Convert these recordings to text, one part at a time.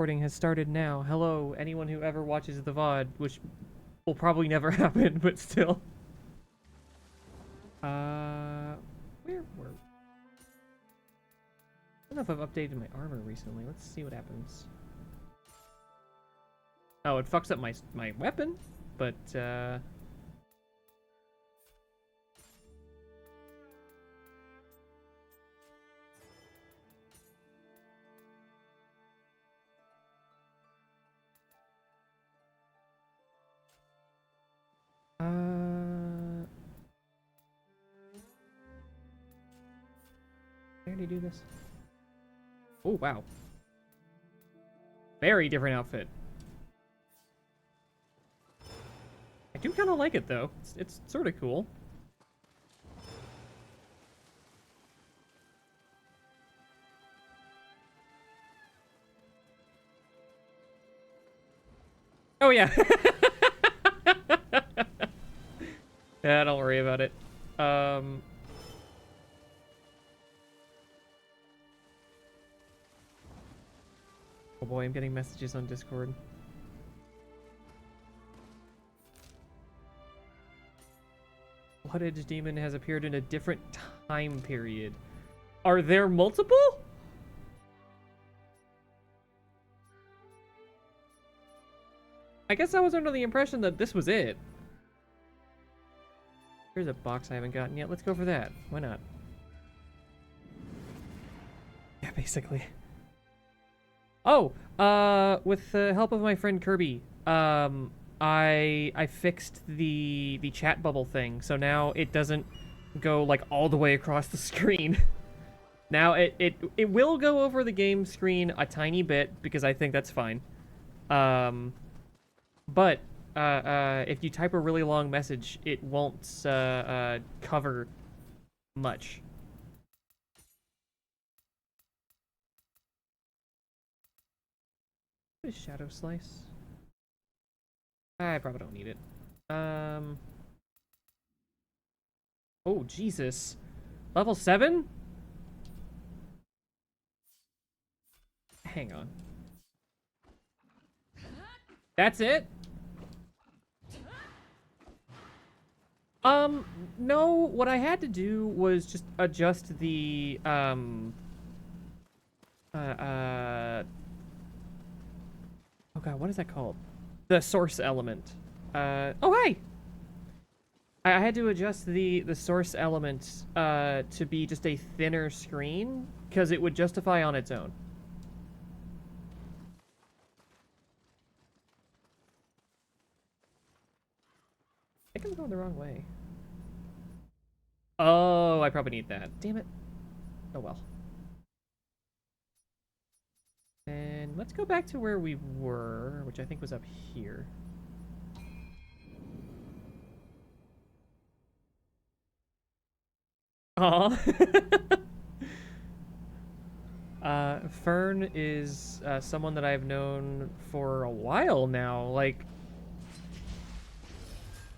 Recording has started now. Hello, anyone who ever watches the VOD, which will probably never happen, but still. Where were... I don't know if I've updated my armor recently. Let's see what happens. Oh, it fucks up my weapon, but, I already do this? Oh, wow. Very different outfit. I do kind of like it, though. It's sort of cool. Oh, yeah. Yeah, don't worry about it. Oh boy, I'm getting messages on Discord. Blood Edge Demon has appeared in a different time period. Are there multiple? I guess I was under the impression that this was it. Here's a box I haven't gotten yet. Let's go for that. Why not? Yeah, basically. Oh, with the help of my friend Kirby, I fixed the chat bubble thing, so now it doesn't go like all the way across the screen. Now it will go over the game screen a tiny bit because I think that's fine. But if you type a really long message, it won't cover much. What is Shadow Slice? I probably don't need it. Oh, Jesus. Level 7? Hang on. That's it? No, what I had to do was just adjust the, oh god, what is that called? The source element. Oh, hi! I had to adjust the source element, to be just a thinner screen, because it would justify on its own. I think I'm going the wrong way. Oh, I probably need that. Damn it. Oh well. And let's go back to where we were, which I think was up here. Aw. Fern is someone that I've known for a while now. Like,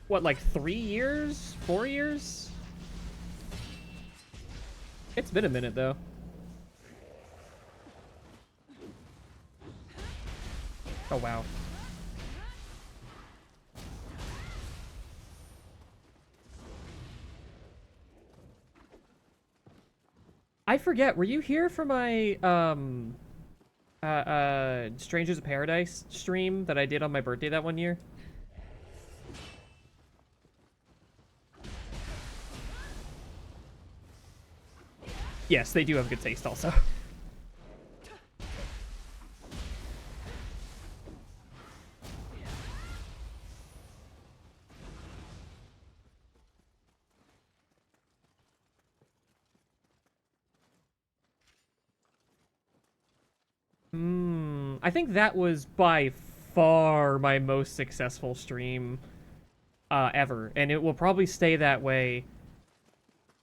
what, like 3 years? 4 years? It's been a minute, though. Oh, wow. I forget, were you here for my, Strangers of Paradise stream that I did on my birthday that one year? Yes, they do have good taste also. I think that was by far my most successful stream ever, and it will probably stay that way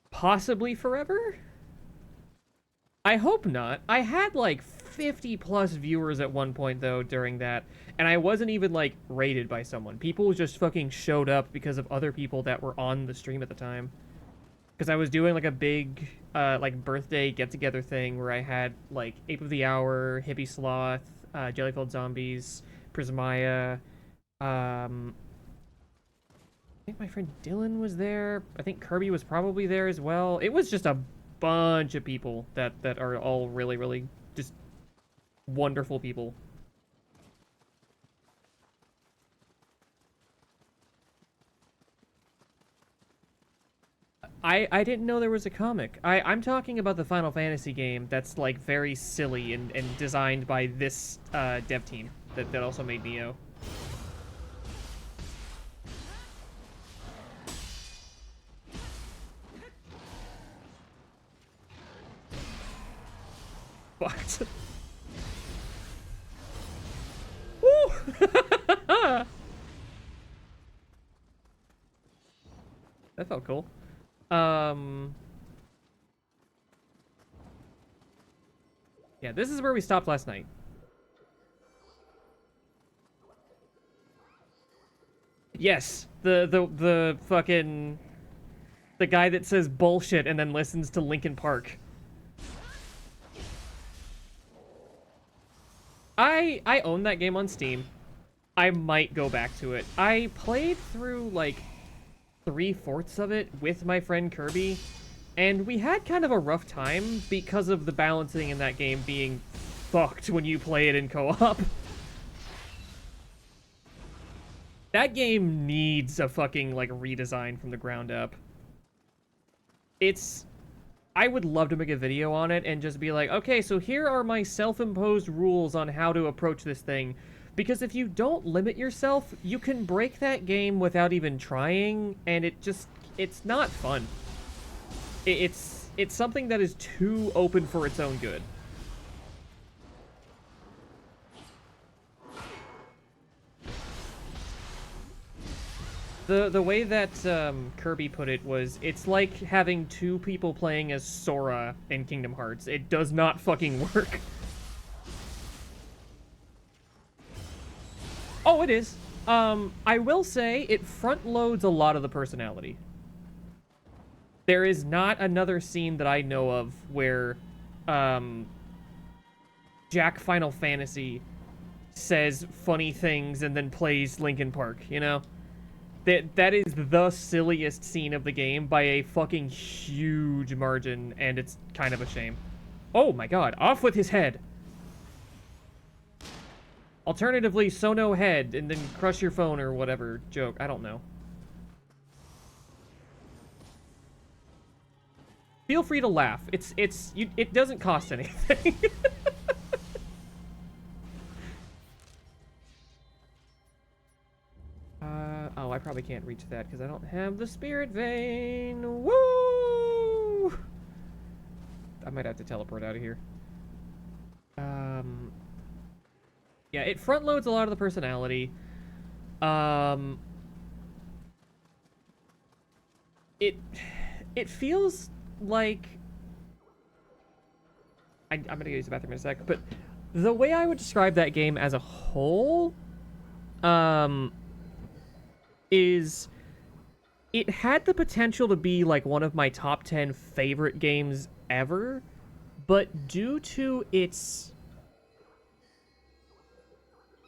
possibly forever? I hope not. I had like 50 plus viewers at one point though during that, and I wasn't even like rated by someone. People just fucking showed up because of other people that were on the stream at the time. Because I was doing like a big like birthday get together thing where I had like Ape of the Hour, Hippie Sloth, Jellyfilled Zombies, Prismaya. I think my friend Dylan was there. I think Kirby was probably there as well. It was just a bunch of people that are all really, really just wonderful people. I didn't know there was a comic. I'm talking about the Final Fantasy game that's like very silly and designed by this dev team that also made Nioh. What? Woo! That felt cool. Yeah, this is where we stopped last night. Yes, the fucking the guy that says bullshit and then listens to Linkin Park. I own that game on Steam. I might go back to it. I played through like 3/4 of it with my friend Kirby, and we had kind of a rough time because of the balancing in that game being fucked when you play it in co-op. That game needs a fucking like redesign from the ground up. I would love to make a video on it and just be like, okay, so here are my self-imposed rules on how to approach this thing. Because if you don't limit yourself, you can break that game without even trying, and it's not fun. It's something that is too open for its own good. The way that Kirby put it was, it's like having two people playing as Sora in Kingdom Hearts. It does not fucking work. Oh, it is. I will say it front loads a lot of the personality. There is not another scene that I know of where Jack Final Fantasy says funny things and then plays Linkin Park, you know? That is the silliest scene of the game by a fucking huge margin, and it's kind of a shame. Oh my god, off with his head! Alternatively, so no head, and then crush your phone or whatever joke. I don't know. Feel free to laugh. It doesn't cost anything. Oh, I probably can't reach that because I don't have the spirit vein. Woo! I might have to teleport out of here. Yeah, it front loads a lot of the personality. It feels like I'm gonna go use the bathroom in a sec, but the way I would describe that game as a whole, is it had the potential to be like one of my top 10 favorite games ever, but due to its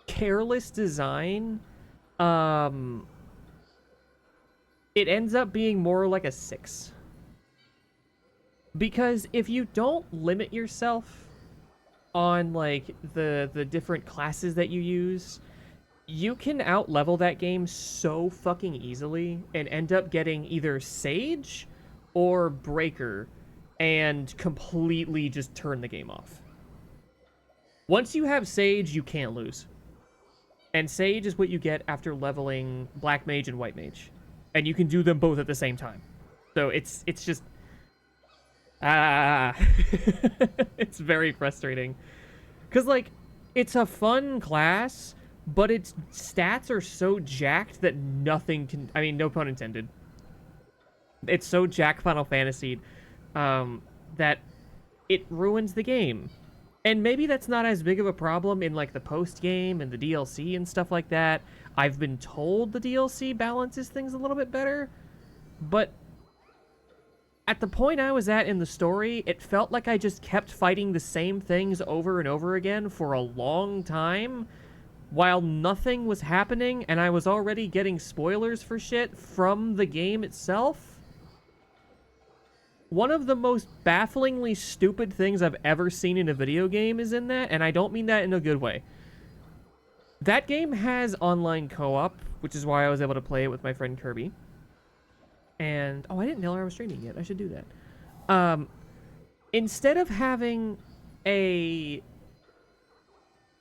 careless design, it ends up being more like a 6. Because if you don't limit yourself on like the different classes that you use, you can out-level that game so fucking easily and end up getting either Sage or Breaker and completely just turn the game off. Once you have Sage, you can't lose. And Sage is what you get after leveling Black Mage and White Mage. And you can do them both at the same time. So it's just... it's very frustrating. Because, like, it's a fun class, but its stats are so jacked that nothing can... I mean, no pun intended. It's so jacked Final Fantasy that it ruins the game. And maybe that's not as big of a problem in, like, the post-game and the DLC and stuff like that. I've been told the DLC balances things a little bit better. But at the point I was at in the story, it felt like I just kept fighting the same things over and over again for a long time, while nothing was happening, and I was already getting spoilers for shit from the game itself. One of the most bafflingly stupid things I've ever seen in a video game is in that, and I don't mean that in a good way. That game has online co-op, which is why I was able to play it with my friend Kirby. And, oh, I didn't tell her I was streaming yet. I should do that. Instead of having a,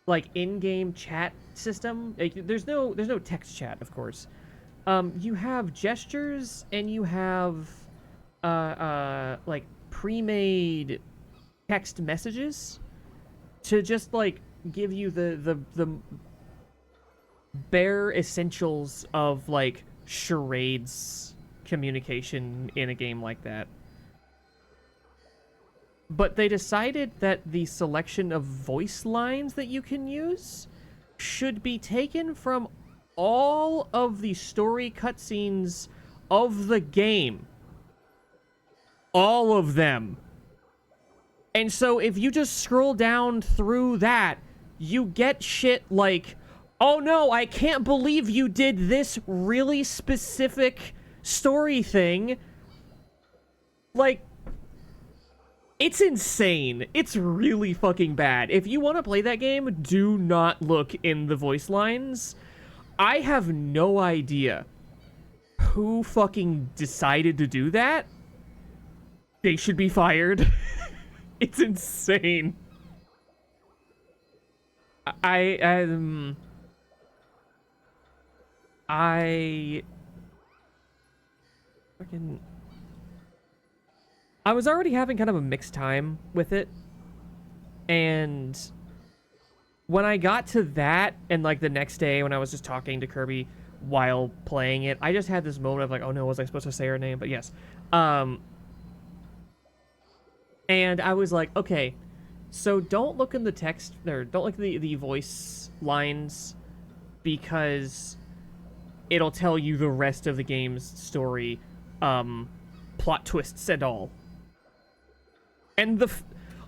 like, in-game chat system, like, there's no text chat, of course. You have gestures, and you have, like, pre-made text messages to just, like, give you the bare essentials of, like, charades communication in a game like that. But they decided that the selection of voice lines that you can use should be taken from all of the story cutscenes of the game. All of them. And so if you just scroll down through that, you get shit like, oh no, I can't believe you did this really specific story thing. Like, it's insane. It's really fucking bad. If you want to play that game, do not look in the voice lines. I have no idea who fucking decided to do that. They should be fired. It's insane. I was already having kind of a mixed time with it, and when I got to that, and like the next day when I was just talking to Kirby while playing it, I just had this moment of like, oh no, was I supposed to say her name? But yes. And I was like, okay, so don't look in the text, or don't look at the voice lines, because it'll tell you the rest of the game's story, plot twists and all. And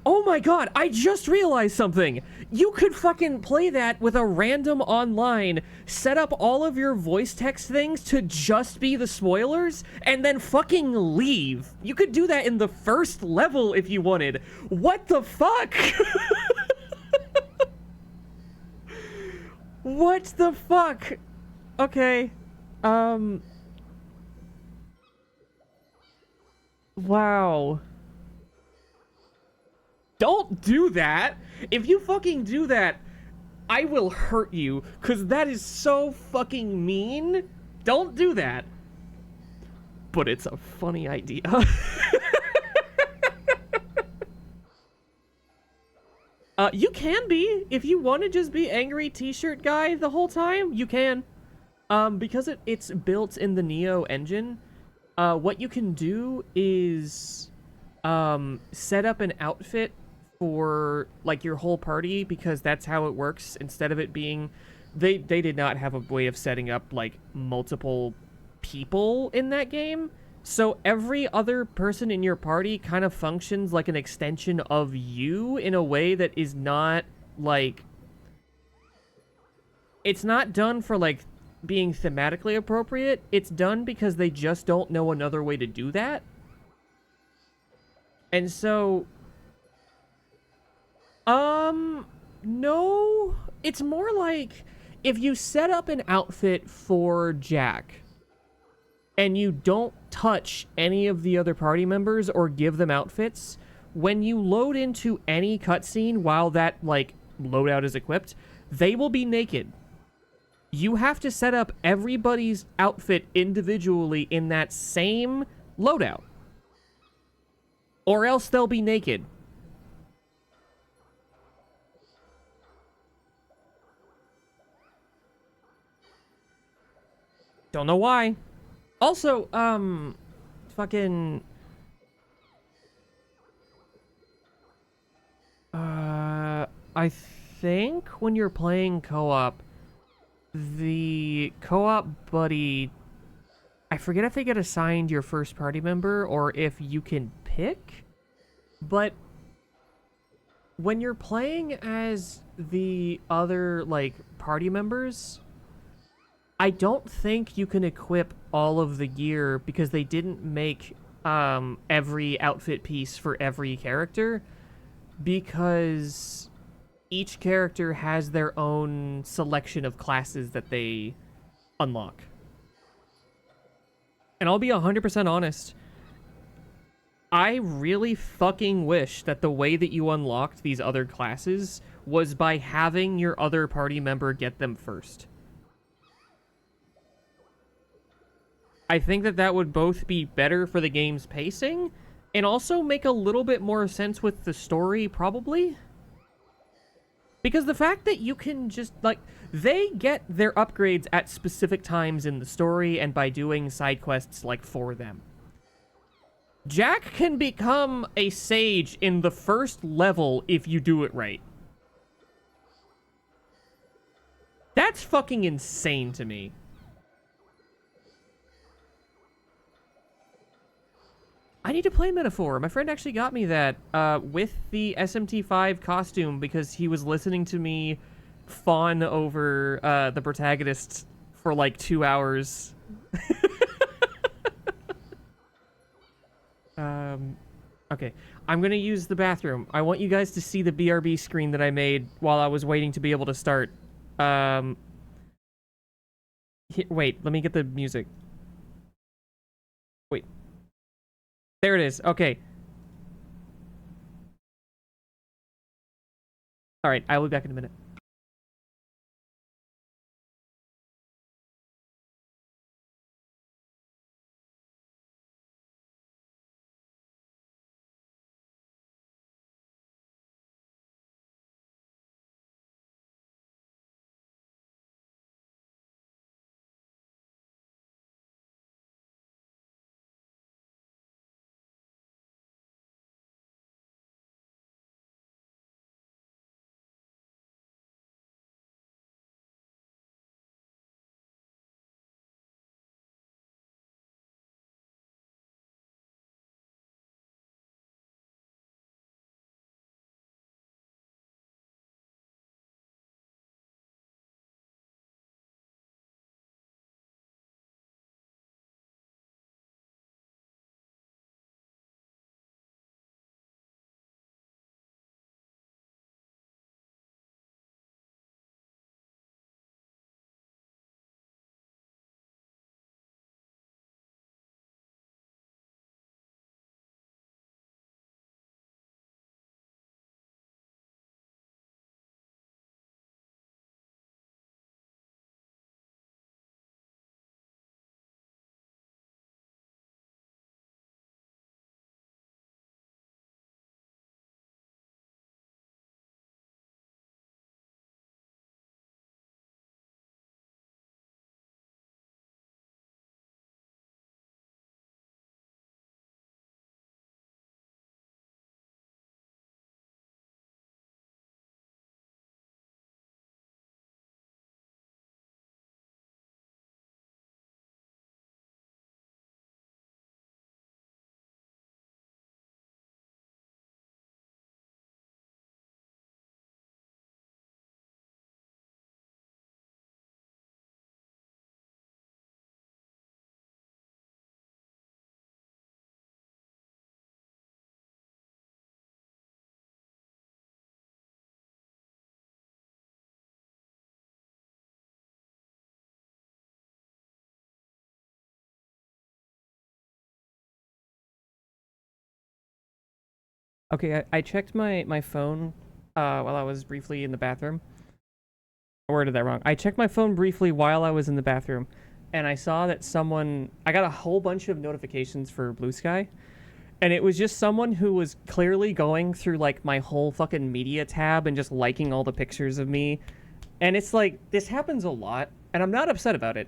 oh my god, I just realized something! You could fucking play that with a random online, set up all of your voice text things to just be the spoilers, and then fucking leave. You could do that in the first level if you wanted. What the fuck? What the fuck? Okay. Wow. Don't do that! If you fucking do that, I will hurt you, because that is so fucking mean. Don't do that. But it's a funny idea. You can be. If you want to just be angry t-shirt guy the whole time, you can. Because it's built in the Nioh engine, what you can do is set up an outfit for like your whole party, because that's how it works. Instead of it being, they did not have a way of setting up like multiple people in that game, so every other person in your party kind of functions like an extension of you in a way that is not like, it's not done for like being thematically appropriate. It's done because they just don't know another way to do that. And so no, it's more like if you set up an outfit for Jack and you don't touch any of the other party members or give them outfits, when you load into any cutscene while that like loadout is equipped, they will be naked. You have to set up everybody's outfit individually in that same loadout, or else they'll be naked. Don't know why. Also, fucking... I think when you're playing co-op, the co-op buddy I forget if they get assigned your first party member or if you can pick, but when you're playing as the other, like, party members, I don't think you can equip all of the gear because they didn't make every outfit piece for every character, because each character has their own selection of classes that they unlock. And I'll be 100% honest, I really fucking wish that the way that you unlocked these other classes was by having your other party member get them first. I think that that would both be better for the game's pacing and also make a little bit more sense with the story, probably. Because the fact that you can just, like, they get their upgrades at specific times in the story and by doing side quests, like, for them. Jack can become a sage in the first level if you do it right. That's fucking insane to me. I need to play Metaphor. My friend actually got me that with the SMT5 costume because he was listening to me fawn over the protagonist for like 2 hours. Okay. I'm going to use the bathroom. I want you guys to see the BRB screen that I made while I was waiting to be able to start. Wait, let me get the music. Wait. There it is. Okay. All right, I will be back in a minute. Okay, I checked my phone while I was briefly in the bathroom. I worded that wrong. I checked my phone briefly while I was in the bathroom, and I saw that I got a whole bunch of notifications for Blue Sky, and it was just someone who was clearly going through, like, my whole fucking media tab and just liking all the pictures of me. And it's like, this happens a lot, and I'm not upset about it.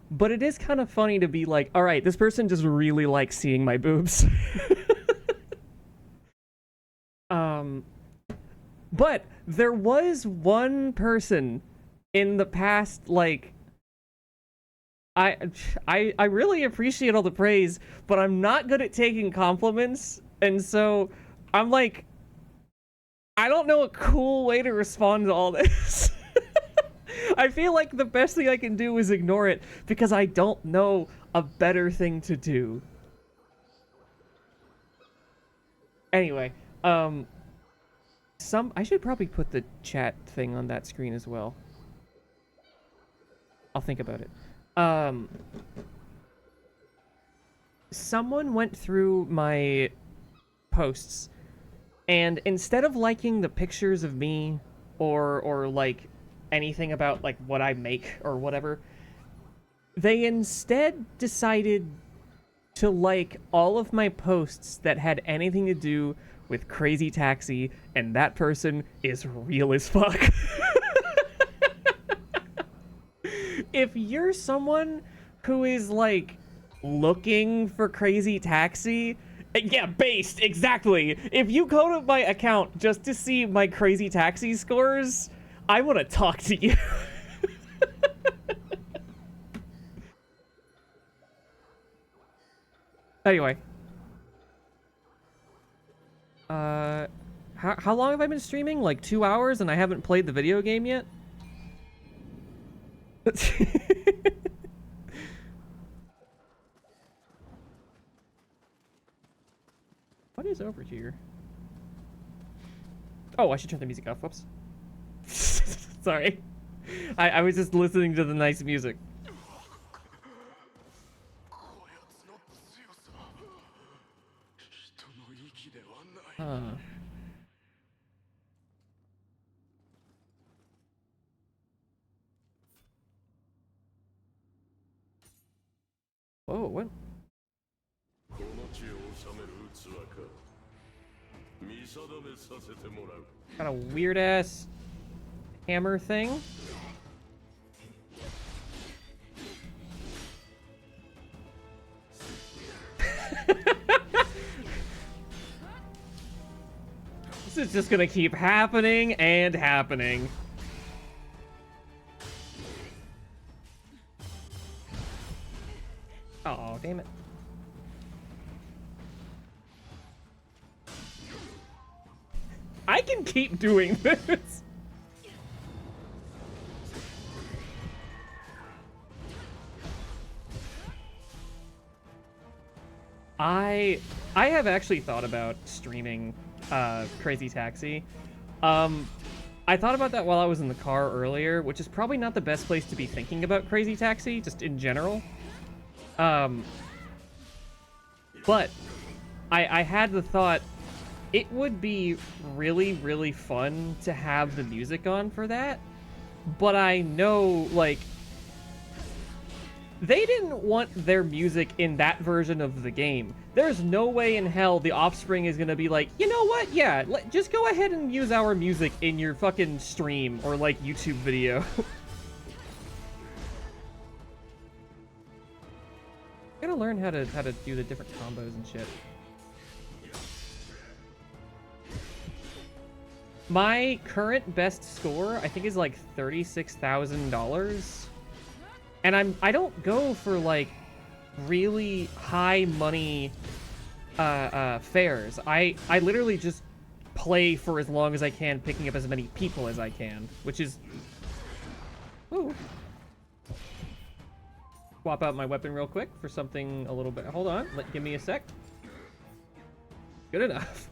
But it is kind of funny to be like, all right, this person just really likes seeing my boobs. um, but there was one person in the past, like, I, I really appreciate all the praise, but I'm not good at taking compliments, and so I'm like, I don't know a cool way to respond to all this. I feel like the best thing I can do is ignore it because I don't know a better thing to do. Anyway, I should probably put the chat thing on that screen as well. I'll think about it. Someone went through my posts, and instead of liking the pictures of me or like anything about like what I make or whatever, they instead decided to like all of my posts that had anything to do with Crazy Taxi, and that person is real as fuck. If you're someone who is like looking for Crazy Taxi, yeah, based, exactly. If you go to my account just to see my Crazy Taxi scores, I want to talk to you. Anyway. How long have I been streaming? Like 2 hours and I haven't played the video game yet? What is over here? Oh, I should turn the music off. Whoops. Sorry. I was just listening to the nice music. Huh. Whoa, what? Got a weird ass hammer thing. This is just gonna keep happening and happening. Oh, damn it. I can keep doing this. I have actually thought about streaming Crazy Taxi. I thought about that while I was in the car earlier, which is probably not the best place to be thinking about Crazy Taxi, just in general. But I had the thought, it would be really, really fun to have the music on for that, but I know, like, they didn't want their music in that version of the game. There's no way in hell the Offspring is gonna be like, you know what, yeah, just go ahead and use our music in your fucking stream or, like, YouTube video. I gotta learn how to do the different combos and shit. My current best score, I think, is like $36,000. And I don't go for like really high money fares. I literally just play for as long as I can, picking up as many people as I can, which is... Ooh. Swap out my weapon real quick for something a little bit... Hold on, give me a sec. Good enough.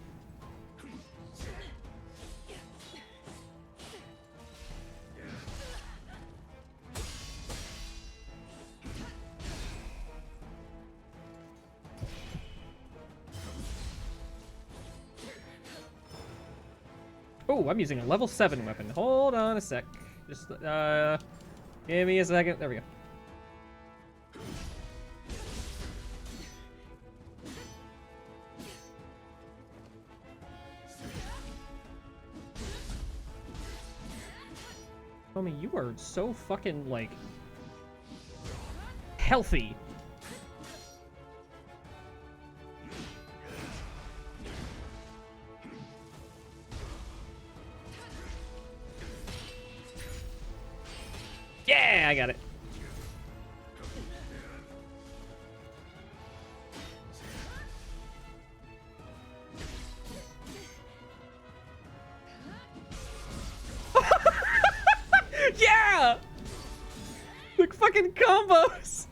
Oh, I'm using a level 7 weapon. Hold on a sec. Just, give me a second. There we go. Homie, you are so fucking, like, healthy. Yeah, I got it. quick fucking combos!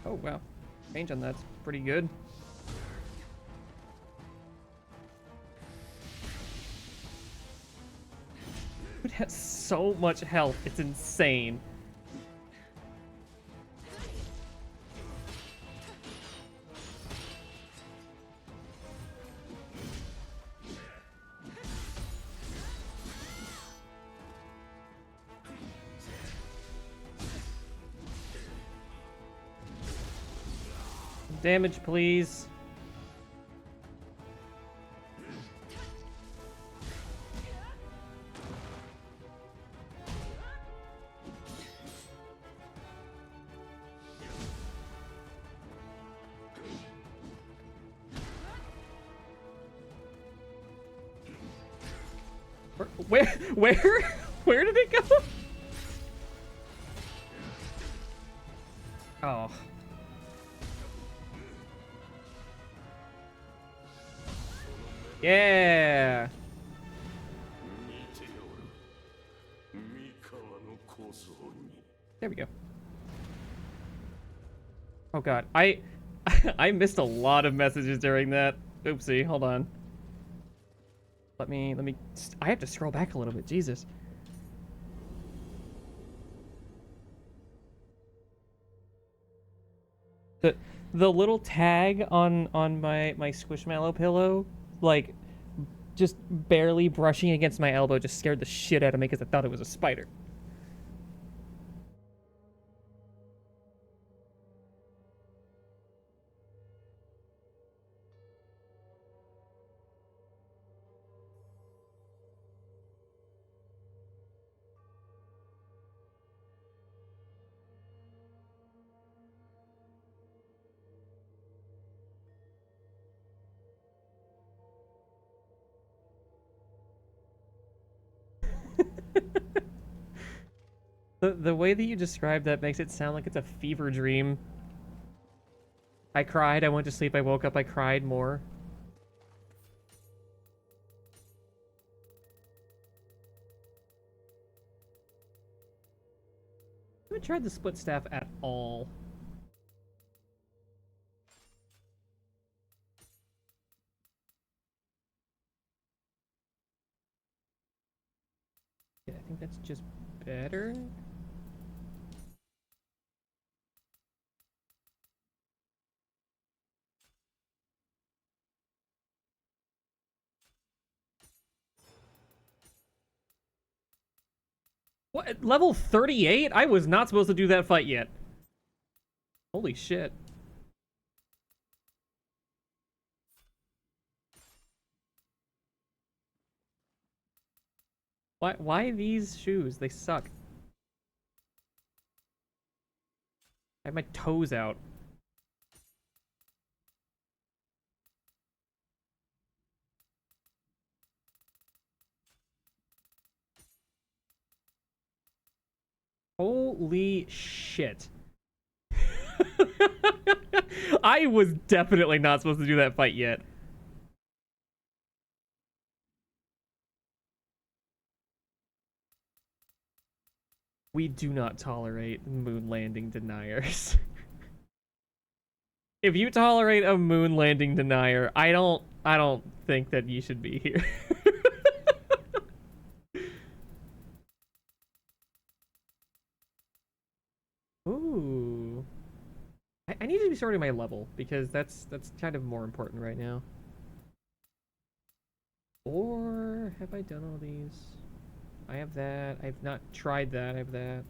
Oh, wow. Range on that's pretty good. Dude has so much health. It's insane. Damage, please. Where did it go? Oh. Yeah. There we go. Oh god, I I missed a lot of messages during that. Oopsie, hold on. Let me I have to scroll back a little bit. Jesus. The little tag on my Squishmallow pillow, like, just barely brushing against my elbow just scared the shit out of me because I thought it was a spider. The way that you describe that makes it sound like it's a fever dream. I cried, I went to sleep, I woke up, I cried more. I haven't tried the split staff at all. Yeah, I think that's just better. What? Level 38? I was not supposed to do that fight yet. Holy shit. Why these shoes? They suck. I have my toes out. Holy shit. I was definitely not supposed to do that fight yet. We do not tolerate moon landing deniers. If you tolerate a moon landing denier, I don't think that you should be here. Ooh. I need to be sorting my level because that's kind of more important right now. Or have I done all these? I have that. I've not tried that. I have that.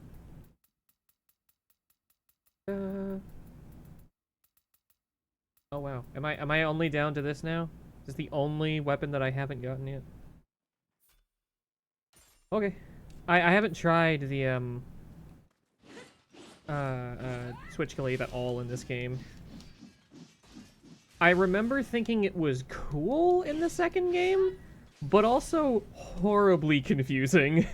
Oh wow. Am I only down to this now? Is this the only weapon that I haven't gotten yet? Okay. I haven't tried the switch glaive at all in this game. I remember thinking it was cool in the second game, but also horribly confusing.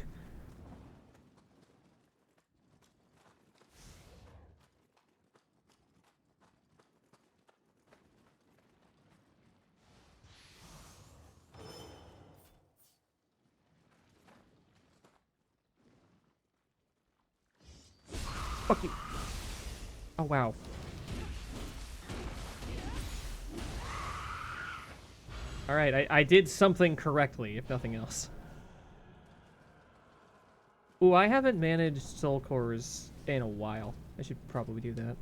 Fucking... Oh, wow. Alright, I did something correctly, if nothing else. Ooh, I haven't managed soul cores in a while. I should probably do that.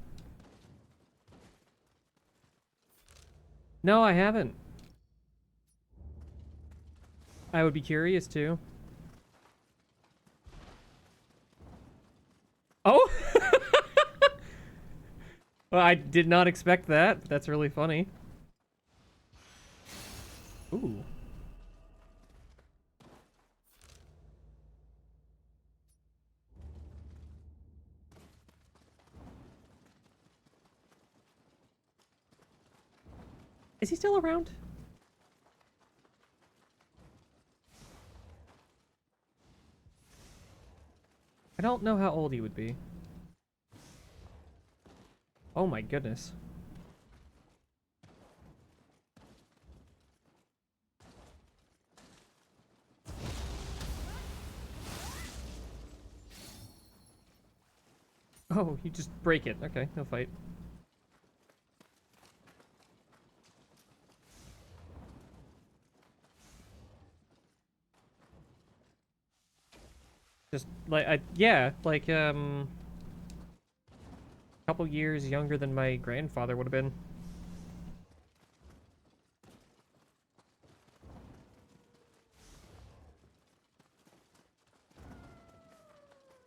No, I haven't. I would be curious, too. Oh! Well, I did not expect that. That's really funny. Ooh. Is he still around? I don't know how old he would be. Oh my goodness. Oh, you just break it. Okay, no fight. Just like yeah, like a couple years younger than my grandfather would have been.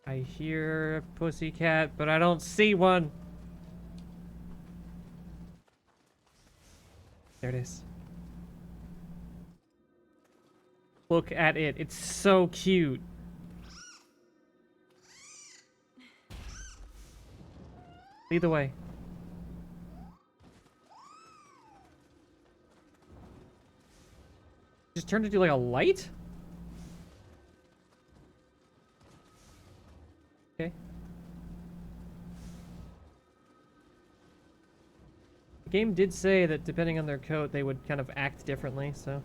I hear a pussycat, but I don't see one. There it is. Look at it. It's so cute. Lead the way. Just turned into like a light? Okay. The game did say that depending on their coat, they would kind of act differently, so...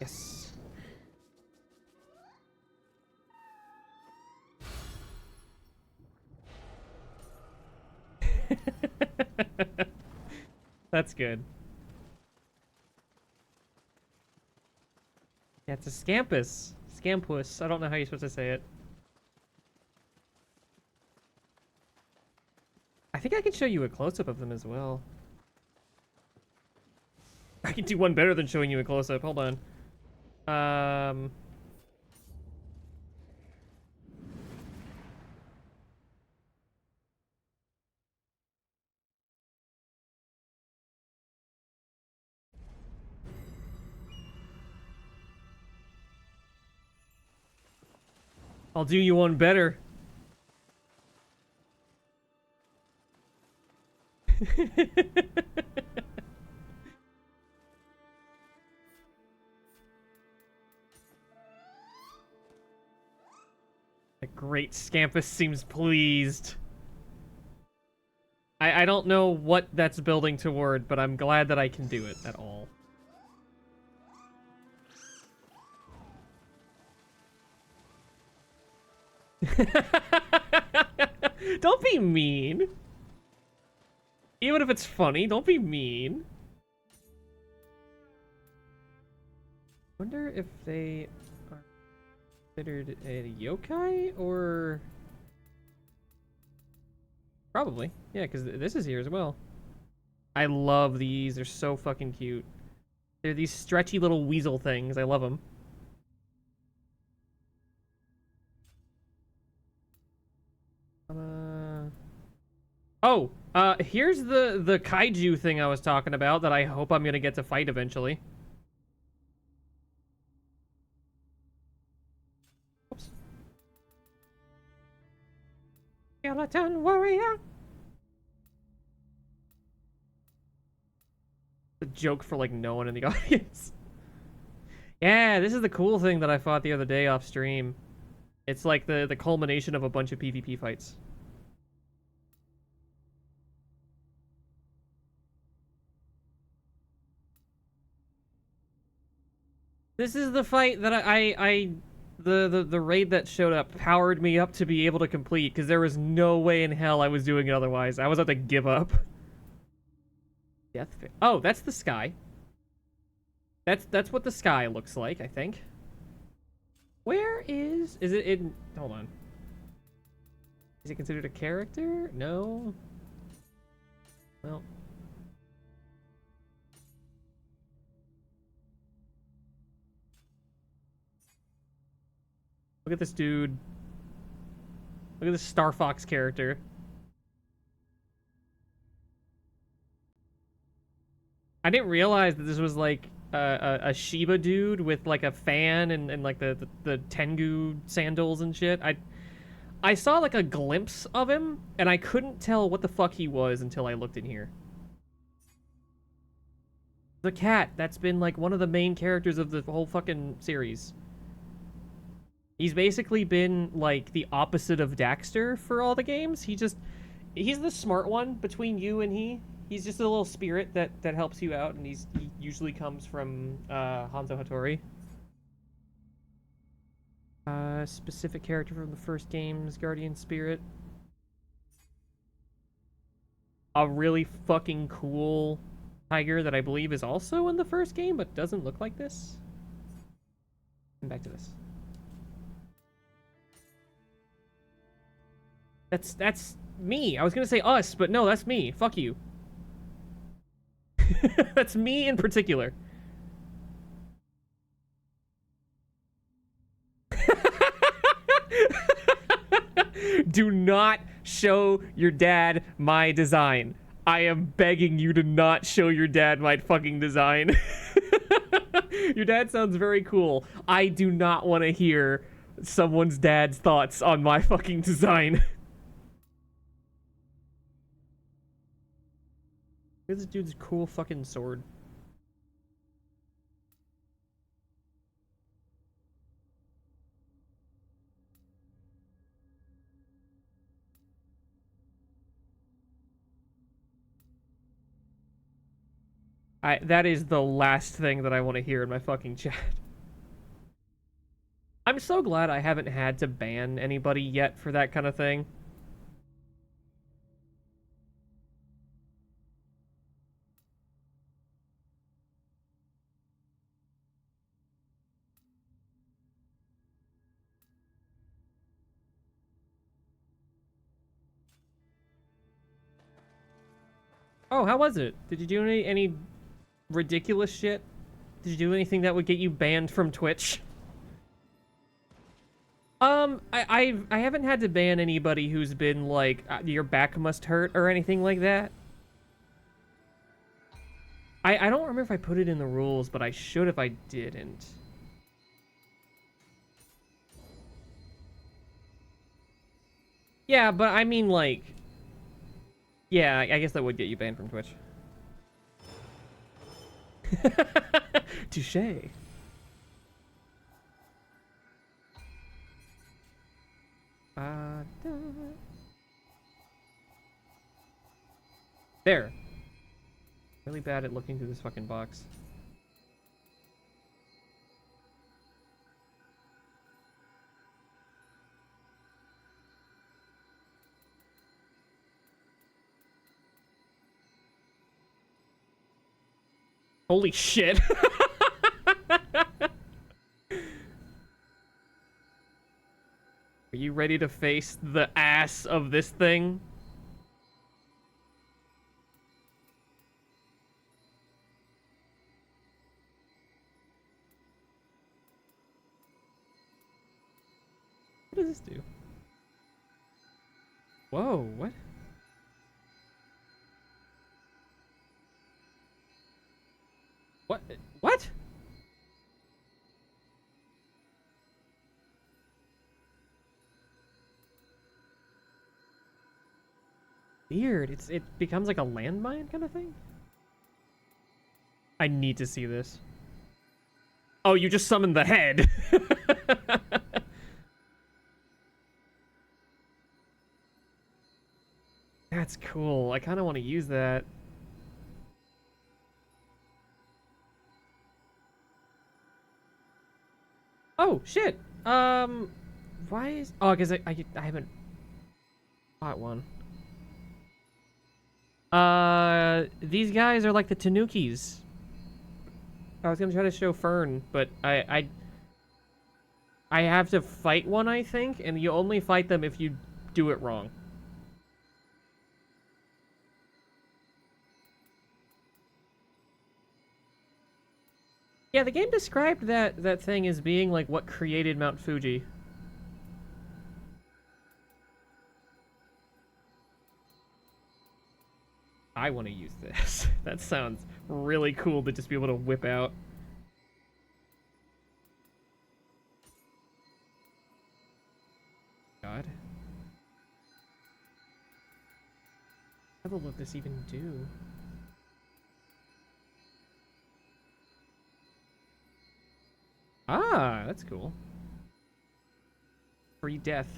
Yes. That's good. Yeah, it's a scampus. Scampus. I don't know how you're supposed to say it. I think I can show you a close-up of them as well. I can do one better than showing you a close-up. Hold on. I'll do you one better. The great Scampus seems pleased. I don't know what that's building toward, but I'm glad that I can do it at all. Don't be mean. Even if it's funny, don't be mean. Wonder if they are considered a yokai or... Probably. Yeah, because this is here as well. I love these. They're so fucking cute. They're these stretchy little weasel things. I love them. Here's the kaiju thing I was talking about that I hope I'm gonna get to fight eventually. Oops. Skeleton warrior. A joke for like no one in the audience. Yeah, this is the cool thing that I fought the other day off stream. It's like the culmination of a bunch of PvP fights. This is the fight that the raid that showed up powered me up to be able to complete, because there was no way in hell I was doing it otherwise. I was about to give up. Oh, that's the sky. That's what the sky looks like, I think. Where is it in... Hold on. Is it considered a character? No. Well. Look at this dude. Look at this Star Fox character. I didn't realize that this was like a Shiba dude with like a fan and like the Tengu sandals and shit. I saw like a glimpse of him and I couldn't tell what the fuck he was until I looked in here. The cat, that's been like one of the main characters of the whole fucking series. He's basically been like the opposite of Daxter for all the games. He's the smart one between you and he. He's just a little spirit that helps you out, and he usually comes from Hanzo Hattori. Specific character from the first game's Guardian Spirit. A really fucking cool tiger that I believe is also in the first game, but doesn't look like this. And back to this. That's me. I was gonna say us, but no, that's me. Fuck you. That's me in particular. Do not show your dad my design. I am begging you to not show your dad my fucking design. Your dad sounds very cool. I do not want to hear someone's dad's thoughts on my fucking design. Look at this dude's cool fucking sword. That is the last thing that I want to hear in my fucking chat. I'm so glad I haven't had to ban anybody yet for that kind of thing. Oh, how was it? Did you do any ridiculous shit? Did you do anything that would get you banned from Twitch? I haven't had to ban anybody who's been like, your back must hurt or anything like that. I don't remember if I put it in the rules, but I should if I didn't. Yeah, but I mean, like... Yeah, I guess that would get you banned from Twitch. Touché. There. Really bad at looking through this fucking box. Holy shit. Are you ready to face the ass of this thing? What does this do? Whoa, what? What? What? Weird. It becomes like a landmine kind of thing? I need to see this. Oh, you just summoned the head. That's cool. I kind of want to use that. Oh, shit! Why is... Oh, because I haven't bought one. These guys are like the Tanukis. I was gonna try to show Fern, but I have to fight one, I think, and you only fight them if you do it wrong. Yeah, the game described that thing as being like what created Mount Fuji. I want to use this. That sounds really cool to just be able to whip out. God. What will this even do? Ah, that's cool. Free death.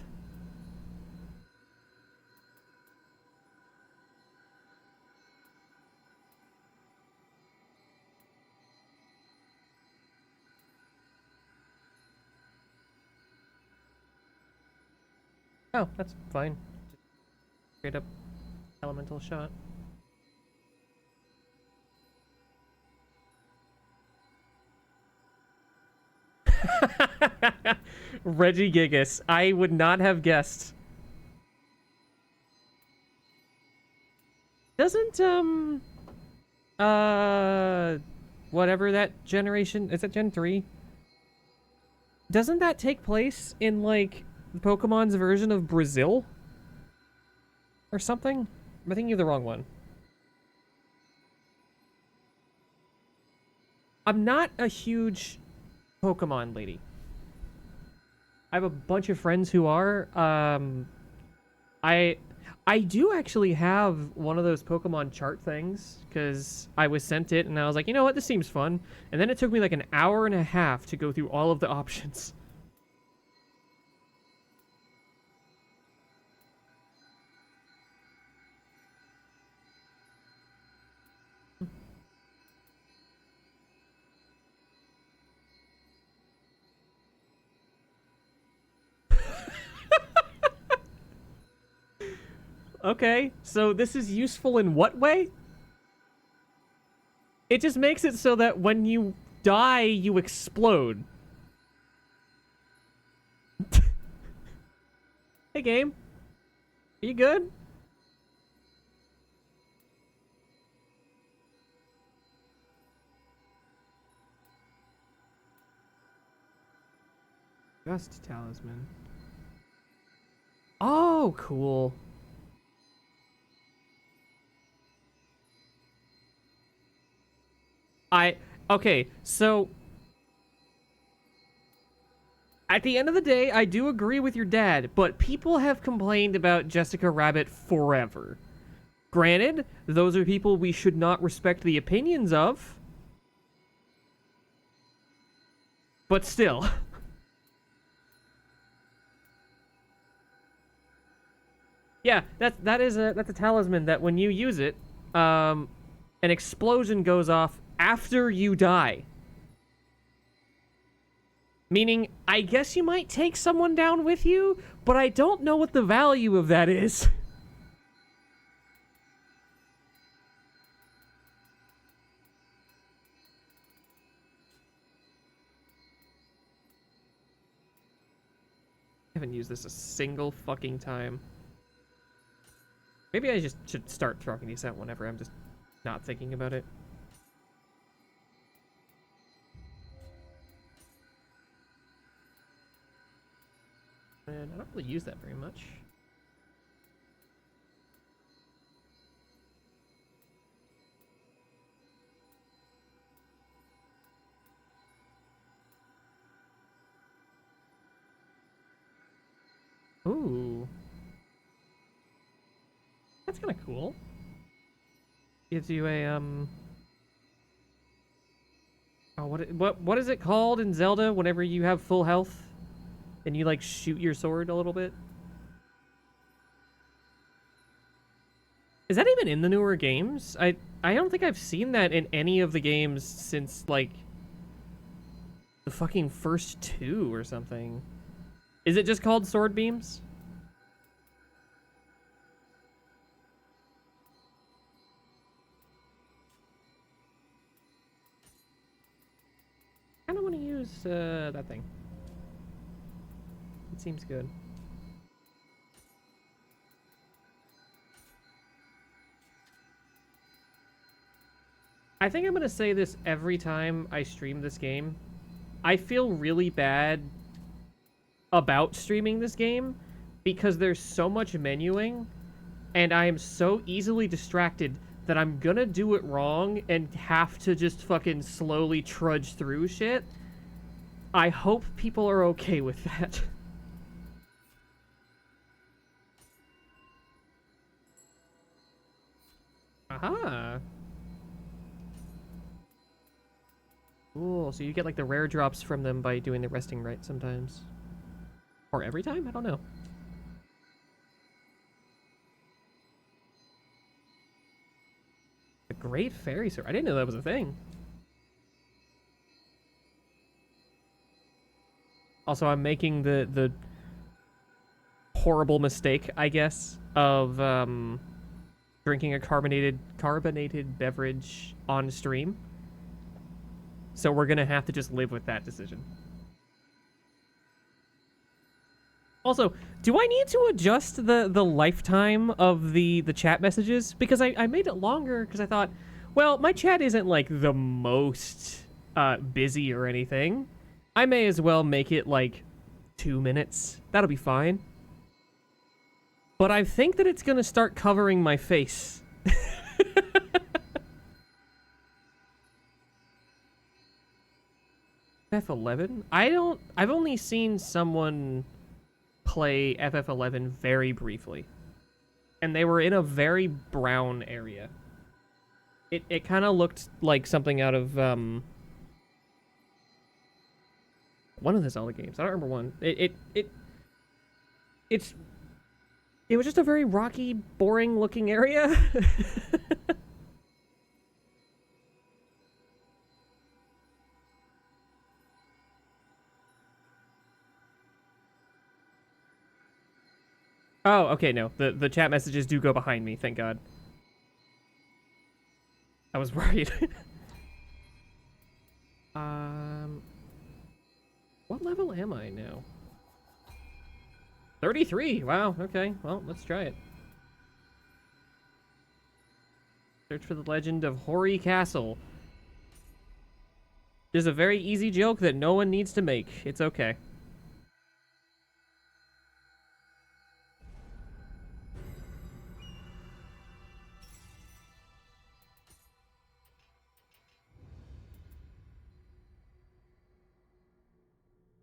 Oh, that's fine. Just straight up elemental shot. Reggie Gigas. I would not have guessed. Doesn't, whatever that generation... Is that Gen 3? Doesn't that take place in, like, Pokemon's version of Brazil? Or something? I think you're the wrong one. I'm not a huge Pokemon lady. I have a bunch of friends who are. I do actually have one of those Pokemon chart things because I was sent it and I was like, you know what, this seems fun. And then it took me like an hour and a half to go through all of the options. Okay, so this is useful in what way? It just makes it so that when you die, you explode. Hey, game. Are you good? Gust Talisman. Oh, cool. Okay, so at the end of the day, I do agree with your dad, but people have complained about Jessica Rabbit forever. Granted, those are people we should not respect the opinions of, but still. Yeah, that's a talisman that when you use it, an explosion goes off after you die. Meaning, I guess you might take someone down with you, but I don't know what the value of that is. I haven't used this a single fucking time. Maybe I just should start throwing these out whenever I'm just not thinking about it. And I don't really use that very much. Ooh. That's kind of cool. Gives you a, Oh, what is it called in Zelda whenever you have full health? And you, like, shoot your sword a little bit? Is that even in the newer games? I don't think I've seen that in any of the games since, like... the fucking first two or something. Is it just called sword beams? I kind of want to use that thing. It seems good. I think I'm going to say this every time I stream this game. I feel really bad about streaming this game because there's so much menuing and I am so easily distracted that I'm gonna do it wrong and have to just fucking slowly trudge through shit. I hope people are okay with that. Aha. Cool, so you get like the rare drops from them by doing the resting right sometimes. Or every time? I don't know. A great fairy sword. I didn't know that was a thing. Also, I'm making the horrible mistake, I guess, of drinking a carbonated beverage on stream. So we're gonna have to just live with that decision. Also, do I need to adjust the lifetime of the chat messages? Because I made it longer because I thought, well, my chat isn't like the most busy or anything. I may as well make it like 2 minutes. That'll be fine. But I think that it's gonna start covering my face. FF11? I've only seen someone play FF11 very briefly. And they were in a very brown area. It kind of looked like something out of one of the Zelda games. I don't remember one. It was just a very rocky, boring looking area. Oh, okay, no. The chat messages do go behind me, thank God. I was worried. What level am I now? 33! Wow, okay. Well, let's try it. Search for the legend of Hoary Castle. There's a very easy joke that no one needs to make. It's okay.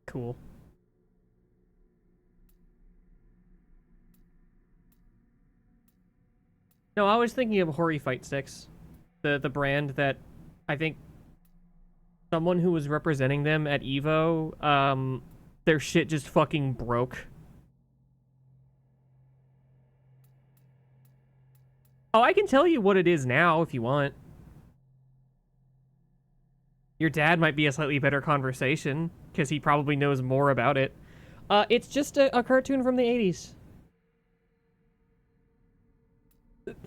Cool. No, I was thinking of Hori Fight Sticks. The brand that I think someone who was representing them at EVO, their shit just fucking broke. Oh, I can tell you what it is now if you want. Your dad might be a slightly better conversation, because he probably knows more about it. It's just a cartoon from the 80s.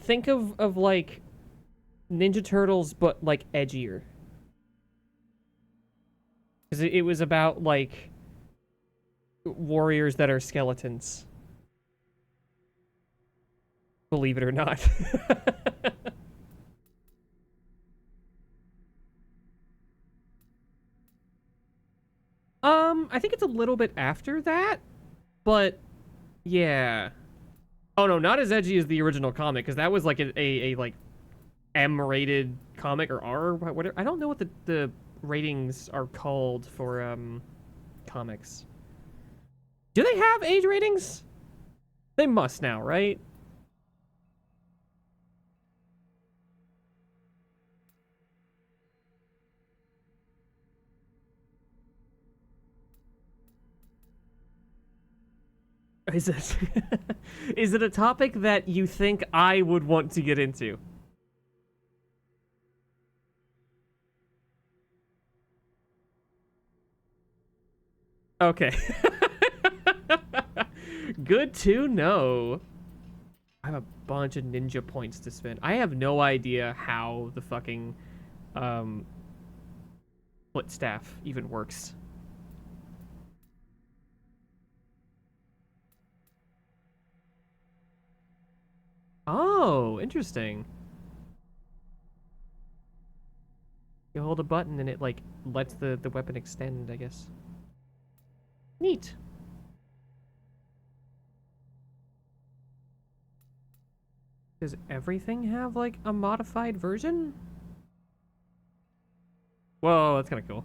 Think of like, Ninja Turtles, but, like, edgier. Because it was about, like, warriors that are skeletons. Believe it or not. I think it's a little bit after that, but yeah. Oh no, not as edgy as the original comic, because that was like a like M-rated comic or R, whatever. I don't know what the ratings are called for comics. Do they have age ratings? They must now, right? Is it is it a topic that you think I would want to get into? Okay. Good to know. I have a bunch of ninja points to spend. I have no idea how the fucking um foot staff even works. Oh, interesting. You hold a button and it like lets the weapon extend, I guess. Neat. Does everything have like a modified version? Whoa, that's kind of cool.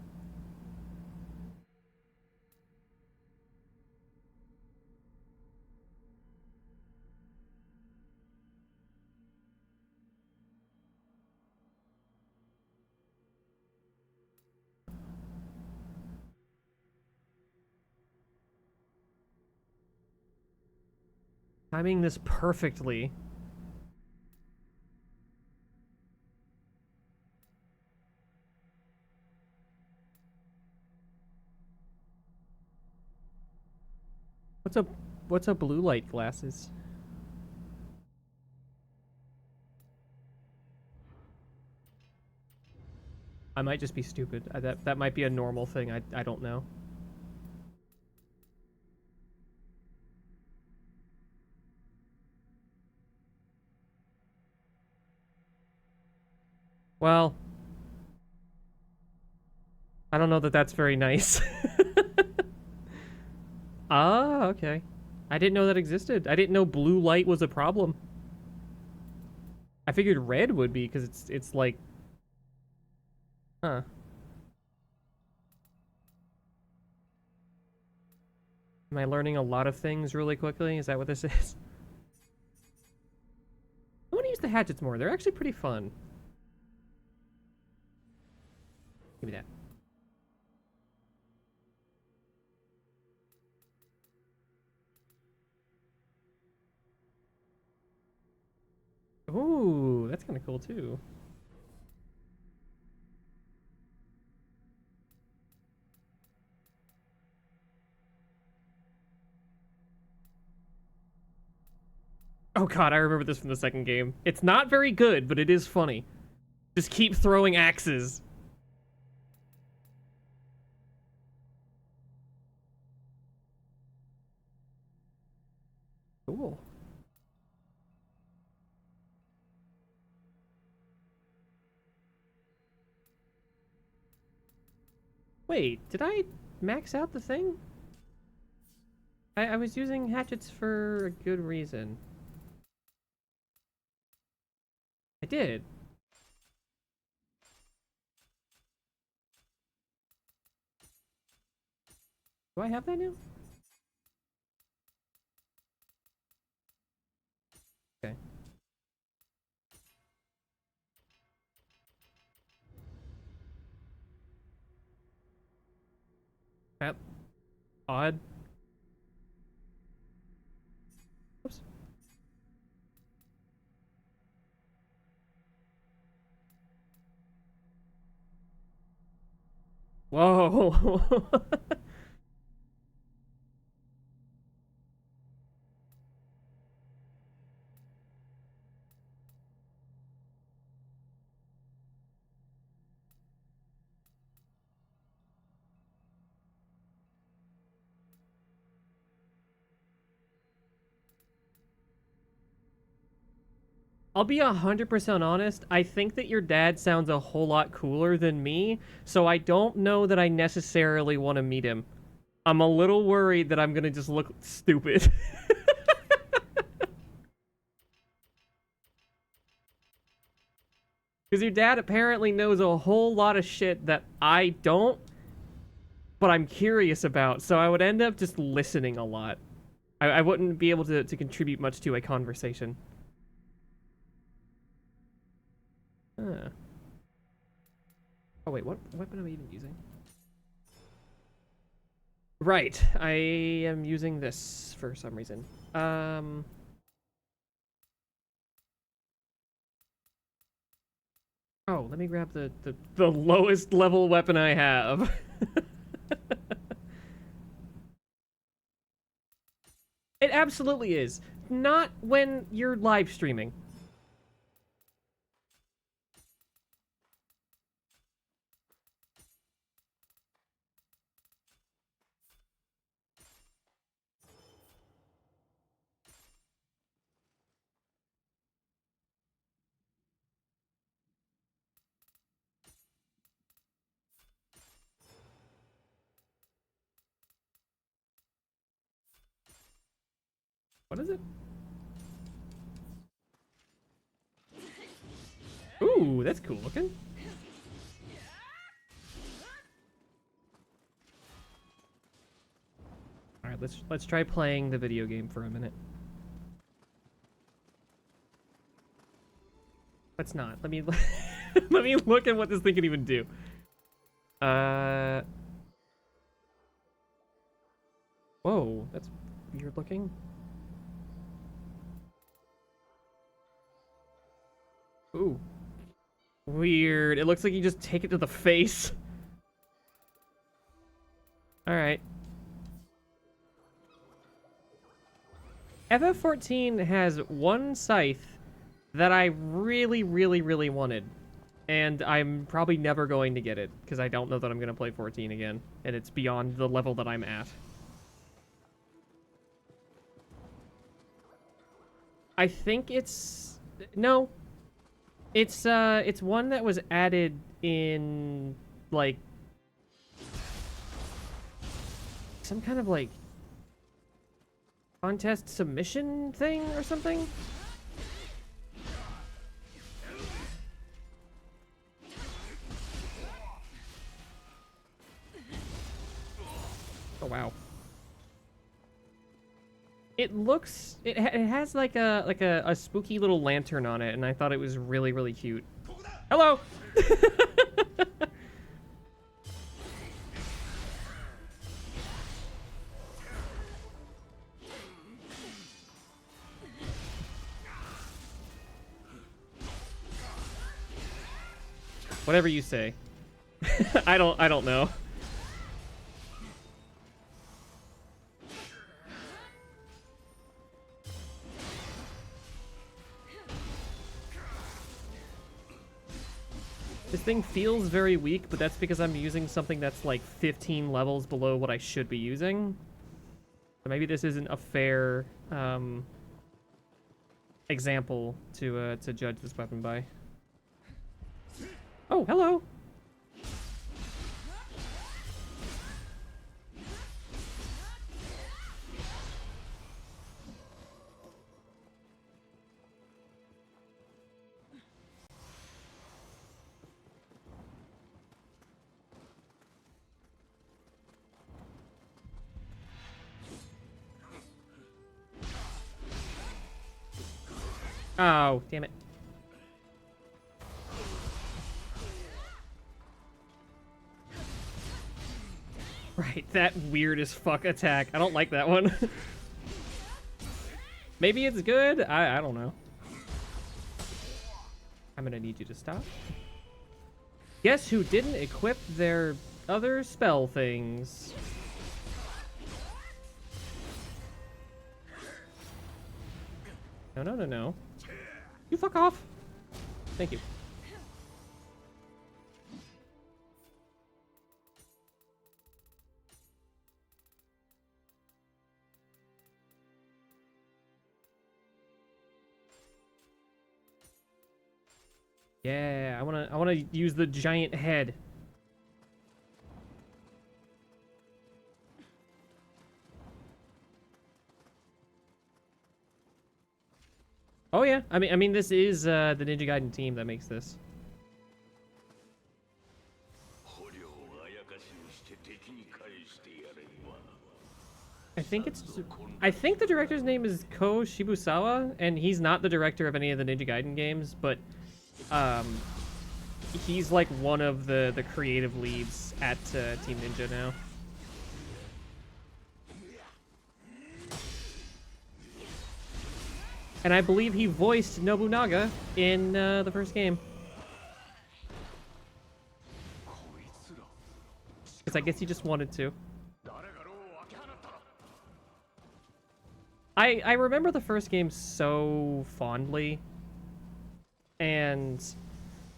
Timing this perfectly. What's a what's a blue light glasses? I might just be stupid. That might be a normal thing. I don't know. Well, I don't know that that's very nice. Ah, okay. I didn't know that existed. I didn't know blue light was a problem. I figured red would be because it's like, huh. Am I learning a lot of things really quickly? Is that what this is? I want to use the hatchets more. They're actually pretty fun. Give me that. Ooh, that's kind of cool too. Oh god, I remember this from the second game. It's not very good, but it is funny. Just keep throwing axes. Cool. Wait, did I max out the thing? I was using hatchets for a good reason. I did. Do I have that now? Okay. That odd. Oops. Whoa. I'll be 100% honest. I think that your dad sounds a whole lot cooler than me, so I don't know that I necessarily want to meet him. I'm a little worried that I'm gonna just look stupid. Because your dad apparently knows a whole lot of shit that I don't, but I'm curious about, so I would end up just listening a lot. I wouldn't be able to contribute much to a conversation. Huh. Oh wait, what weapon am I even using? Right, I am using this for some reason. Oh, let me grab the lowest level weapon I have. It absolutely is. Not when you're live streaming. What is it? Ooh, that's cool looking. All right, let's try playing the video game for a minute. Let's not. Let me let me look at what this thing can even do. Whoa, that's weird looking. Ooh. Weird. It looks like you just take it to the face. Alright. FF14 has one scythe that I really, really, really wanted. And I'm probably never going to get it, because I don't know that I'm going to play 14 again. And it's beyond the level that I'm at. I think it's... No. It's one that was added in, like... some kind of, like... contest submission thing or something? Oh, wow. It looks... It has like a spooky little lantern on it, and I thought it was really, really cute. Hello! Whatever you say. I don't know. This thing feels very weak, but that's because I'm using something that's like 15 levels below what I should be using. So maybe this isn't a fair example to judge this weapon by. Oh, hello. Oh, damn it. Right, that weird as fuck attack. I don't like that one. Maybe it's good? I don't know. I'm gonna need you to stop. Guess who didn't equip their other spell things? No, no, no, no. You fuck off. Thank you. Yeah, I wanna use the giant head. Oh yeah, I mean this is the Ninja Gaiden team that makes this. I think the director's name is Ko Shibusawa, and he's not the director of any of the Ninja Gaiden games, but he's like one of the creative leads at Team Ninja now. And I believe he voiced Nobunaga in the first game. Because I guess he just wanted to. I remember the first game so fondly, and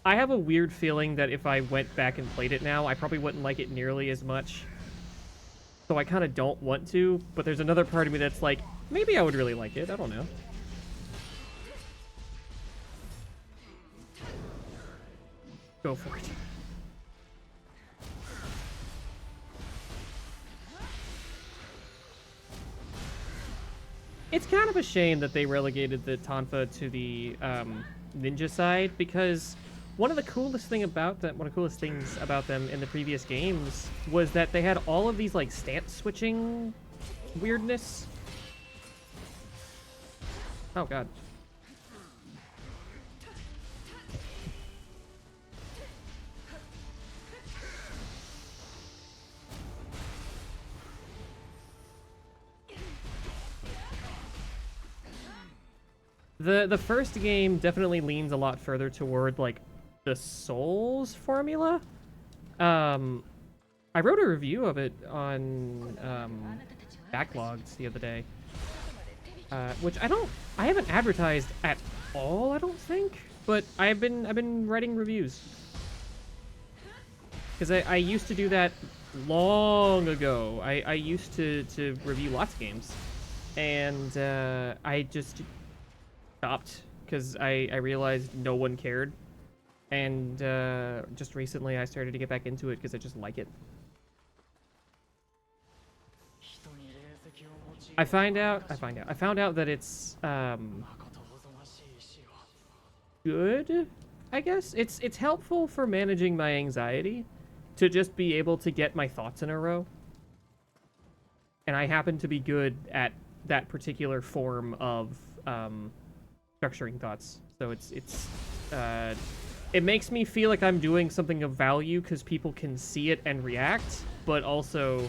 I have a weird feeling that if I went back and played it now, I probably wouldn't like it nearly as much. So I kind of don't want to, but there's another part of me that's like, maybe I would really like it. I don't know. Go for it. It's kind of a shame that they relegated the Tonfa to the ninja side, because one of the coolest things about them in the previous games was that they had all of these like stance switching weirdness. Oh god. The first game definitely leans a lot further toward like the Souls formula. I wrote a review of it on Backlogs the other day, which I haven't advertised at all, I don't think, but I've been writing reviews because I used to do that long ago. I used to review lots of games, and I just stopped because I realized no one cared, and just recently I started to get back into it because I just like it. I found out that it's good, I guess. It's helpful for managing my anxiety to just be able to get my thoughts in a row. And I happen to be good at that particular form of structuring thoughts. So it makes me feel like I'm doing something of value because people can see it and react, but also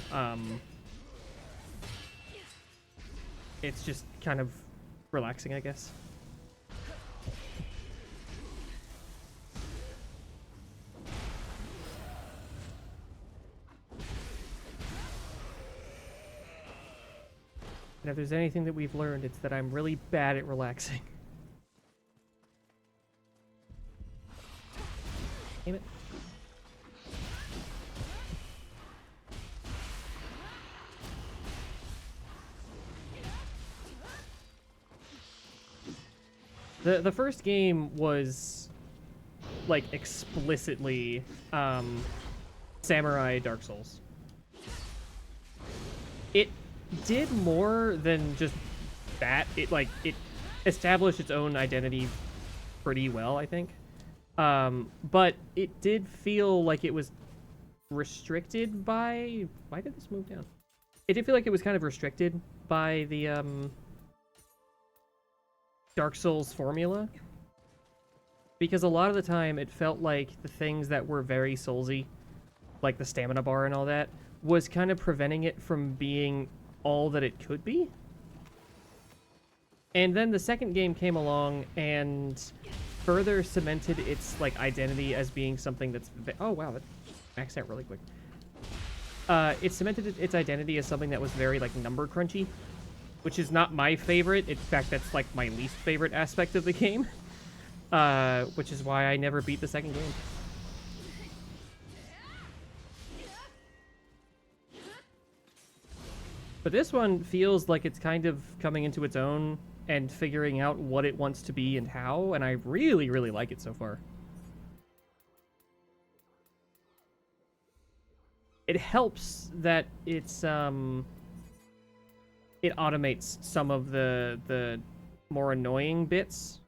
it's just kind of relaxing, I guess. And if there's anything that we've learned, it's that I'm really bad at relaxing. Damn it. The first game was like explicitly Samurai Dark Souls. It did more than just that. It established its own identity pretty well, I think. But it did feel like it was restricted by... Why did this move down? It did feel like it was kind of restricted by the Dark Souls formula. Because a lot of the time it felt like the things that were very Soulsy, like the stamina bar and all that, was kind of preventing it from being all that it could be. And then the second game came along and further cemented its like identity as being something that's... Oh wow, that maxed out really quick. It cemented its identity as something that was very like number crunchy, which is not my favorite. In fact, that's like my least favorite aspect of the game. Which is why I never beat the second game. But this one feels like it's kind of coming into its own and figuring out what it wants to be and how, and I really, really like it so far. It helps that it's, it automates some of the more annoying bits.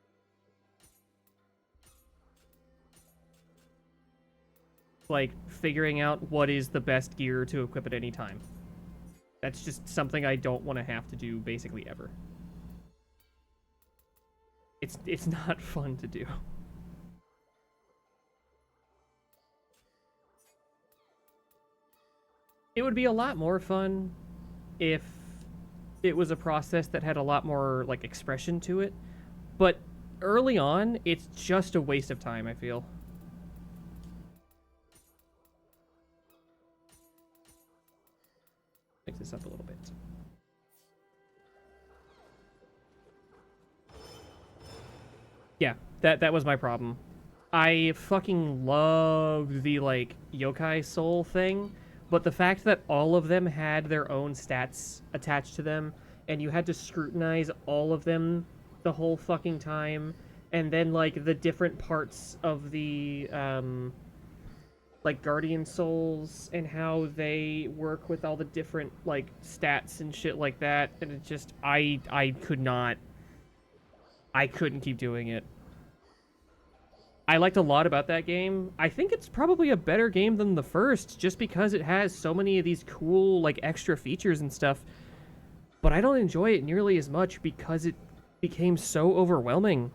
Like, figuring out what is the best gear to equip at any time. That's just something I don't want to have to do basically ever. It's not fun to do. It would be a lot more fun if it was a process that had a lot more, like, expression to it. But early on, it's just a waste of time, I feel. Mix this up a little bit. Yeah, that was my problem. I fucking loved the, like, yokai soul thing, but the fact that all of them had their own stats attached to them, and you had to scrutinize all of them the whole fucking time, and then, like, the different parts of the, like, guardian souls, and how they work with all the different, like, stats and shit like that, and it just, I could not, I couldn't keep doing it. I liked a lot about that game. I think it's probably a better game than the first, just because it has so many of these cool, like, extra features and stuff. But I don't enjoy it nearly as much because it became so overwhelming.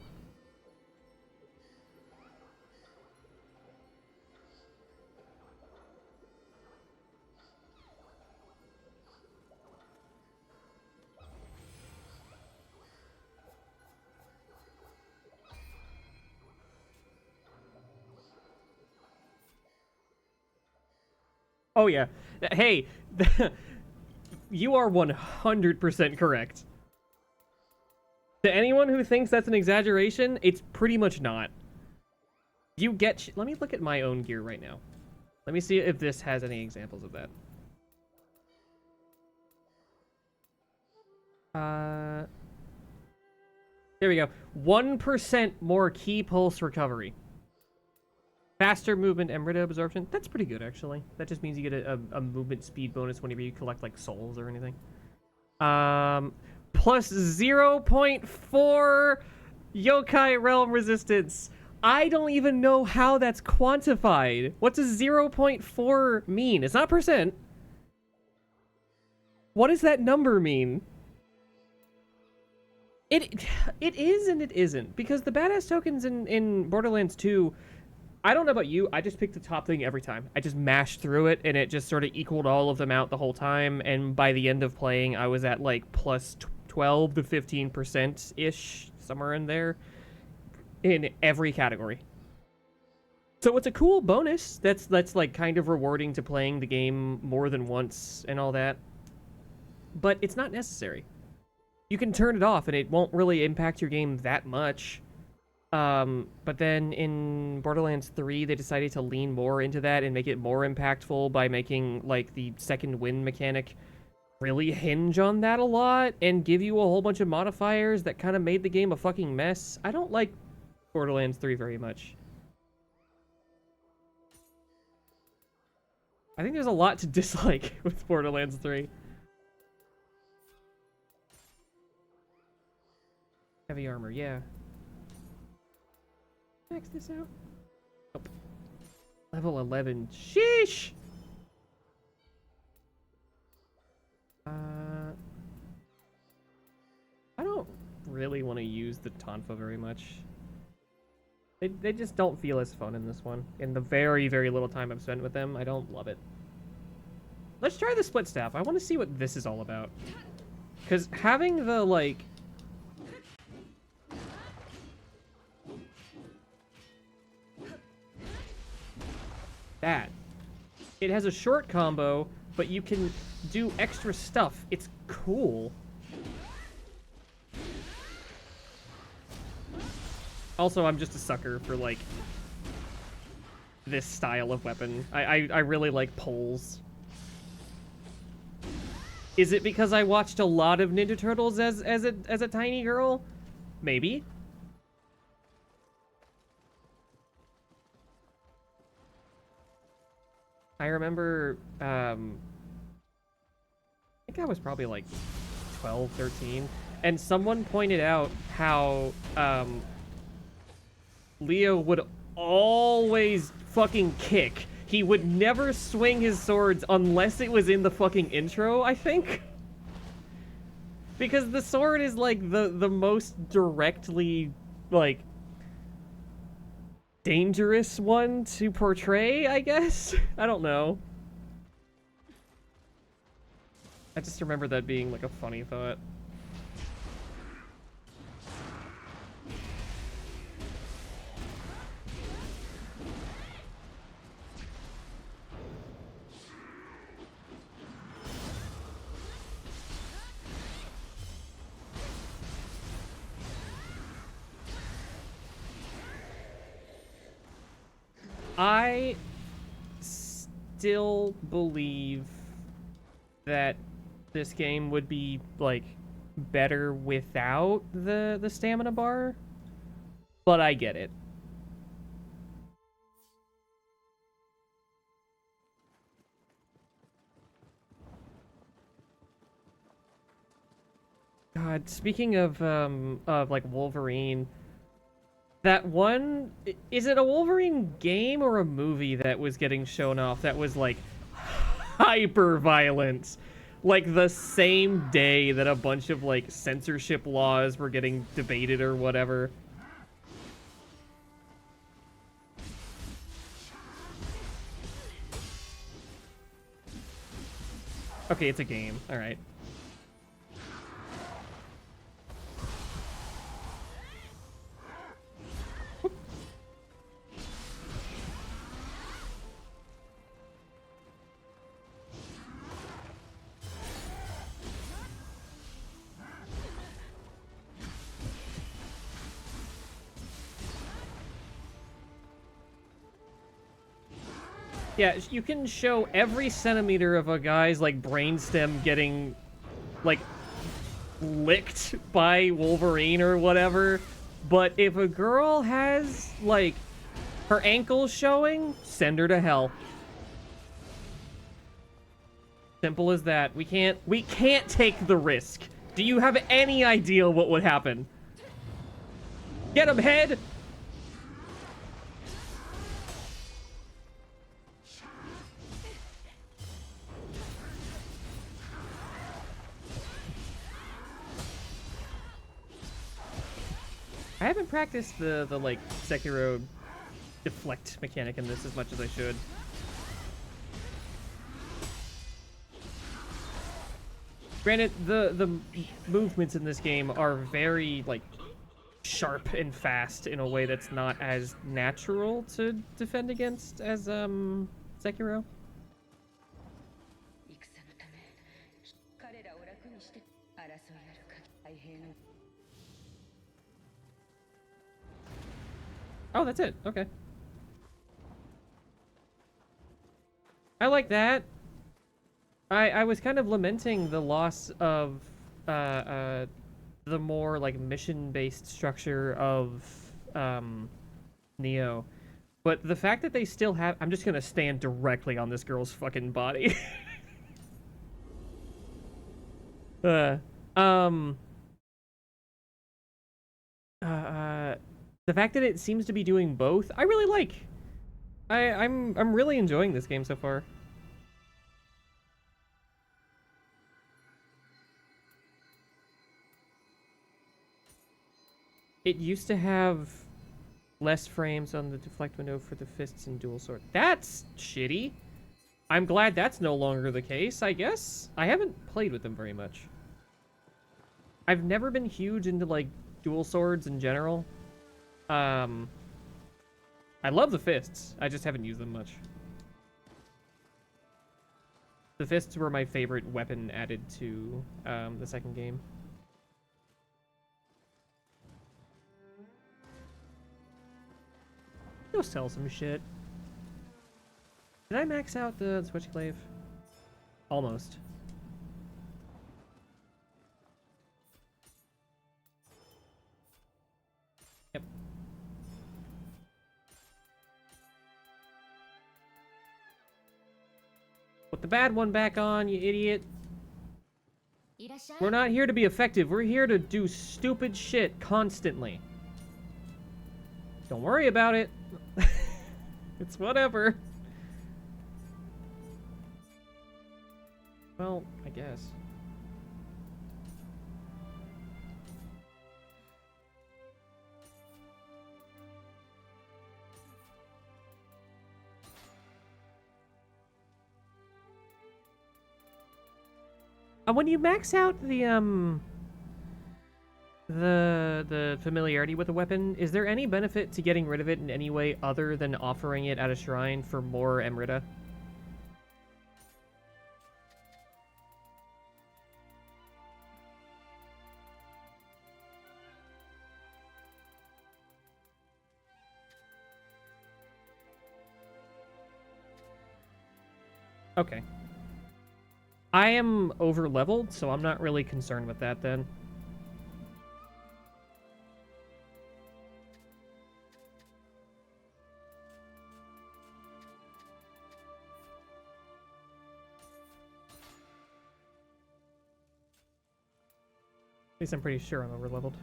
Oh, yeah. Hey, you are 100% correct. To anyone who thinks that's an exaggeration, it's pretty much not. You get... Let me look at my own gear right now. Let me see if this has any examples of that. There we go. 1% more key pulse recovery. Faster movement and Mrita absorption. That's pretty good, actually. That just means you get a movement speed bonus whenever you collect, like, souls or anything. Plus 0.4 yokai realm resistance. I don't even know how that's quantified. What does 0.4 mean? It's not percent. What does that number mean? It is and it isn't. Because the badass tokens in Borderlands 2... I don't know about you, I just picked the top thing every time. I just mashed through it, and it just sort of equaled all of them out the whole time, and by the end of playing, I was at, like, plus 12 to 15%-ish, somewhere in there, in every category. So it's a cool bonus that's like, kind of rewarding to playing the game more than once and all that, but it's not necessary. You can turn it off, and it won't really impact your game that much. But then in Borderlands 3, they decided to lean more into that and make it more impactful by making, like, the second wind mechanic really hinge on that a lot and give you a whole bunch of modifiers that kind of made the game a fucking mess. I don't like Borderlands 3 very much. I think there's a lot to dislike with Borderlands 3. Heavy armor, yeah. Max this out. Nope. Level 11. Sheesh! I don't really want to use the Tonfa very much. They just don't feel as fun in this one. In the very, very little time I've spent with them, I don't love it. Let's try the split staff. I want to see what this is all about. Because having the, like... that. It has a short combo, but you can do extra stuff. It's cool. Also, I'm just a sucker for, like, this style of weapon. I really like poles. Is it because I watched a lot of Ninja Turtles as a tiny girl? Maybe. I remember, I think I was probably like 12, 13, and someone pointed out how, Leo would always fucking kick. He would never swing his swords unless it was in the fucking intro, I think. Because the sword is, like, the most directly, like, dangerous one to portray, I guess? I don't know. I just remember that being, like, a funny thought. I still believe that this game would be, like, better without the stamina bar, but I get it. God, speaking of like Wolverine, that one, is it a Wolverine game or a movie that was getting shown off that was like hyper violent? Like the same day that a bunch of like censorship laws were getting debated or whatever. Okay, it's a game. All right. Yeah, you can show every centimeter of a guy's, like, brainstem getting, like, licked by Wolverine or whatever, but if a girl has, like, her ankles showing, send her to hell. Simple as that. We can't take the risk. Do you have any idea what would happen? Get him, head! I haven't practiced the like Sekiro deflect mechanic in this as much as I should. Granted, the movements in this game are very like sharp and fast in a way that's not as natural to defend against as Sekiro. Oh, that's it. Okay. I like that. I was kind of lamenting the loss of the more like mission-based structure of Nioh. But the fact that they still have, I'm just gonna stand directly on this girl's fucking body. uh, um the fact that it seems to be doing both, I really like. I'm really enjoying this game so far. It used to have less frames on the deflect window for the fists and dual sword. That's shitty. I'm glad that's no longer the case, I guess. I haven't played with them very much. I've never been huge into, like, dual swords in general. I love the fists. I just haven't used them much. The fists were my favorite weapon added to the second game. Go sell some shit. Did I max out the Switchglaive? Almost. Yep. Put the bad one back on, you idiot. We're not here to be effective. We're here to do stupid shit constantly. Don't worry about it. It's whatever. Well, I guess. When you max out the familiarity with a weapon, is there any benefit to getting rid of it in any way other than offering it at a shrine for more Emerita? Okay. I am over-leveled, so I'm not really concerned with that then. At least I'm pretty sure I'm over-leveled.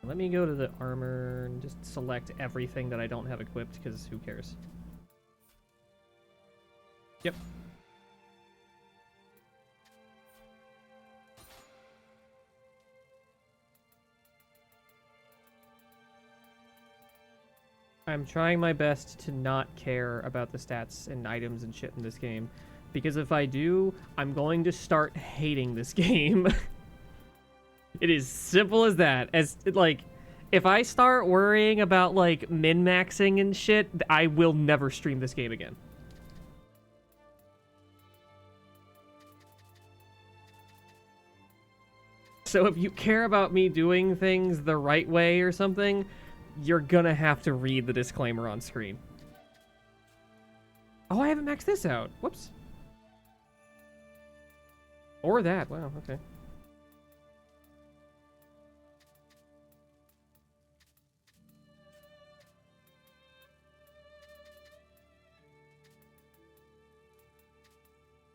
Let me go to the armor and just select everything that I don't have equipped, because who cares? Yep. I'm trying my best to not care about the stats and items and shit in this game, because if I do, I'm going to start hating this game. It is simple as that. Like, if I start worrying about, like, min-maxing and shit, I will never stream this game again. So if you care about me doing things the right way or something, you're gonna have to read the disclaimer on screen. Oh, I haven't maxed this out. Whoops. Or that. Wow, okay.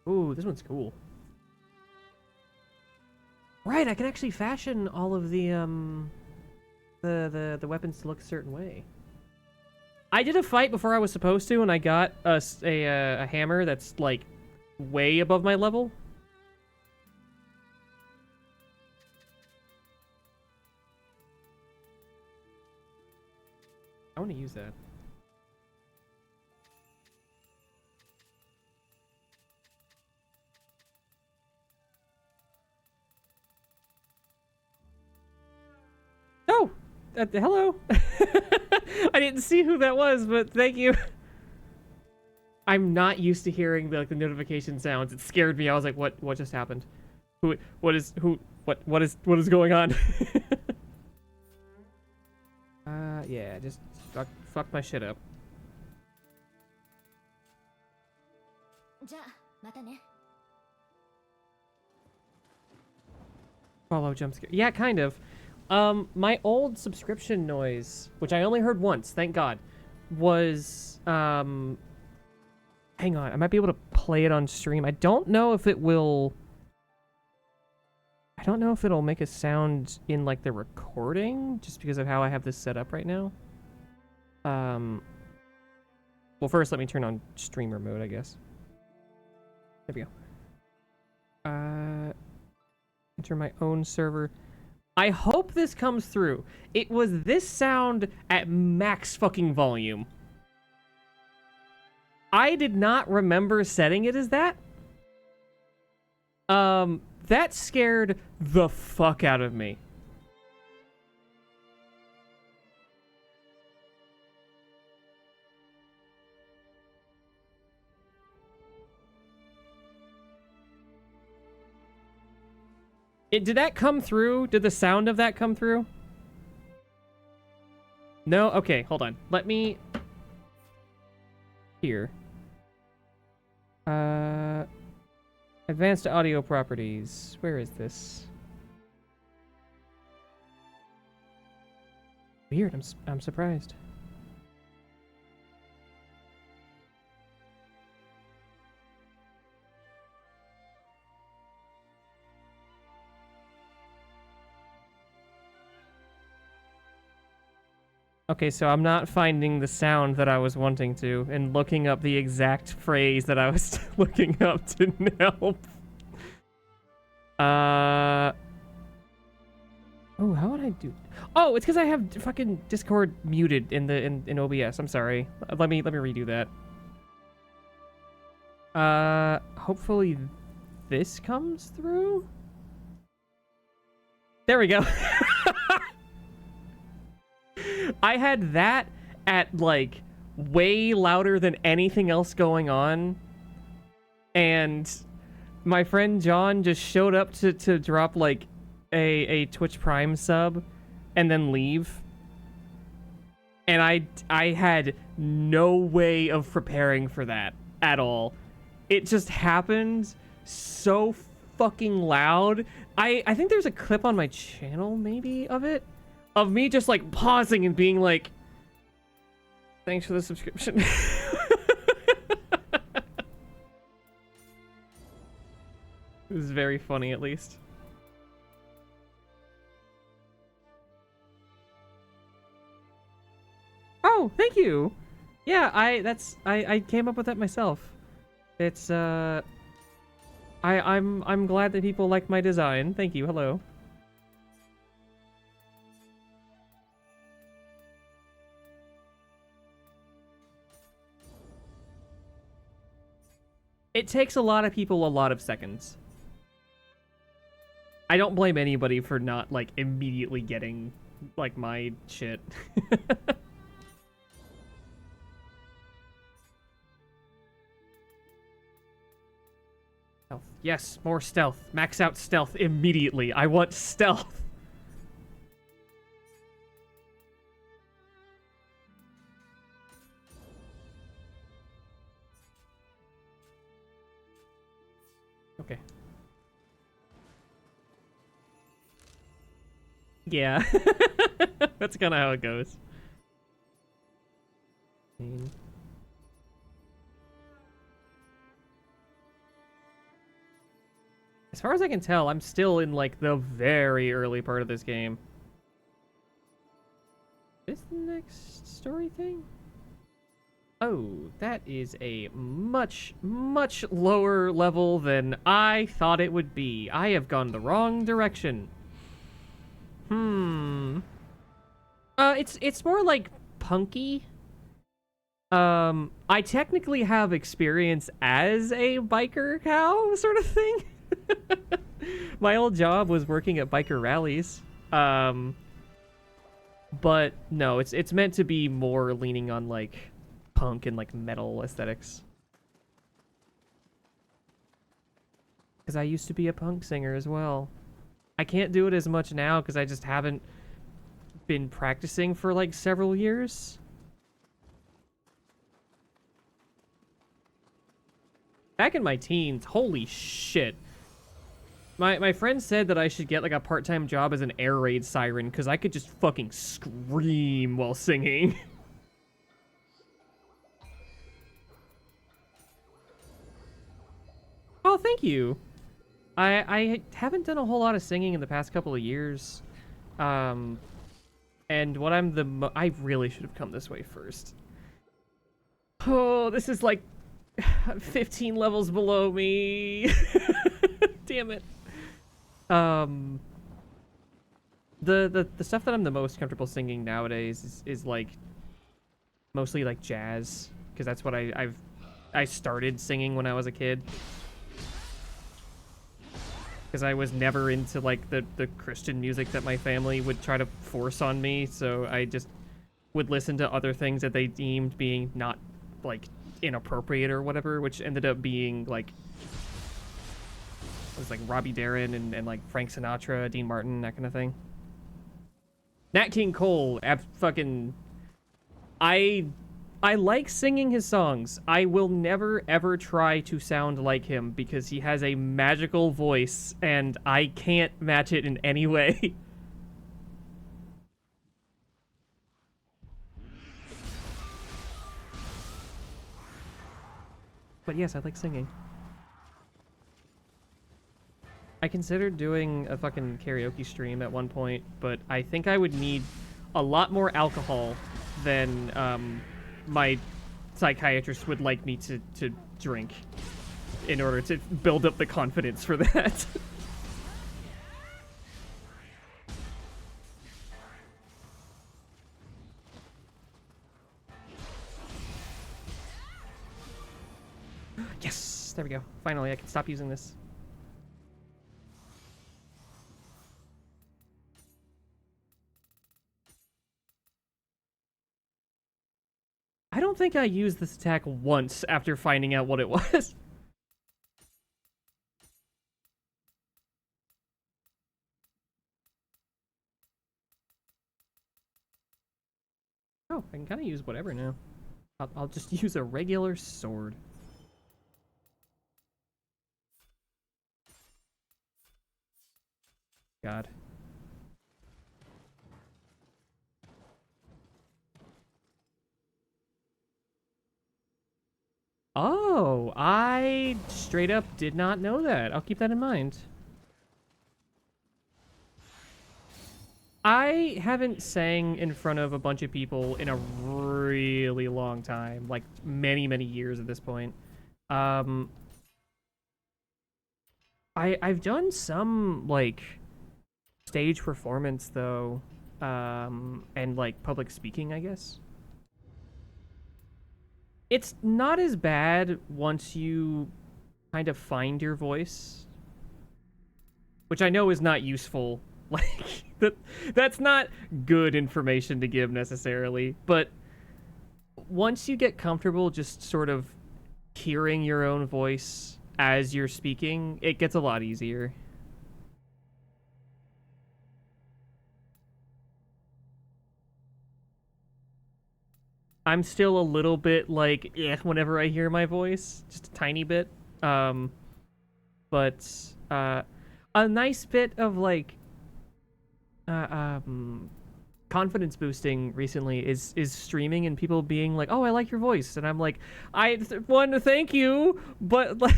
Ooh, this one's cool. Right, I can actually fashion all of the weapons to look a certain way. I did a fight before I was supposed to, and I got a hammer that's, like, way above my level. I want to use that. Oh! Hello! I didn't see who that was, but thank you. I'm not used to hearing the notification sounds. It scared me. I was like, what just happened? What is going on? Yeah, just fuck my shit up. Follow jump scare. Yeah, kind of. My old subscription noise, which I only heard once, thank God, was, hang on, I might be able to play it on stream. I don't know if it will... I don't know if it'll make a sound in, like, the recording, just because of how I have this set up right now. Well, first let me turn on streamer mode, I guess. There we go. Enter my own server. I hope this comes through. It was this sound at max fucking volume. I did not remember setting it as that. That scared the fuck out of me. Did that come through? Did the sound of that come through? No? Okay, hold on. Let me... Here. Advanced audio properties. Where is this? Weird, I'm surprised. Okay, so I'm not finding the sound that I was wanting to, and looking up the exact phrase that I was looking up didn't help. Oh, how would I do? Oh, it's because I have fucking Discord muted in OBS. I'm sorry. Let me redo that. Hopefully this comes through. There we go. I had that at, like, way louder than anything else going on. And my friend John just showed up to drop, like, a Twitch Prime sub and then leave. and I had no way of preparing for that at all. It just happened so fucking loud. I think there's a clip on my channel, maybe, of it. Of me just, like, pausing and being like, thanks for the subscription. It was very funny, at least. Oh, thank you. Yeah, I came up with that myself. It's I'm glad that people like my design. Thank you. Hello. It takes a lot of people a lot of seconds. I don't blame anybody for not, like, immediately getting, like, my shit. Stealth. Yes, more stealth. Max out stealth immediately. I want stealth. Okay. Yeah. That's kind of how it goes. As far as I can tell, I'm still in, like, the very early part of this game. Is the next story thing? Oh, that is a much, much lower level than I thought it would be. I have gone the wrong direction. It's more like punky. I technically have experience as a biker cow sort of thing. My old job was working at biker rallies. But no, it's meant to be more leaning on, like, punk and, like, metal aesthetics. Because I used to be a punk singer as well. I can't do it as much now because I just haven't been practicing for, like, several years. Back in my teens, holy shit. My friend said that I should get, like, a part-time job as an air raid siren because I could just fucking scream while singing. Oh, thank you. I haven't done a whole lot of singing in the past couple of years. And what I really should have come this way first. Oh, this is like 15 levels below me. Damn it. The stuff that I'm the most comfortable singing nowadays is like mostly like jazz, because that's what I started singing when I was a kid. Because I was never into, like, the Christian music that my family would try to force on me, so I just would listen to other things that they deemed being not, like, inappropriate or whatever, which ended up being, like, it was, like, Robbie Darin and like, Frank Sinatra, Dean Martin, that kind of thing. Nat King Cole, fucking... I like singing his songs. I will never, ever try to sound like him because he has a magical voice, and I can't match it in any way. But yes, I like singing. I considered doing a fucking karaoke stream at one point, but I think I would need a lot more alcohol than, my psychiatrist would like me to drink in order to build up the confidence for that. Yes! There we go. Finally, I can stop using this. I don't think I used this attack once after finding out what it was. Oh, I can kind of use whatever now. I'll just use a regular sword. God. Oh, I straight up did not know that. I'll keep that in mind. I haven't sang in front of a bunch of people in a really long time, like many, many years at this point. Um, I've done some like stage performance though, and like public speaking, I guess. It's not as bad once you kind of find your voice, which I know is not useful. Like that's not good information to give necessarily, but once you get comfortable just sort of hearing your own voice as you're speaking, it gets a lot easier. I'm still a little bit like, whenever I hear my voice, just a tiny bit. Um, but a nice bit of like uh, um, confidence boosting recently is streaming and people being like, "Oh, I like your voice," and I'm like, one, thank you, but like,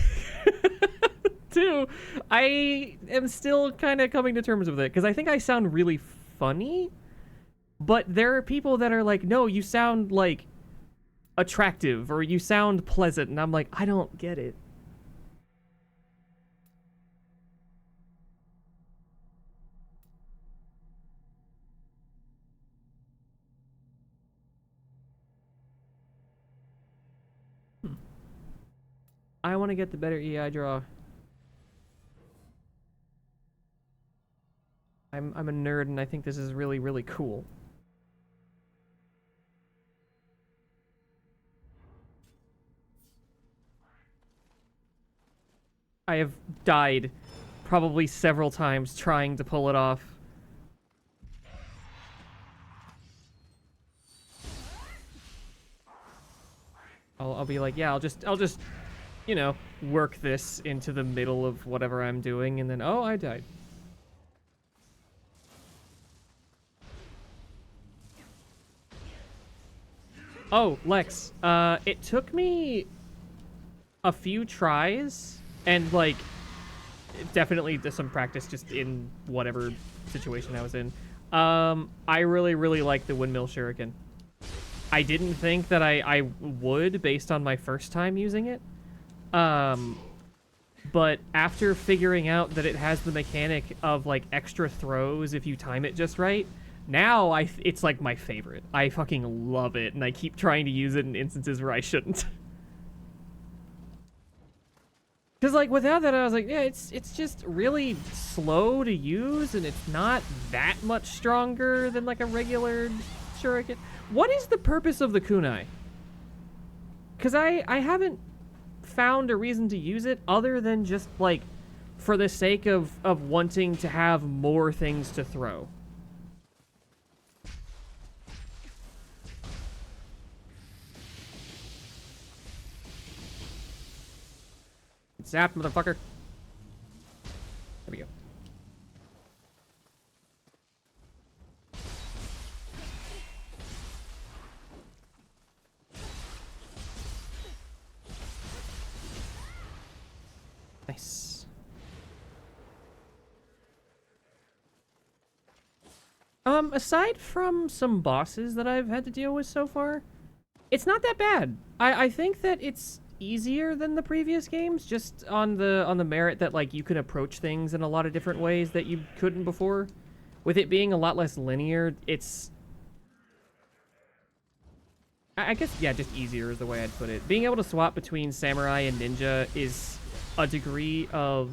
two, I am still kind of coming to terms with it because I think I sound really funny, but there are people that are like, "No, you sound like attractive or you sound pleasant," and I'm like, I don't get it. Hmm. I want to get the better EI draw. I'm a nerd and I think this is really, really cool. I have died probably several times trying to pull it off. I'll be like, yeah, I'll just, you know, work this into the middle of whatever I'm doing, and then, oh, I died. Oh, Lex, it took me a few tries, and, like, definitely some practice just in whatever situation I was in. I really, really like the windmill shuriken. I didn't think that I would based on my first time using it. Um, but after figuring out that it has the mechanic of like extra throws if you time it just right, now it's like my favorite. I fucking love it, and I keep trying to use it in instances where I shouldn't. Because like without that, I was like, yeah, it's just really slow to use, and it's not that much stronger than like a regular shuriken. What is the purpose of the kunai? Because I haven't found a reason to use it other than just like for the sake of wanting to have more things to throw. Zapped, motherfucker. There we go. Nice. Aside from some bosses that I've had to deal with so far, it's not that bad. I think that it's easier than the previous games, just on the merit that like you can approach things in a lot of different ways that you couldn't before. With it being a lot less linear, it's I guess yeah, just easier is the way I'd put it. Being able to swap between samurai and ninja is a degree of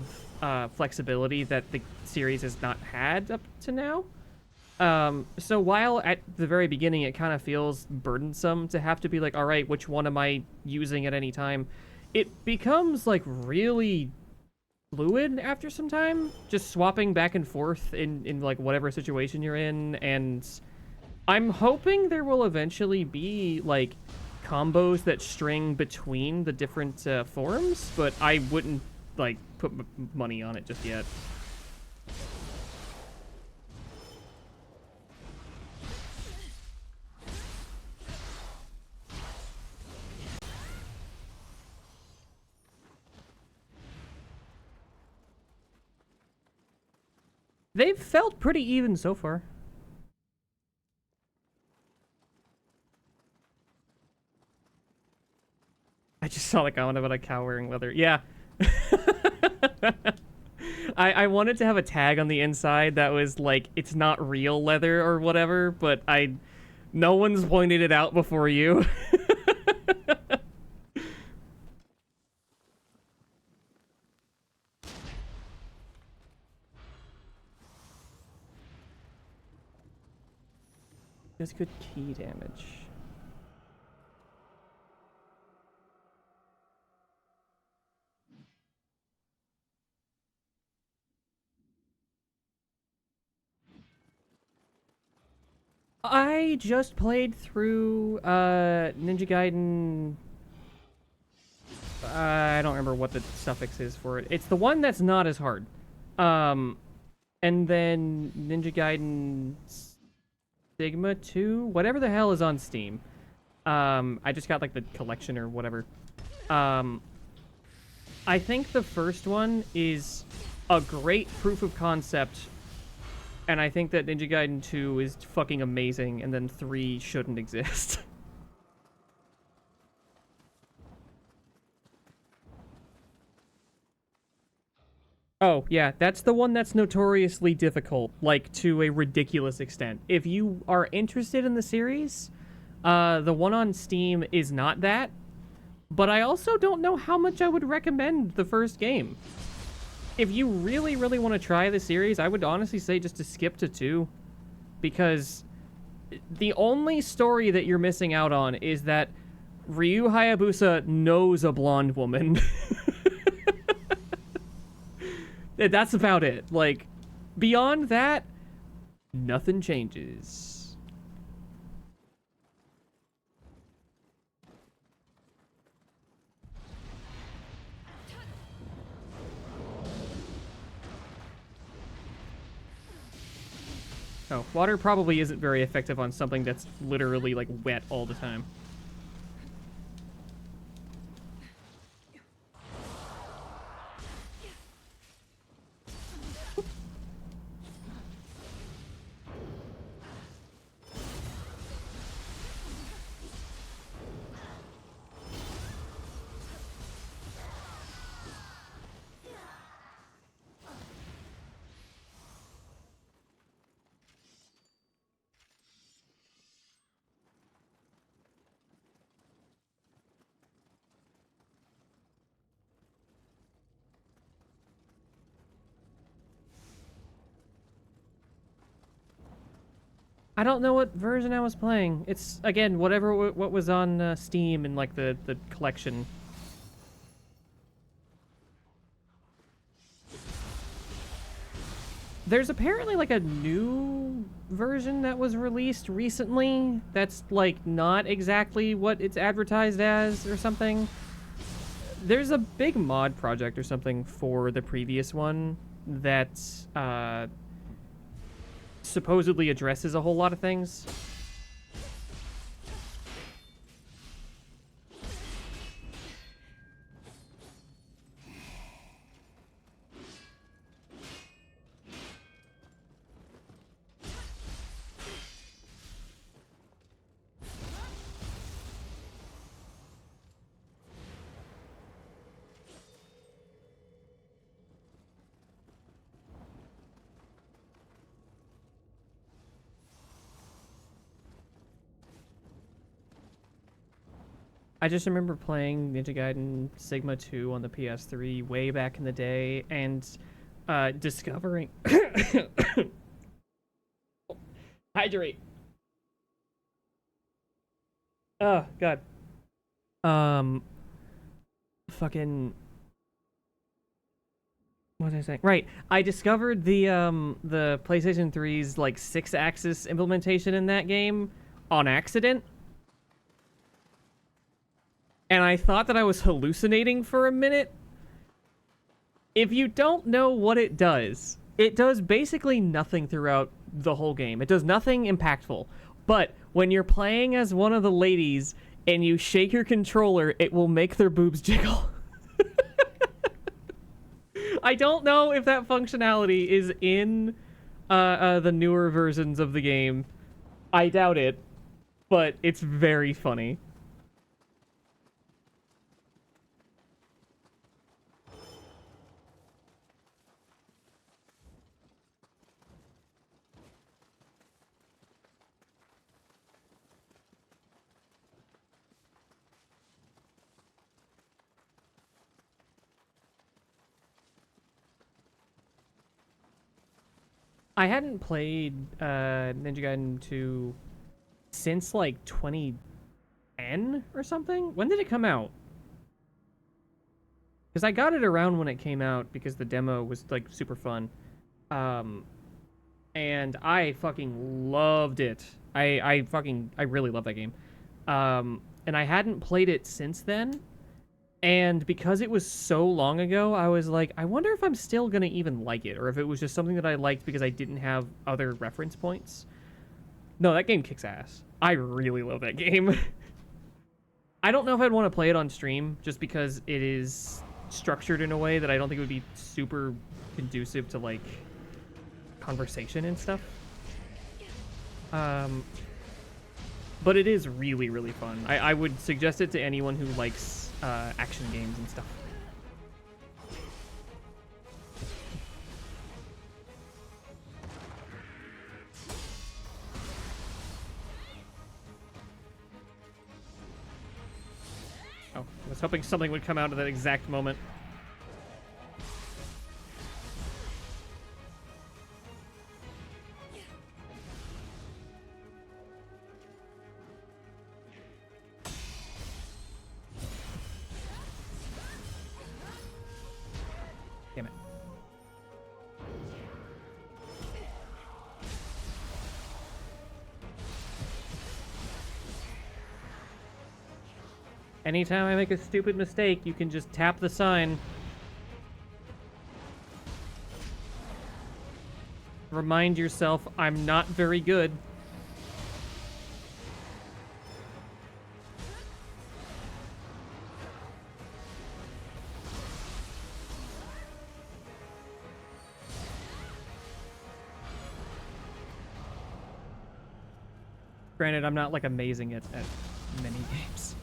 flexibility that the series has not had up to now. So while at the very beginning it kind of feels burdensome to have to be like, all right, which one am I using at any time? It becomes like really fluid after some time, just swapping back and forth in like whatever situation you're in, and I'm hoping there will eventually be, like, combos that string between the different forms, but I wouldn't, like, put money on it just yet. They've felt pretty even so far. I just saw the comment about a cow wearing leather. Yeah. I wanted to have a tag on the inside that was like, it's not real leather or whatever, but no one's pointed it out before you. Does good key damage. I just played through Ninja Gaiden. I don't remember what the suffix is for it. It's the one that's not as hard. And then Ninja Gaiden Sigma 2, whatever the hell is on Steam. I just got like the collection or whatever. I think the first one is a great proof of concept, and I think that Ninja Gaiden 2 is fucking amazing, and then 3 shouldn't exist. Oh, yeah, that's the one that's notoriously difficult, like, to a ridiculous extent. If you are interested in the series, the one on Steam is not that, but I also don't know how much I would recommend the first game. If you really, really want to try the series, I would honestly say just to skip to 2, because the only story that you're missing out on is that Ryu Hayabusa knows a blonde woman. That's about it. Like, beyond that, nothing changes. Oh, water probably isn't very effective on something that's literally, like, wet all the time. I don't know what version I was playing. It's, again, whatever what was on Steam and, like, the collection. There's apparently, like, a new version that was released recently that's, like, not exactly what it's advertised as or something. There's a big mod project or something for the previous one that supposedly addresses a whole lot of things. I just remember playing Ninja Gaiden Sigma 2 on the PS3 way back in the day and discovering... Hydrate. Oh, God. Um, fucking... What was I saying? Right. I discovered the PlayStation 3's like 6-axis implementation in that game on accident. And I thought that I was hallucinating for a minute. If you don't know what it does basically nothing throughout the whole game. It does nothing impactful. But when you're playing as one of the ladies and you shake your controller, it will make their boobs jiggle. I don't know if that functionality is in the newer versions of the game. I doubt it, but it's very funny. I hadn't played Ninja Gaiden 2 since like 2010 or something. When did it come out? Because I got it around when it came out because the demo was like super fun. Um, and I fucking loved it. I really love that game. And I hadn't played it since then. And because it was so long ago, I was like, I wonder if I'm still gonna even like it, or if it was just something that I liked because I didn't have other reference points. No, that game kicks ass. I really love that game. I don't know if I'd want to play it on stream, just because it is structured in a way that I don't think it would be super conducive to, like, conversation and stuff. But it is really, really fun. I would suggest it to anyone who likes action games and stuff. Oh, I was hoping something would come out at that exact moment. Damn it. Anytime I make a stupid mistake, you can just tap the sign. Remind yourself, I'm not very good. Granted, I'm not, like, amazing at many games.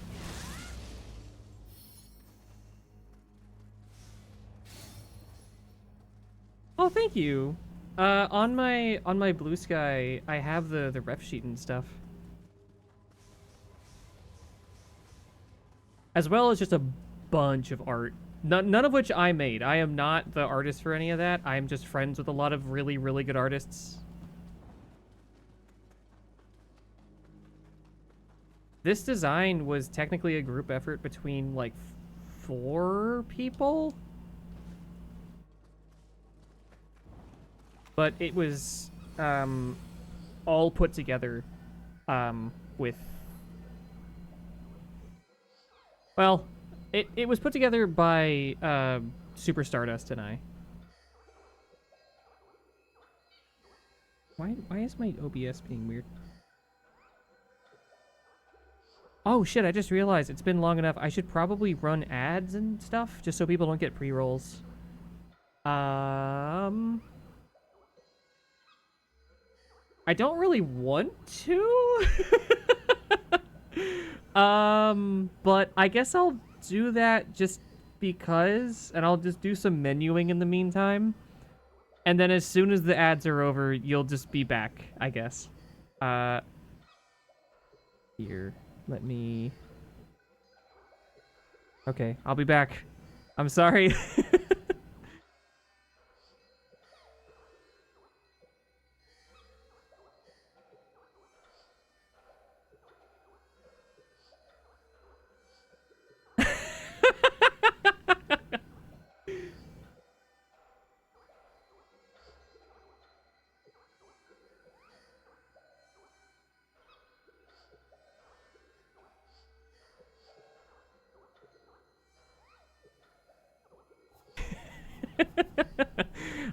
Oh, thank you. On my Blue Sky, I have the ref sheet and stuff, as well as just a bunch of art. None of which I made. I am not the artist for any of that. I am just friends with a lot of really, really good artists. This design was technically a group effort between, like, 4 people? But it was all put together with... Well, it was put together by Super Stardust and I. Why is my OBS being weird? Oh shit, I just realized it's been long enough. I should probably run ads and stuff just so people don't get pre-rolls. I don't really want to. But I guess I'll do that just because, and I'll just do some menuing in the meantime. And then as soon as the ads are over, you'll just be back, I guess. Here, let me... Okay, I'll be back. I'm sorry.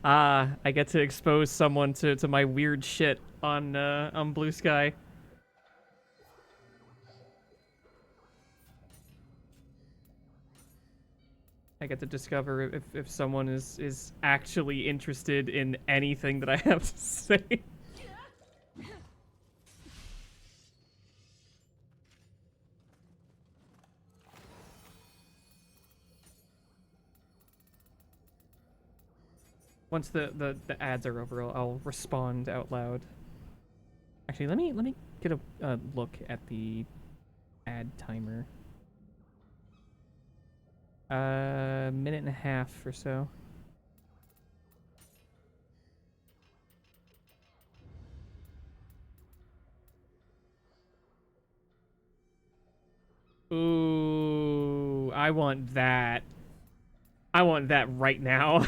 I get to expose someone to my weird shit on Blue Sky. I get to discover if someone is actually interested in anything that I have to say. Once the ads are over, I'll respond out loud. Actually, let me get a look at the ad timer. Minute and a half or so. Ooh, I want that. I want that right now.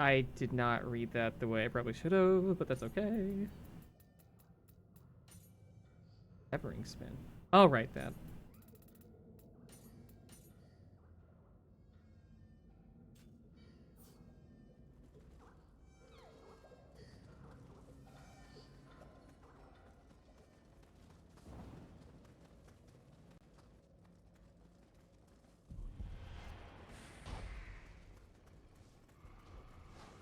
I did not read that the way I probably should have, but that's okay. Evering spin. I'll write that.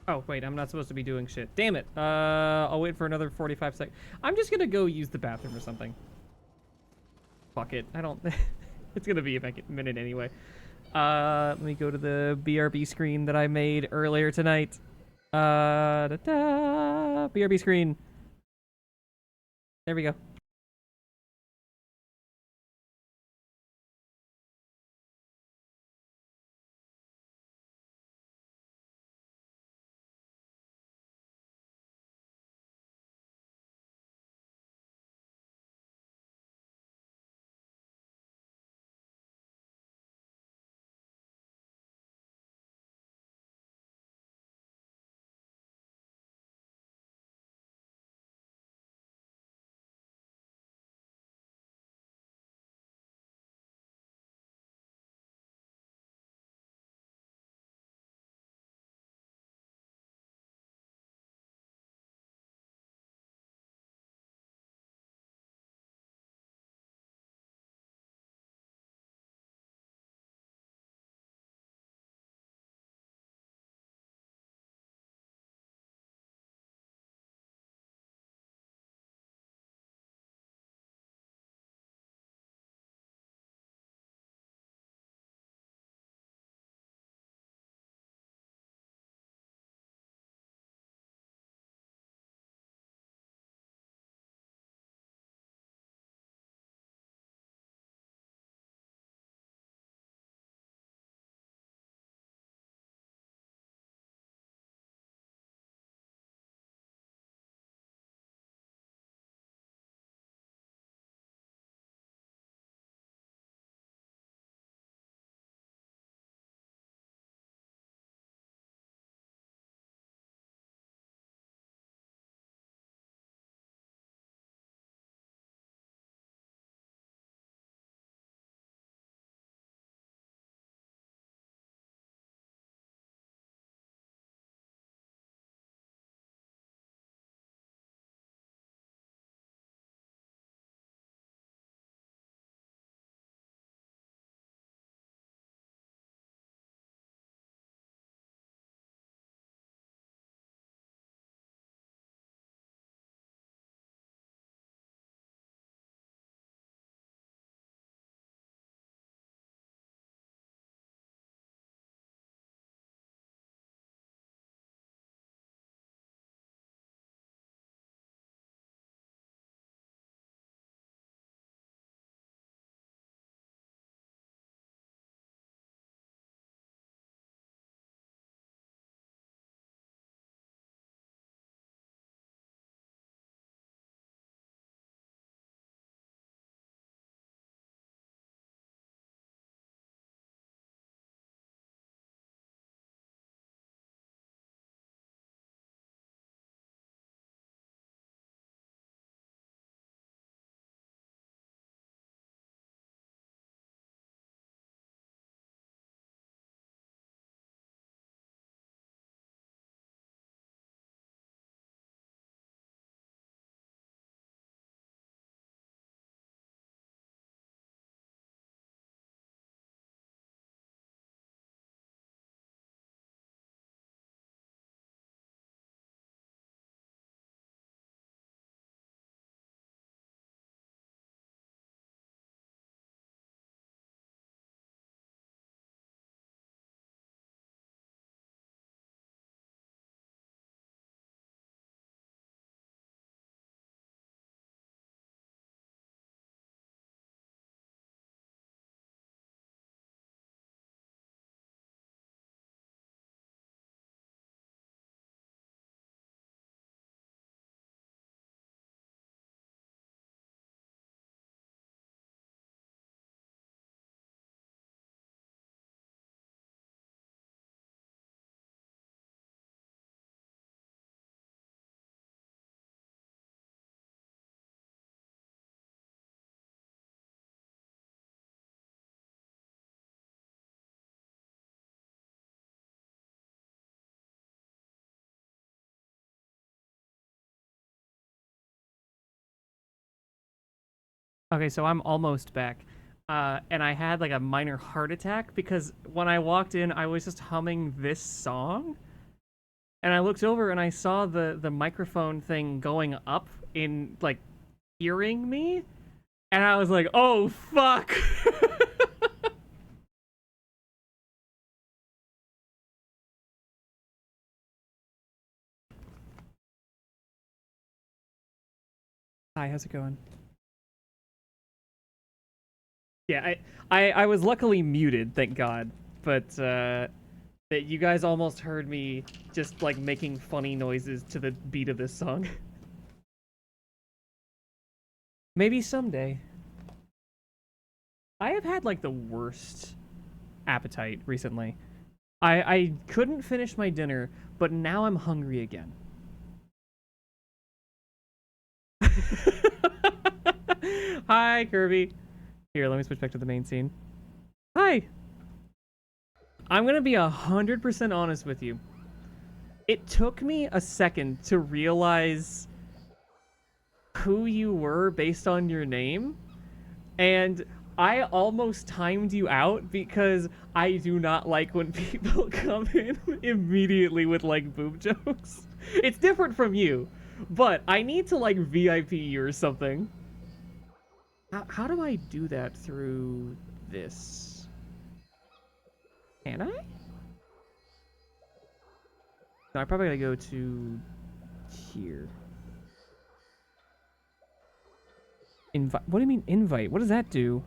Oh, wait, I'm not supposed to be doing shit. Damn it. I'll wait for another 45 seconds. I'm just gonna go use the bathroom or something. Fuck it. I don't... It's gonna be a minute anyway. Let me go to the BRB screen that I made earlier tonight. BRB screen. There we go. Okay, so I'm almost back. And I had like a minor heart attack because when I walked in, I was just humming this song. And I looked over and I saw the microphone thing going up in like hearing me. And I was like, oh fuck. Hi, how's it going? Yeah, I was luckily muted, thank God. But that you guys almost heard me just like making funny noises to the beat of this song. Maybe someday. I have had like the worst appetite recently. I couldn't finish my dinner, but now I'm hungry again. Hi, Kirby. Here, let me switch back to the main scene. Hi. I'm gonna be 100% honest with you. It took me a second to realize who you were based on your name, and I almost timed you out because I do not like when people come in immediately with like boob jokes. It's different from you, but I need to like VIP you or something. How do I do that through this? Can I? No, I probably gotta go to here. Invite. What do you mean invite? What does that do?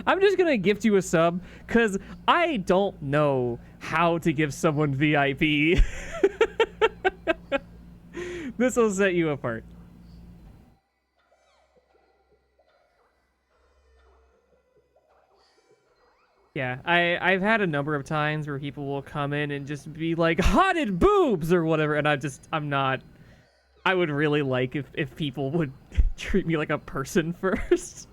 I'm just gonna gift you a sub because I don't know how to give someone VIP. This will set you apart. Yeah, I've had a number of times where people will come in and just be like, "Hotted boobs" or whatever, and I'm not. I would really like if people would treat me like a person first.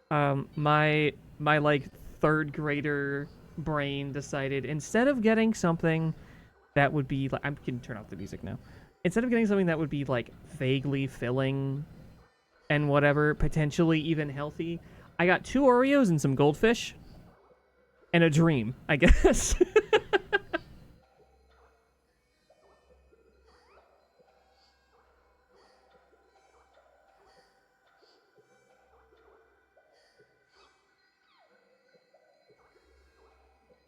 My like third grader brain decided instead of getting something that would be like, I can turn off the music now. Instead of getting something that would be like vaguely filling and whatever, potentially even healthy, I got 2 Oreos and some goldfish and a dream, I guess.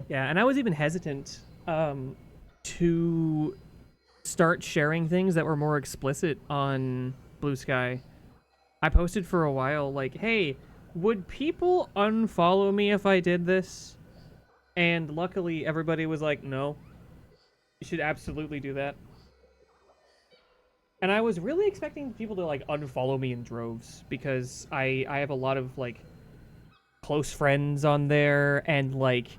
Yeah, and I was even hesitant to start sharing things that were more explicit on Blue Sky. I posted for a while like, "Hey, would people unfollow me if I did this?" And luckily everybody was like, "No. You should absolutely do that." And I was really expecting people to like unfollow me in droves because I have a lot of like close friends on there and like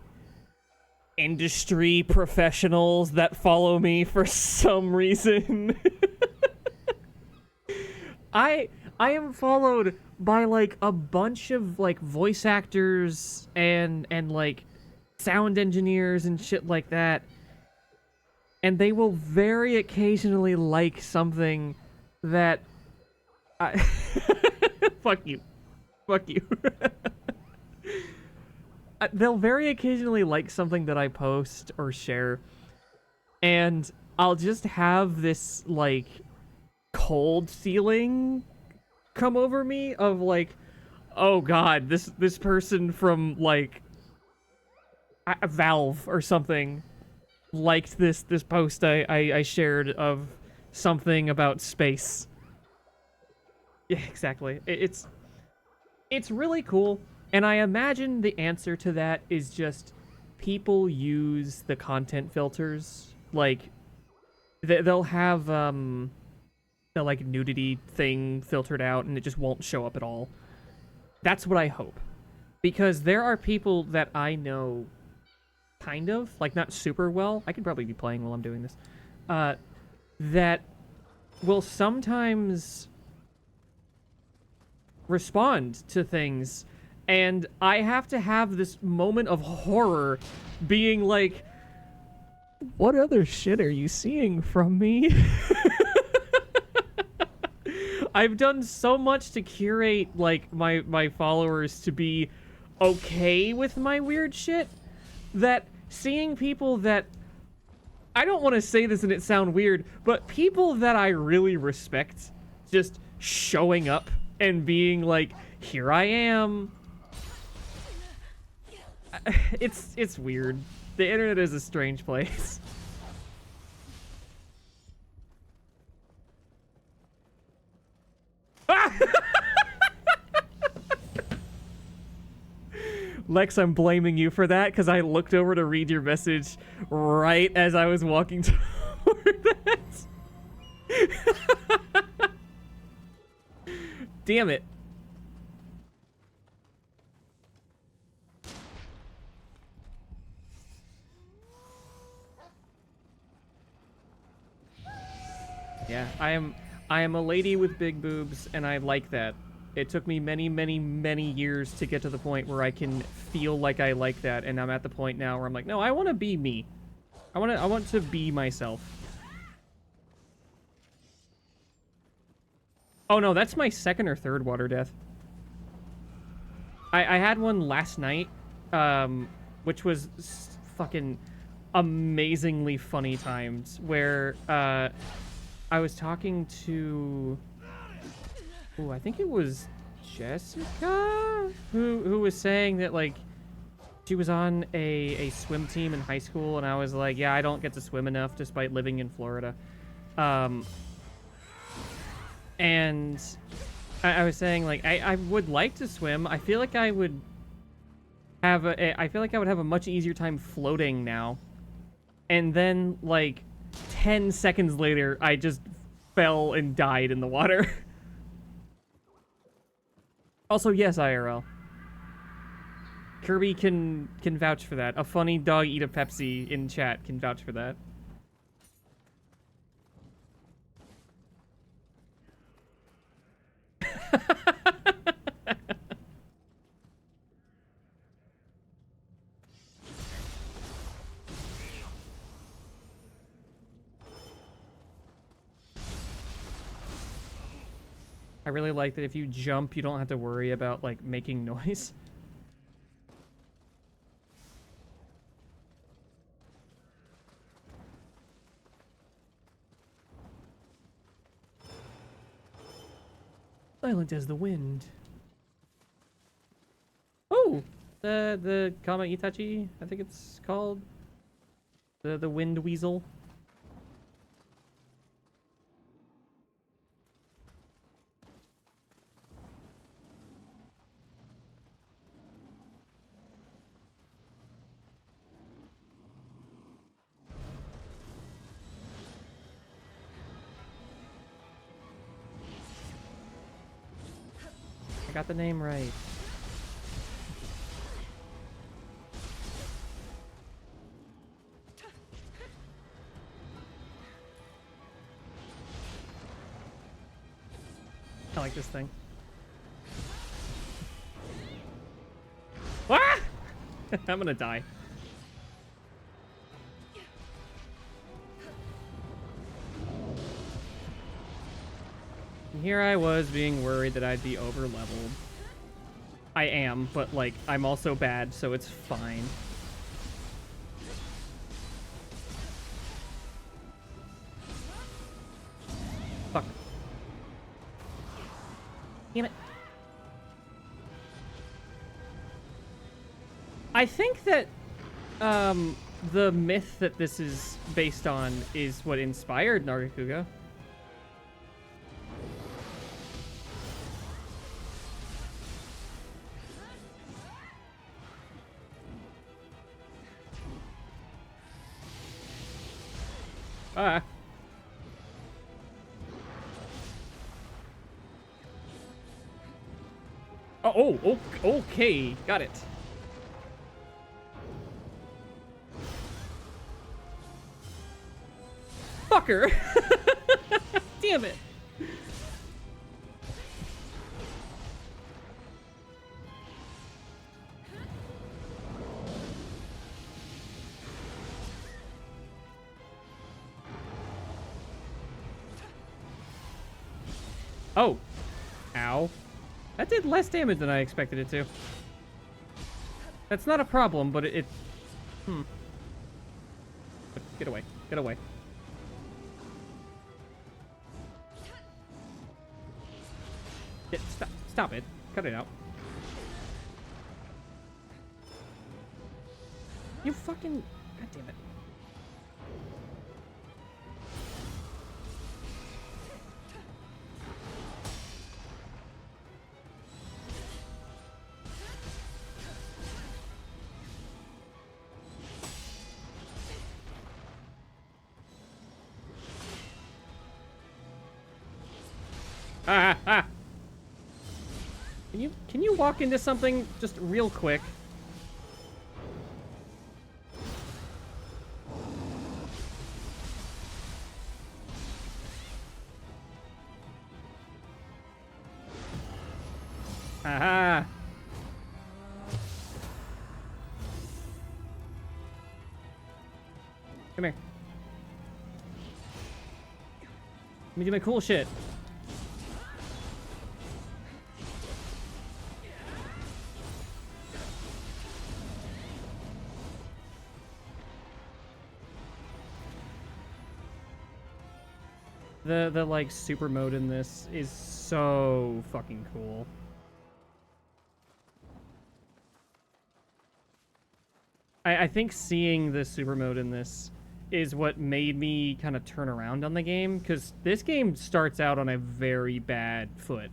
industry professionals that follow me for some reason. I I am followed by like a bunch of like voice actors and like sound engineers and shit like that. And they will very occasionally like something that I fuck you. Fuck you. They'll very occasionally like something that I post or share, and I'll just have this like cold feeling come over me of like, oh god, this person from like Valve or something liked this post I shared of something about space. Yeah, exactly. It's really cool, and I imagine the answer to that is just people use the content filters. Like they'll have the like nudity thing filtered out, and it just won't show up at all. That's what I hope, because there are people that I know, kind of like not super well. I could probably be playing while I'm doing this. That will sometimes respond to things, and I have to have this moment of horror being like, What other shit are you seeing from me? I've done so much to curate, like, my followers to be okay with my weird shit, that seeing people that... I don't want to say this and it sound weird, but people that I really respect just showing up and being like, here I am. It's weird. The internet is a strange place. Lex, I'm blaming you for that because I looked over to read your message right as I was walking toward that. Damn it. Yeah, I am a lady with big boobs, and I like that. It took me many, many, many years to get to the point where I can feel like I like that, and I'm at the point now where I'm like, no, I want to be me. I want to be myself. Oh no, that's my second or third water death. I had one last night, which was fucking amazingly funny times, where I was talking to... Ooh, I think it was Jessica who was saying that, like, she was on a swim team in high school, and I was like, yeah, I don't get to swim enough despite living in Florida. And I was saying, like, I would like to swim. I feel like I would have I feel like I would have a much easier time floating now. And then, like, 10 seconds later, I just fell and died in the water. Also, yes, IRL. Kirby can vouch for that. A funny dog eat a Pepsi in chat can vouch for that. I really like that if you jump, you don't have to worry about, like, making noise. Silent as the wind. Oh! The Kama Itachi, I think it's called. The wind weasel. I got the name right. I like this thing. Ah! I'm gonna die. And here I was being worried that I'd be over-leveled. I am, but, like, I'm also bad, so it's fine. Fuck. Damn it. I think that, the myth that this is based on is what inspired Nargacuga. Ah. Oh, okay. Got it. Fucker. Damn it. Oh. Ow. That did less damage than I expected it to. That's not a problem, but it Get away. Get away. Stop it. Cut it out. You fucking... God damn it. Ah! Can you walk into something just real quick? Aha! Come here. Let me do my cool shit. The like super mode in this is so fucking cool. I think seeing the super mode in this is what made me kind of turn around on the game, because this game starts out on a very bad foot.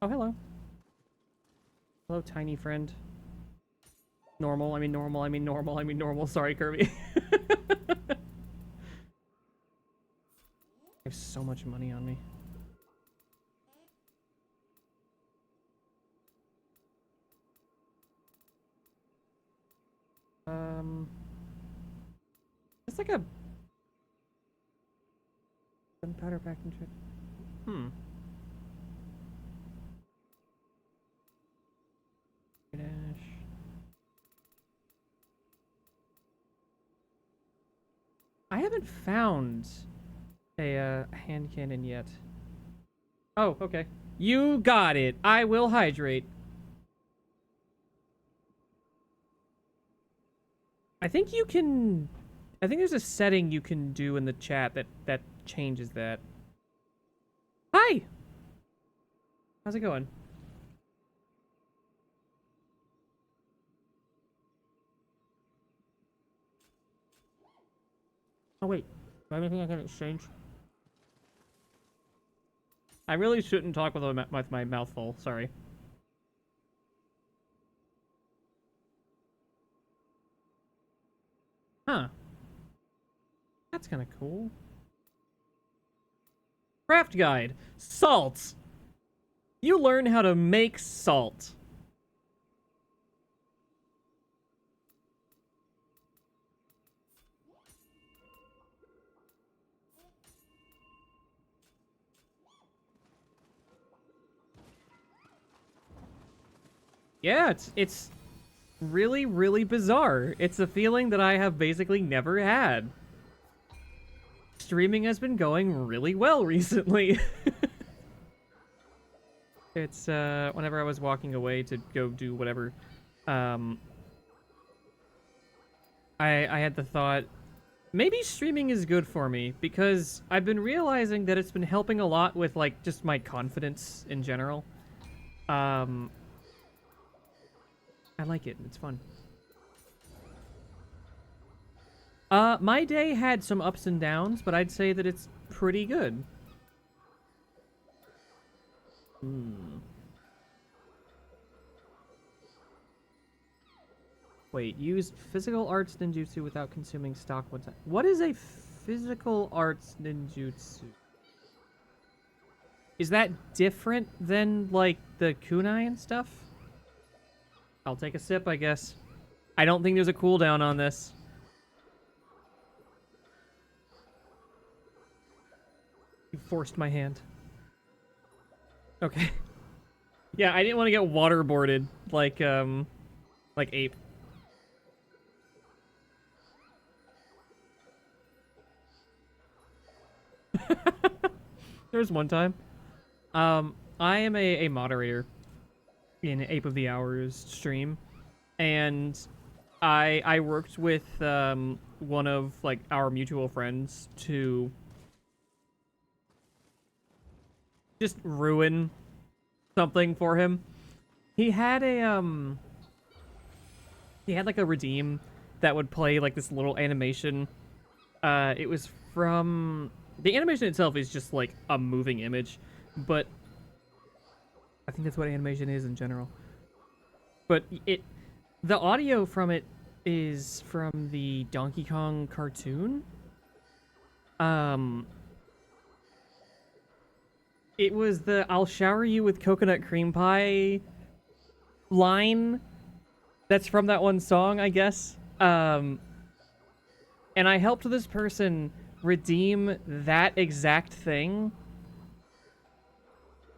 Oh, hello. Hello, tiny friend. Normal, I mean normal, I mean normal, I mean normal. Sorry, Kirby. I have so much money on me. It's like a gunpowder packing shit. Dash. I haven't found a hand cannon yet. Oh, okay. You got it. I will hydrate. I think you can... I think there's a setting you can do in the chat that changes that. Hi! How's it going? Oh, wait. Do I have anything I can exchange? I really shouldn't talk with my mouth full. Sorry. Huh. That's kind of cool. Craft guide. Salt. You learn how to make salt. Yeah, it's really, really bizarre. It's a feeling that I have basically never had. Streaming has been going really well recently. It's, whenever I was walking away to go do whatever, I had the thought, maybe streaming is good for me, because I've been realizing that it's been helping a lot with, like, just my confidence in general. I like it. It's fun. My day had some ups and downs, but I'd say that it's pretty good. Wait, use physical arts ninjutsu without consuming stock one time. What is a physical arts ninjutsu? Is that different than, like, the kunai and stuff? I'll take a sip, I guess. I don't think there's a cooldown on this. You forced my hand. Okay. Yeah, I didn't want to get waterboarded like Ape. There's one time. I am a moderator in Ape of the Hours stream, and I worked with one of like our mutual friends to just ruin something for him. He had like a redeem that would play like this little animation. It was from the animation itself is just like a moving image, but I think that's what animation is in general. But the audio from it is from the Donkey Kong cartoon. It was the "I'll shower you with coconut cream pie" line that's from that one song, I guess. And I helped this person redeem that exact thing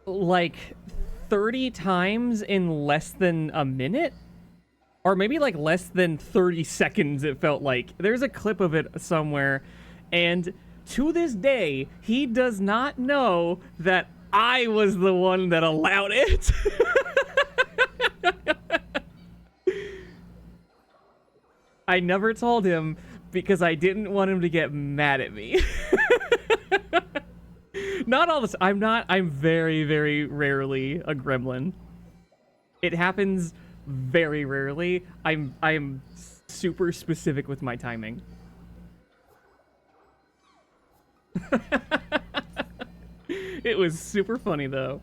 like 30 times in less than a minute, or maybe like less than 30 seconds. It felt like there's a clip of it somewhere, and to this day he does not know that I was the one that allowed it. I never told him because I didn't want him to get mad at me. Not all this. I'm very, very rarely a gremlin. It happens very rarely. I'm super specific with my timing. It was super funny though.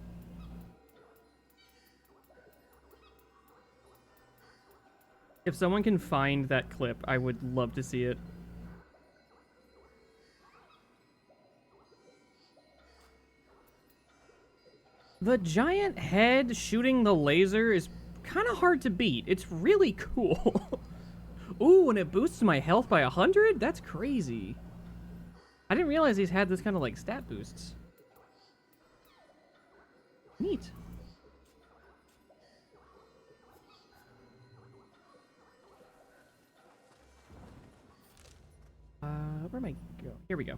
If someone can find that clip, I would love to see it. The giant head shooting the laser is kind of hard to beat. It's really cool. Ooh, and it boosts my health by 100? That's crazy. I didn't realize these had this kind of like stat boosts. Neat. Where am I go? Here we go.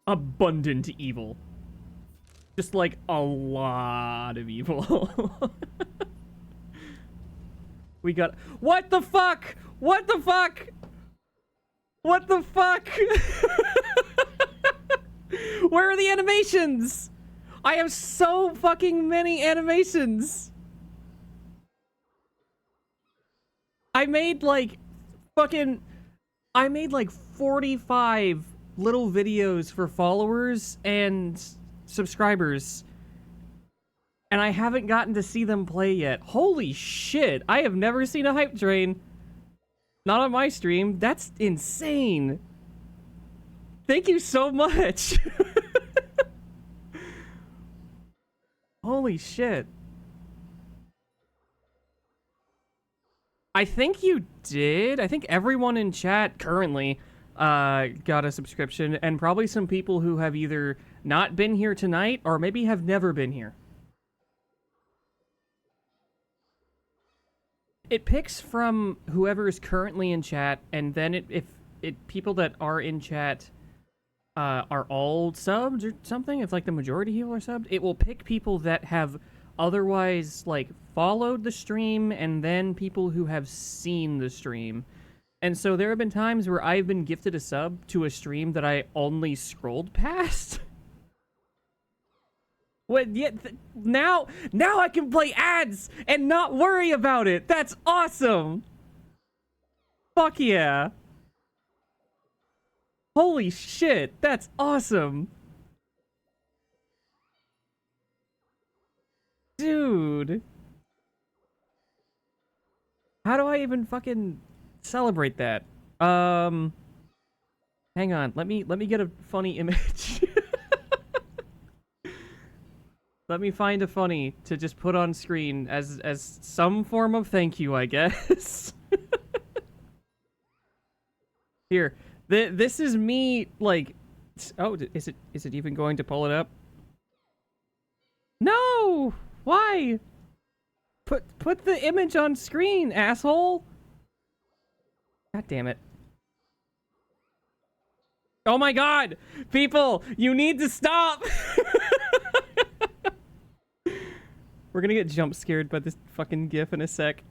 Abundant evil. Just like a lot of evil. We got... What the fuck? What the fuck? What the fuck? Where are the animations? I have so fucking many animations. I made like 45 little videos for followers and subscribers, and I haven't gotten to see them play yet. Holy shit, I have never seen a hype train. Not on my stream. That's insane. Thank you so much. Holy shit. I think you did. I think everyone in chat currently got a subscription, and probably some people who have either not been here tonight or maybe have never been here. It picks from whoever is currently in chat, and then if people that are in chat are all subs or something, if like the majority of people are subbed, it will pick people that have otherwise like followed the stream, and then people who have seen the stream. And so there have been times where I've been gifted a sub to a stream that I only scrolled past. What? Yeah, now I can play ads and not worry about it. That's awesome. Fuck yeah. Holy shit, that's awesome. Dude. How do I even fucking celebrate that? Hang on. Let me get a funny image. Let me find a funny to just put on screen as some form of thank you, I guess. Here. This is me, like... Oh, is it even going to pull it up? No! Why? Put the image on screen, asshole! God damn it. Oh my god! People, you need to stop! We're gonna get jump scared by this fucking gif in a sec.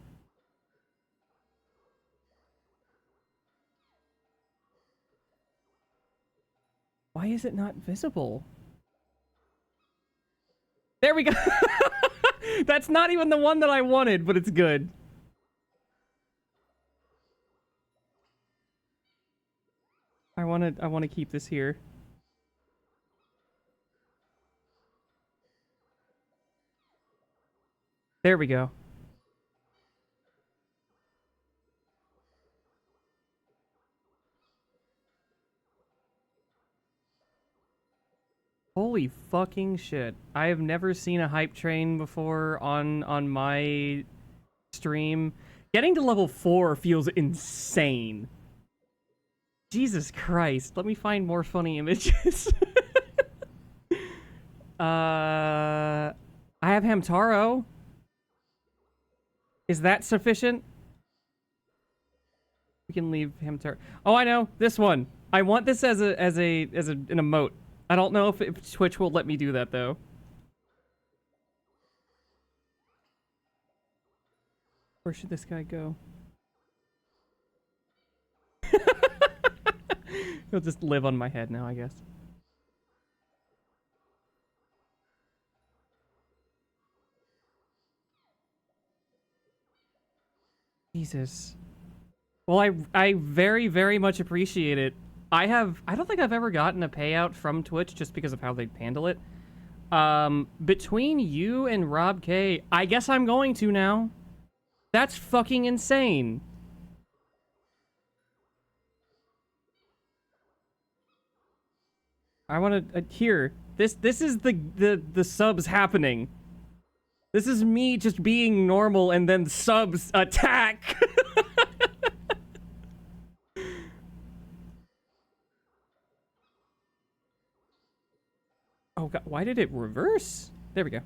Why is it not visible? There we go! That's not even the one that I wanted, but it's good. I wanna keep this here. There we go. Holy fucking shit. I have never seen a hype train before on my stream. Getting to level 4 feels insane. Jesus Christ. Let me find more funny images. I have Hamtaro. Is that sufficient? We can leave Hamtaro. Oh, I know. This one. I want this as an emote. I don't know if Twitch will let me do that though. Where should this guy go? He'll just live on my head now, I guess. Jesus. Well, I very, very much appreciate it. I don't think I've ever gotten a payout from Twitch just because of how they handle it. Between you and Rob K, I guess I'm going to now. That's fucking insane. I want to here. This is the subs happening. This is me just being normal and then subs attack. Oh god, why did it reverse? There we go.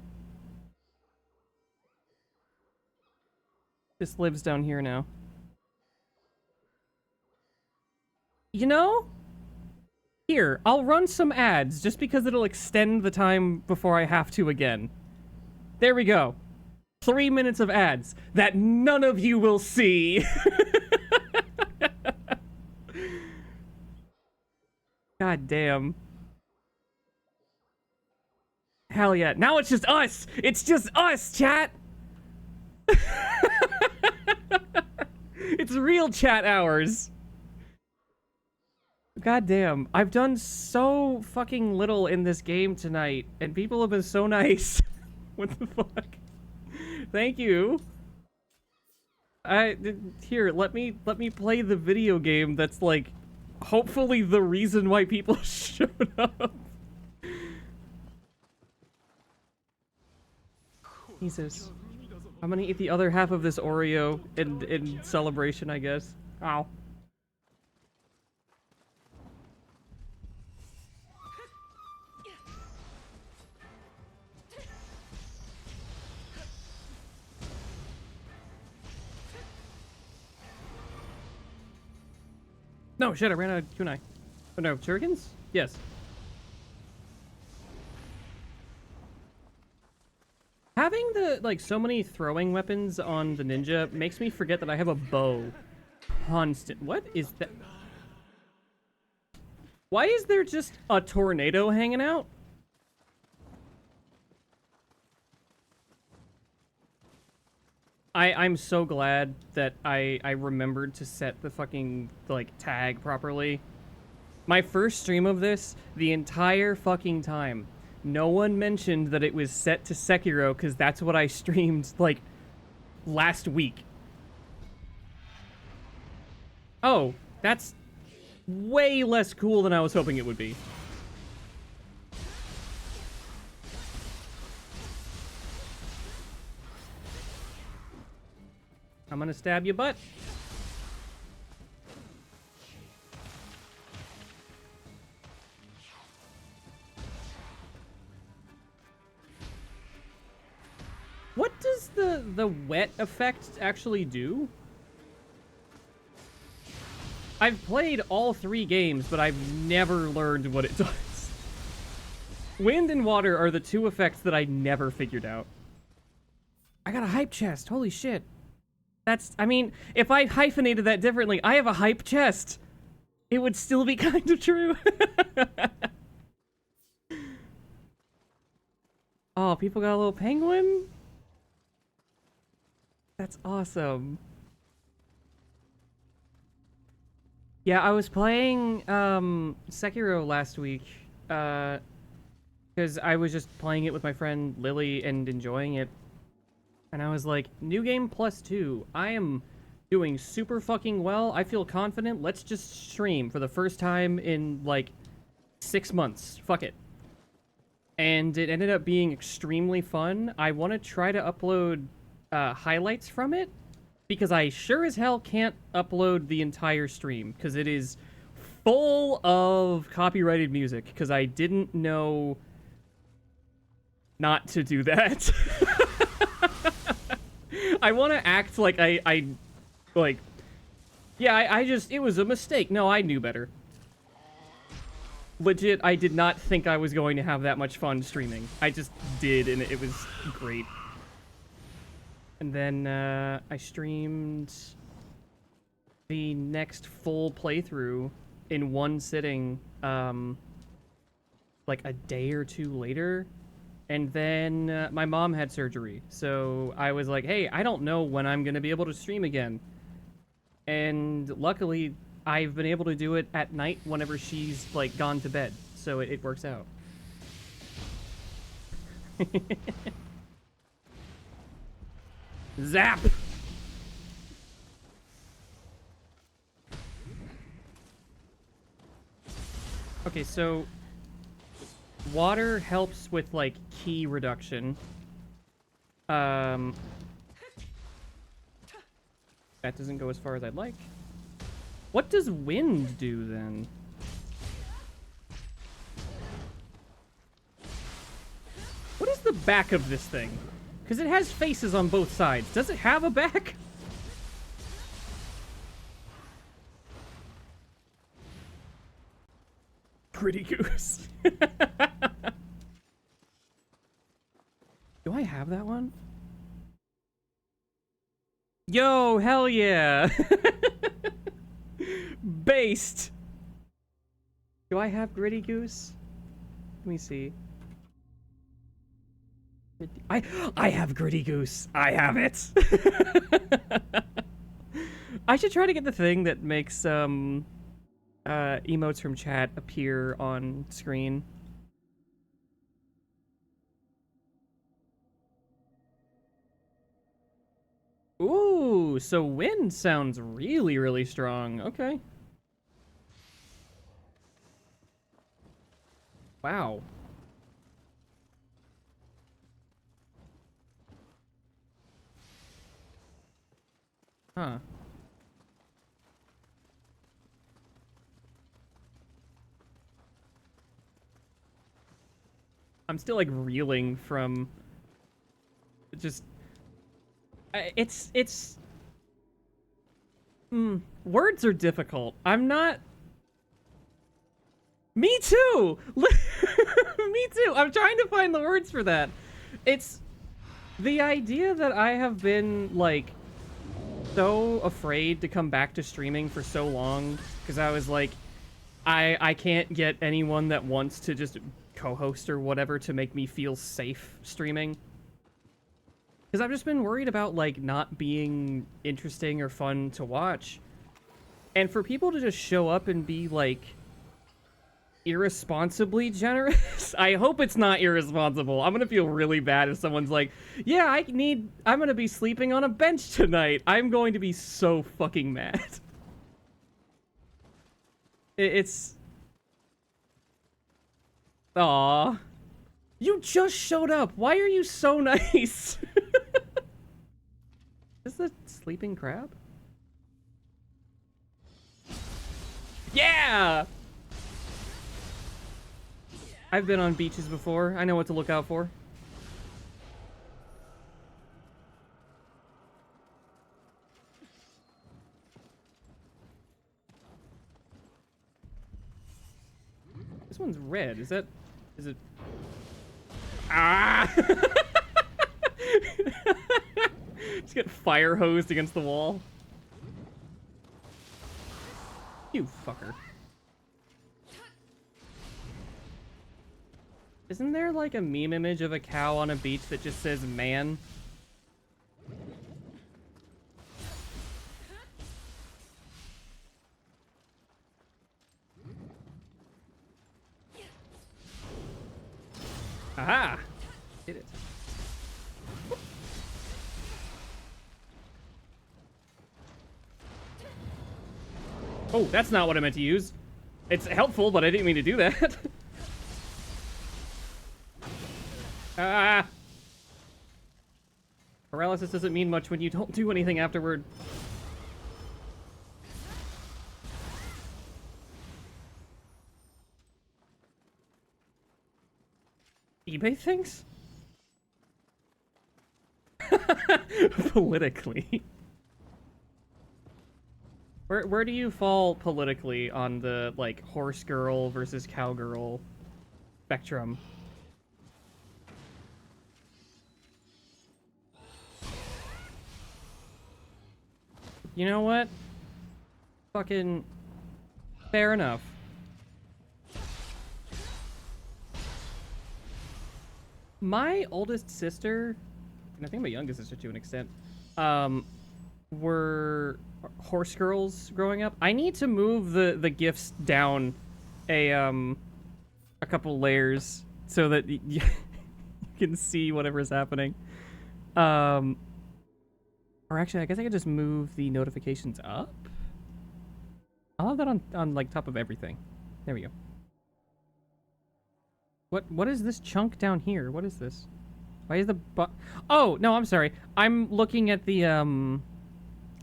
This lives down here now. You know? Here, I'll run some ads just because it'll extend the time before I have to again. There we go. 3 minutes of ads that none of you will see. God damn. Hell yeah. Now it's just us. It's just us, chat. It's real chat hours. God damn. I've done so fucking little in this game tonight, and people have been so nice. What the fuck? Thank you. Here, let me play the video game that's like hopefully the reason why people showed up. Jesus. I'm gonna eat the other half of this Oreo in celebration, I guess. Ow. No, shit, I ran out of kunai. Oh no, shurikens? Yes. Having so many throwing weapons on the ninja makes me forget that I have a bow. Constant. What is that? Why is there just a tornado hanging out? I'm so glad that I remembered to set the fucking, tag properly. My first stream of this, the entire fucking time, no one mentioned that it was set to Sekiro, because that's what I streamed, last week. Oh, that's way less cool than I was hoping it would be. I'm gonna stab your butt. What does the wet effect actually do? I've played all 3 games, but I've never learned what it does. Wind and water are the 2 effects that I never figured out. I got a hype chest. Holy shit. That's, I mean, if I hyphenated that differently, I have a hype chest. It would still be kind of true. Oh, people got a little penguin? That's awesome. Yeah, I was playing Sekiro last week because I was just playing it with my friend Lily and enjoying it. And I was like, new game +2. I am doing super fucking well. I feel confident. Let's just stream for the first time in like 6 months. Fuck it. And it ended up being extremely fun. I want to try to upload highlights from it, because I sure as hell can't upload the entire stream, because it is full of copyrighted music, because I didn't know not to do that. I want to act like I just, it was a mistake. No, I knew better. Legit, I did not think I was going to have that much fun streaming. I just did, and it was great. And then I streamed the next full playthrough in one sitting, like a day or 2 later. And then my mom had surgery, so I was like, hey, I don't know when I'm going to be able to stream again. And luckily, I've been able to do it at night whenever she's, like, gone to bed. So it works out. Zap! Okay, so water helps with, like, ki reduction. That doesn't go as far as I'd like. What does wind do, then? What is the back of this thing? Because it has faces on both sides. Does it have a back? Pretty goose. Do I have that one? Yo, hell yeah! Based! Do I have Gritty Goose? Let me see. I have Gritty Goose! I have it! I should try to get the thing that makes, emotes from chat appear on screen. Ooh, so wind sounds really, really strong. Okay. Wow. Huh. I'm still, like, reeling from just... It's... words are difficult. I'm not... Me too! Me too! I'm trying to find the words for that. It's... the idea that I have been, like, so afraid to come back to streaming for so long, because I was like, I can't get anyone that wants to just co-host or whatever to make me feel safe streaming. Because I've just been worried about, like, not being interesting or fun to watch. And for people to just show up and be, like, irresponsibly generous? I hope it's not irresponsible. I'm gonna feel really bad if someone's like, yeah, I'm gonna be sleeping on a bench tonight. I'm going to be so fucking mad. It's... Aww. You just showed up. Why are you so nice? Is this a sleeping crab? Yeah! I've been on beaches before. I know what to look out for. red? Is it? Ah! Just get fire hosed against the wall. You fucker. Isn't there like a meme image of a cow on a beach that just says man? Aha! Did it. Oh, that's not what I meant to use. It's helpful, but I didn't mean to do that. Ah! Paralysis doesn't mean much when you don't do anything afterward. eBay things? Politically. Where do you fall politically on the, like, horse girl versus cowgirl spectrum? You know what? Fucking fair enough. My oldest sister, and I think my youngest sister to an extent, were horse girls growing up. I need to move the gifts down a couple layers so that you can see whatever's happening. Or actually, I guess I could just move the notifications up. I'll have that on like top of everything. There we go. What is this chunk down here? What is this? Why is the Oh, no, I'm sorry. I'm looking at the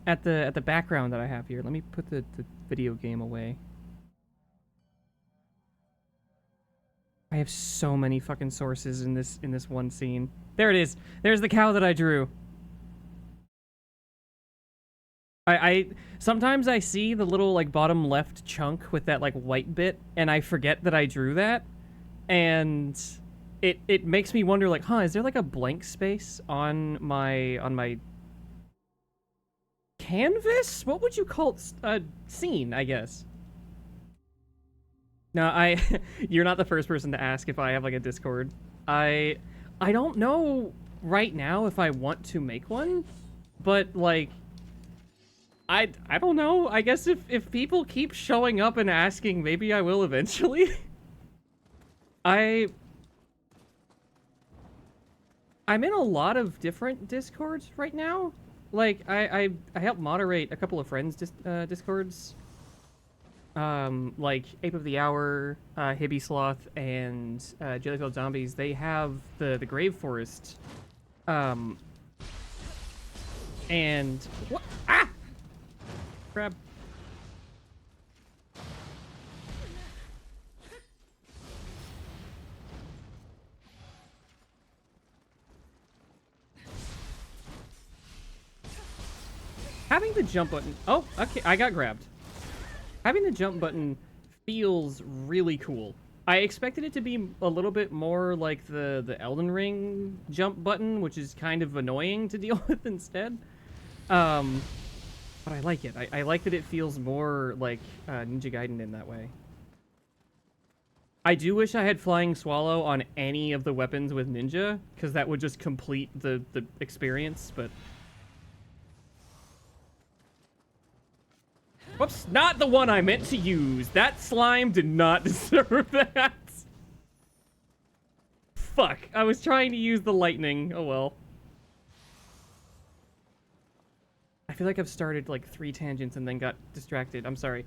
at the background that I have here. Let me put the video game away. I have so many fucking sources in this one scene. There it is. There's the cow that I drew. I sometimes I see the little like bottom left chunk with that like white bit and I forget that I drew that. And it makes me wonder, like, is there like a blank space on my canvas? What would you call it? A scene, I guess. No, you're not the first person to ask if I have like a Discord. I don't know right now if I want to make one, but like I don't know. I guess if people keep showing up and asking, maybe I will eventually. I'm in a lot of different Discords right now. Like, I help moderate a couple of friends' Discords. Like Ape of the Hour, Hibby Sloth, and Jellyfield Zombies. They have the Grave Forest. And what? Ah! Crap. Having the jump button... Oh, okay, I got grabbed. Having the jump button feels really cool. I expected it to be a little bit more like the Elden Ring jump button, which is kind of annoying to deal with instead. But I like it. I like that it feels more like Ninja Gaiden in that way. I do wish I had Flying Swallow on any of the weapons with Ninja, because that would just complete the experience, but... Whoops, not the one I meant to use. That slime did not deserve that. Fuck, I was trying to use the lightning. Oh well. I feel like I've started like 3 tangents and then got distracted. I'm sorry.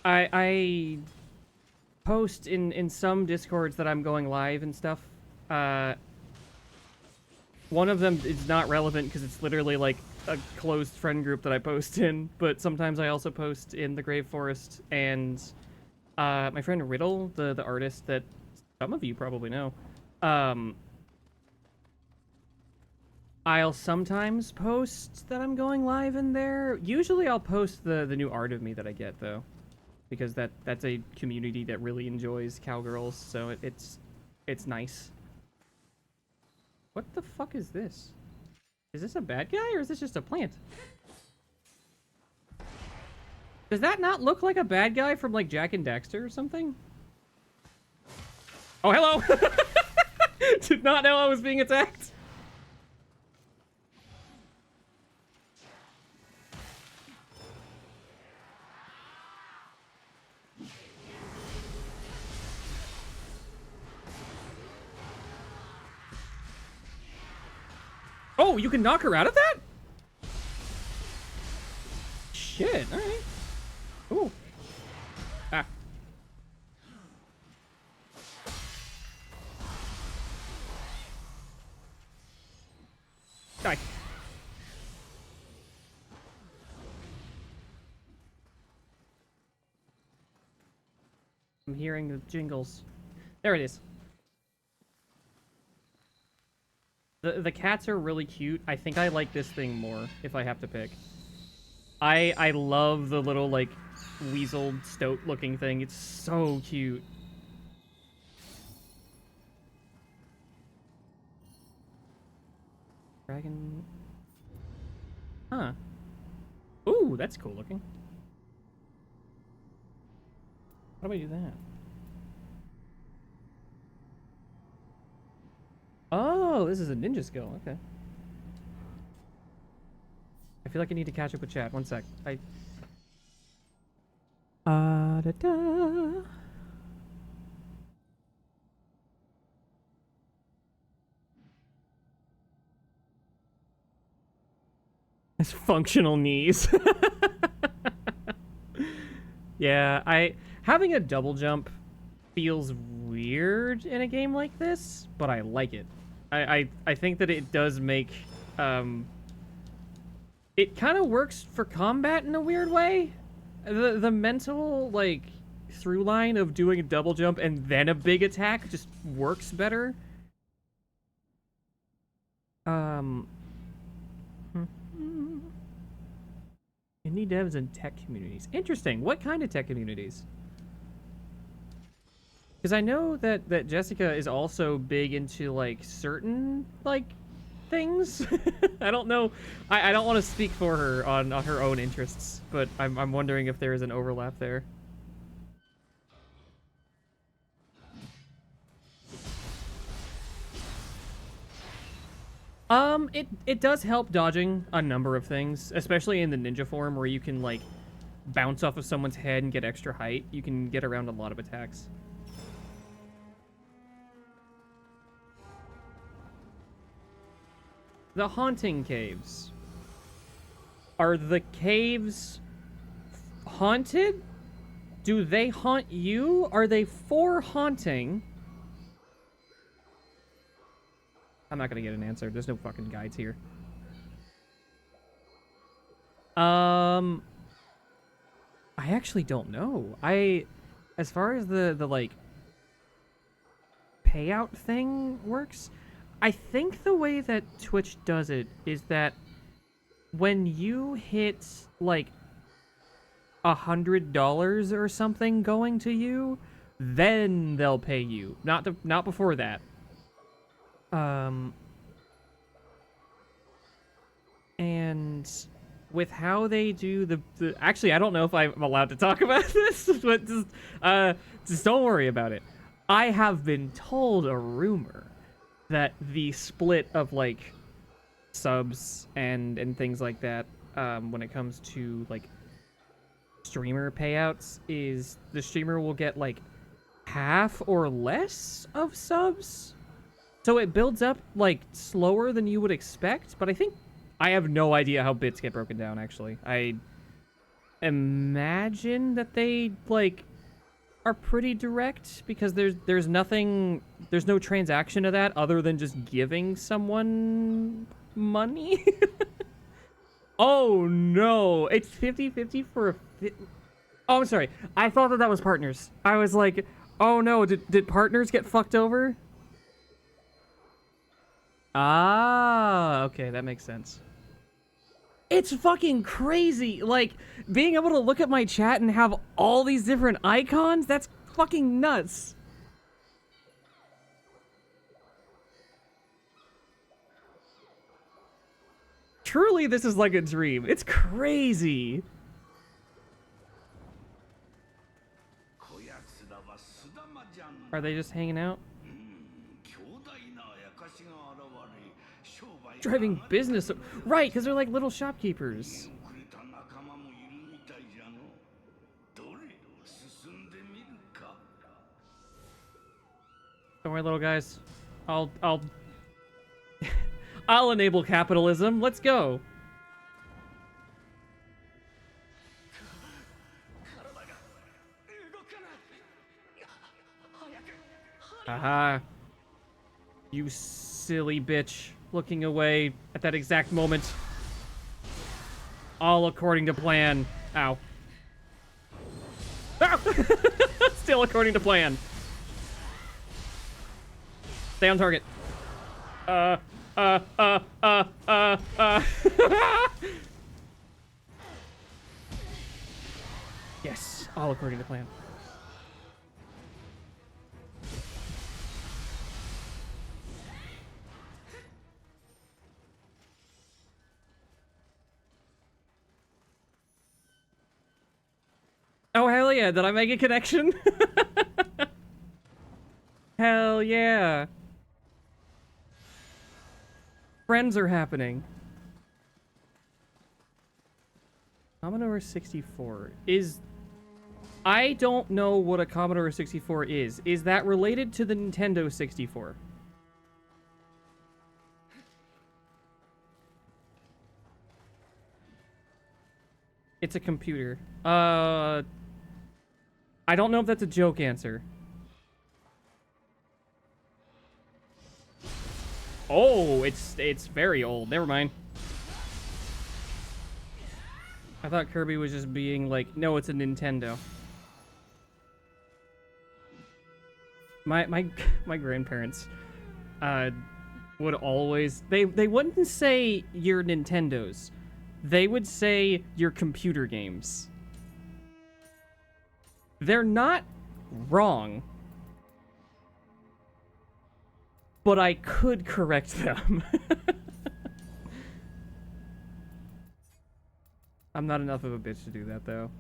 I post in some Discords that I'm going live and stuff. One of them is not relevant because it's literally like a closed friend group that I post in, but sometimes I also post in the Grave Forest, and my friend Riddle, the artist that some of you probably know, I'll sometimes post that I'm going live in there. Usually I'll post the new art of me that I get, though. because that's a community that really enjoys cowgirls, so it's nice. What the fuck is this? Is this a bad guy or is this just a plant? Does that not look like a bad guy from like Jak and Daxter or something? Oh, hello! Did not know I was being attacked. Oh, you can knock her out of that? Shit, alright. Ooh. Ah. Die. I'm hearing the jingles. There it is. The cats are really cute. I think I like this thing more, if I have to pick. I love the little, like, weasel stoat-looking thing. It's so cute. Dragon... Huh. Ooh, that's cool looking. How do I do that? Oh, this is a ninja skill. Okay. I feel like I need to catch up with chat. One sec. Da da. It's functional knees. Yeah, having a double jump feels weird in a game like this, but I like it. I think that it does make it kind of works for combat in a weird way. The mental like through line of doing a double jump and then a big attack just works better. Indie devs and tech communities. Interesting. What kind of tech communities? Because I know that Jessica is also big into like certain like things. I don't know. I don't want to speak for her on her own interests, but I'm wondering if there is an overlap there. It does help dodging a number of things, especially in the ninja form where you can like bounce off of someone's head and get extra height. You can get around a lot of attacks. The haunting caves. Are the caves haunted? Do they haunt you? Are they for haunting? I'm not gonna get an answer. There's no fucking guides here. I actually don't know. As far as the like payout thing works, I think the way that Twitch does it is that when you hit like $100 or something going to you, then they'll pay you. Not before that. And with how they do the actually, I don't know if I'm allowed to talk about this, but just don't worry about it. I have been told a rumor that the split of like subs and things like that, when it comes to like streamer payouts, is the streamer will get like half or less of subs. So it builds up like slower than you would expect, but I have no idea how bits get broken down, actually. I imagine that they like are pretty direct because there's no transaction of that other than just giving someone money. Oh no, it's 50-50 for a Oh, I'm sorry. I thought that was partners. I was like, oh no, did partners get fucked over? Ah, okay, that makes sense. It's fucking crazy. Like, being able to look at my chat and have all these different icons, that's fucking nuts. Truly, this is like a dream. It's crazy. Are they just hanging out? Driving business. Right, because they're like little shopkeepers. Don't worry, little guys. I'll I'll enable capitalism. Let's go. Haha. You silly bitch. Looking away at that exact moment. All according to plan. Ow. Ow! Still according to plan. Stay on target. Yes, all according to plan. Oh, hell yeah, did I make a connection? Hell yeah. Friends are happening. Commodore 64 is... I don't know what a Commodore 64 is. Is that related to the Nintendo 64? It's a computer. I don't know if that's a joke answer. Oh, it's very old. Never mind. I thought Kirby was just being like, no, it's a Nintendo. My grandparents would always they wouldn't say your Nintendos. They would say your computer games. They're not wrong. But I could correct them. I'm not enough of a bitch to do that, though.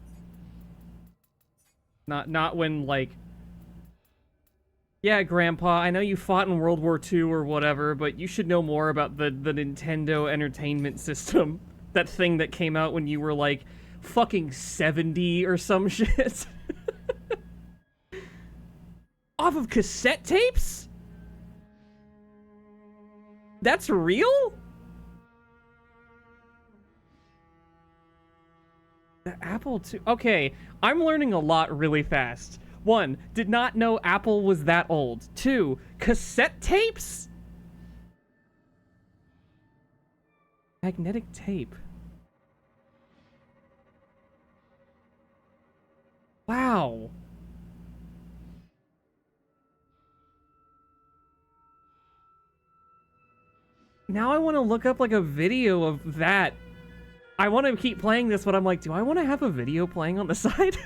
Not when, like... Yeah, Grandpa, I know you fought in World War II or whatever, but you should know more about the Nintendo Entertainment System. That thing that came out when you were, like, fucking 70 or some shit. Off of cassette tapes? That's real? The Apple II. Okay, I'm learning a lot really fast. 1, did not know Apple was that old. 2, cassette tapes? Magnetic tape. Wow. Now I want to look up, like, a video of that. I want to keep playing this, but I'm like, do I want to have a video playing on the side?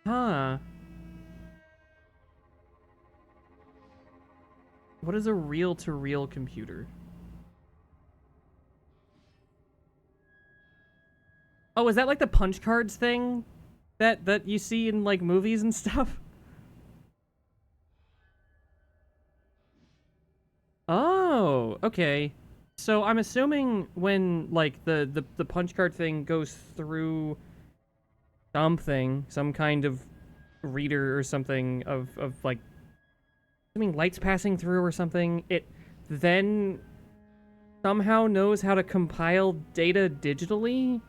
Huh. What is a reel-to-reel computer? Oh, is that like the punch cards thing that you see in, like, movies and stuff? Oh, okay. So I'm assuming when, like, the punch card thing goes through something, some kind of reader or something of like, assuming light's passing through or something, it then somehow knows how to compile data digitally?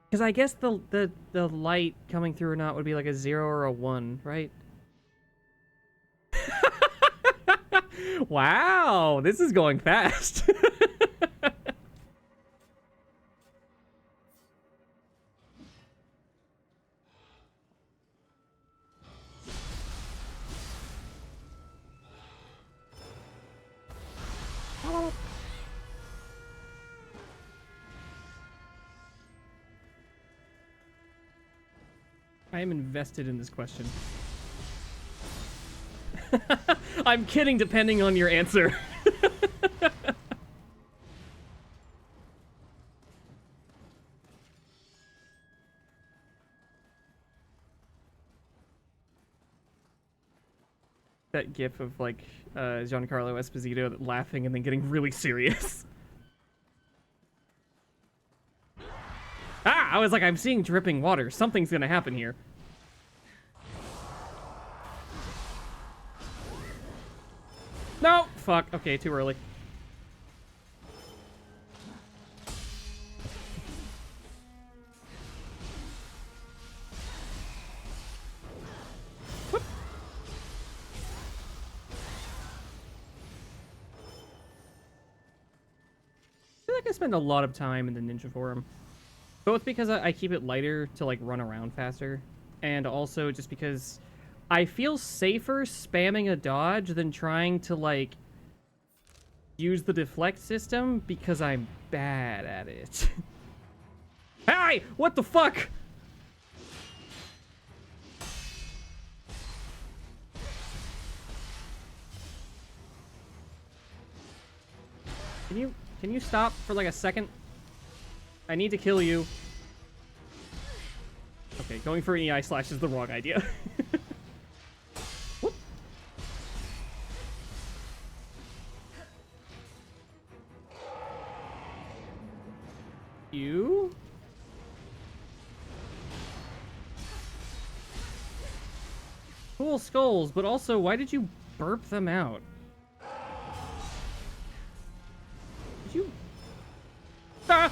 Because I guess the light coming through or not would be like a 0 or a 1, right? Wow, this is going fast. I am invested in this question. I'm kidding, depending on your answer. That gif of, like, Giancarlo Esposito laughing and then getting really serious. Ah! I was like, I'm seeing dripping water. Something's gonna happen here. No! Fuck. Okay, too early. Whoop. I feel like I spend a lot of time in the ninja form. Both because I keep it lighter to, like, run around faster, and also just because I feel safer spamming a dodge than trying to, like, use the deflect system because I'm bad at it. Hey! What the fuck? Can you stop for, like, a second? I need to kill you. Okay, going for an EI slash is the wrong idea. You? Cool skulls, but also, why did you burp them out? Did you... Ah!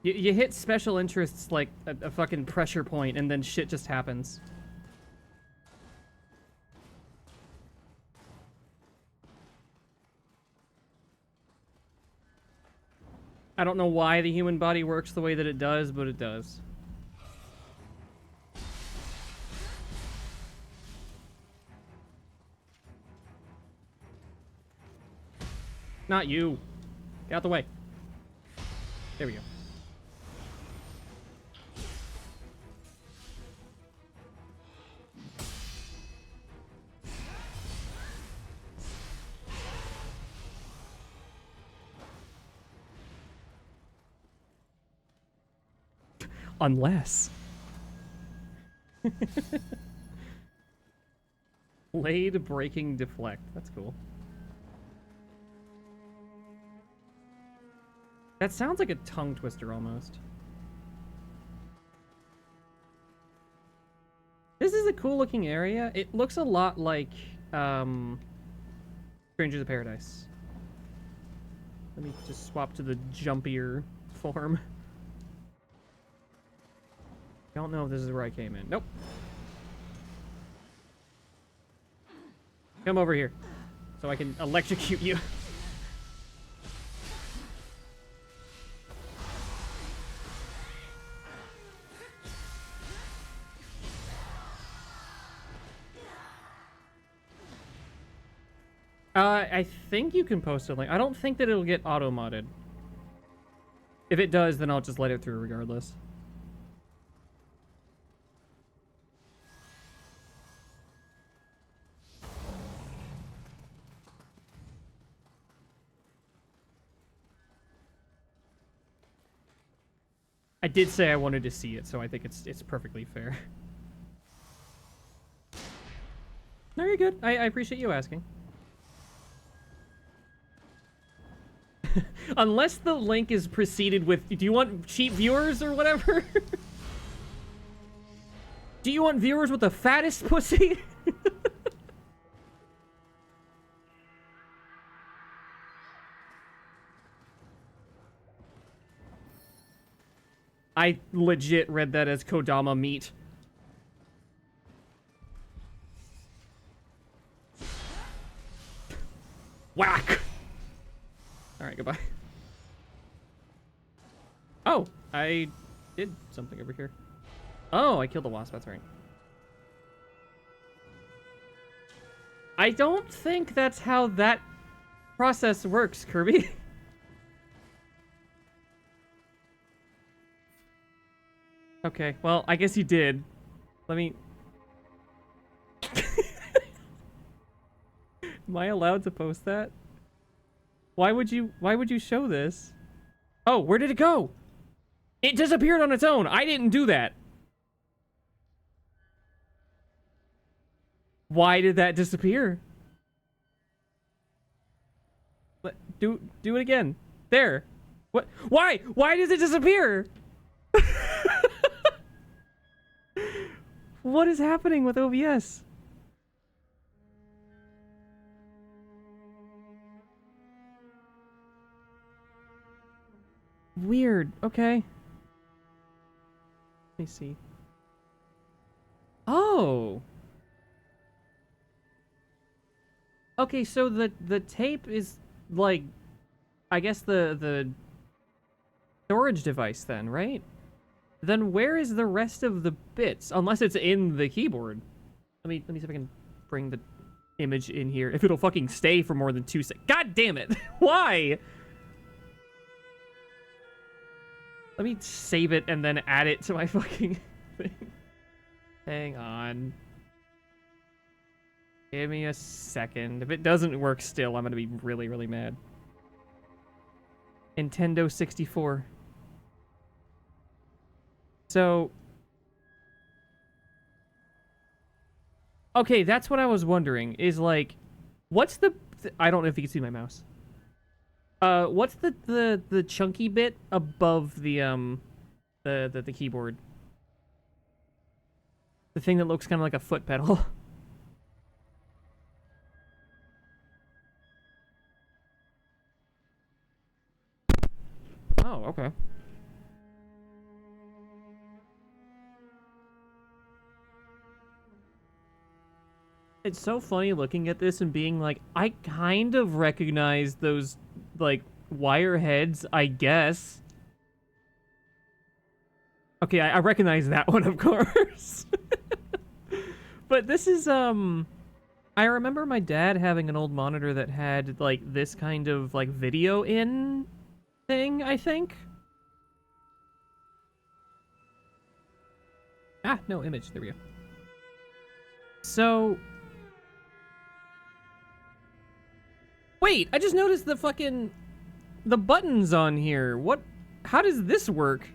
You hit special interests like a fucking pressure point, and then shit just happens. I don't know why the human body works the way that it does, but it does. Not you. Get out the way. There we go. Unless. Blade breaking deflect. That's cool. That sounds like a tongue twister almost. This is a cool looking area. It looks a lot like Strangers of Paradise. Let me just swap to the jumpier form. Don't know if this is where I came in. Nope. Come over here so I can electrocute you. I think you can post a link. I don't think that it'll get auto-modded. If it does, then I'll just let it through regardless. I did say I wanted to see it, so I think it's perfectly fair. No, you're good. I appreciate you asking. Unless the link is preceded with, do you want cheap viewers or whatever? Do you want viewers with the fattest pussy? I legit read that as Kodama meat. Whack! Alright, goodbye. I did something over here. Oh, I killed the wasp, that's right. I don't think that's how that process works, Kirby. Okay, well, I guess you did. Let me... Am I allowed to post that? Why would you show this? Oh, where did it go? It disappeared on its own. I didn't do that. Why did that disappear? Do it again. There. What? Why? Why does it disappear? What is happening with OBS? Weird. Okay. Let me see. Oh. Okay, so the tape is like, I guess the storage device then, right? Then where is the rest of the bits? Unless it's in the keyboard. Let me see if I can bring the image in here. If it'll fucking stay for more than 2 seconds. God damn it! Why? Let me save it and then add it to my fucking thing. Hang on. Give me a second. If it doesn't work still, I'm gonna be really, really mad. Nintendo 64. So... Okay, that's what I was wondering, is like... What's the... I don't know if you can see my mouse. What's the chunky bit above the keyboard? The thing that looks kind of like a foot pedal. Oh, okay. It's so funny looking at this and being like, I kind of recognize those, like, wire heads, I guess. Okay, I recognize that one, of course. But this is, I remember my dad having an old monitor that had, like, this kind of, like, video in thing, I think. Ah, no, image. There we go. So... Wait, I just noticed the fucking... the buttons on here. What? How does this work?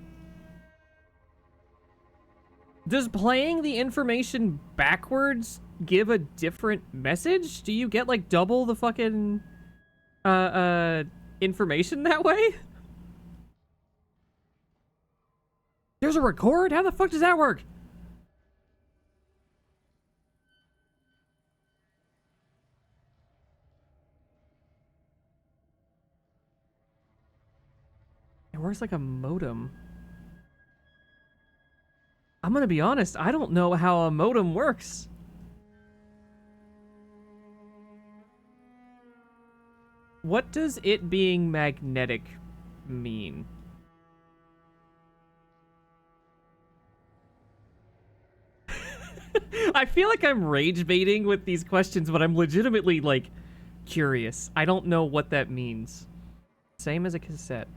Does playing the information backwards give a different message? Do you get, like, double the fucking... information that way? There's a record? How the fuck does that work? It works like a modem. I'm gonna be honest, I don't know how a modem works. What does it being magnetic mean? I feel like I'm rage baiting with these questions, but I'm legitimately, like, curious. I don't know what that means. Same as a cassette.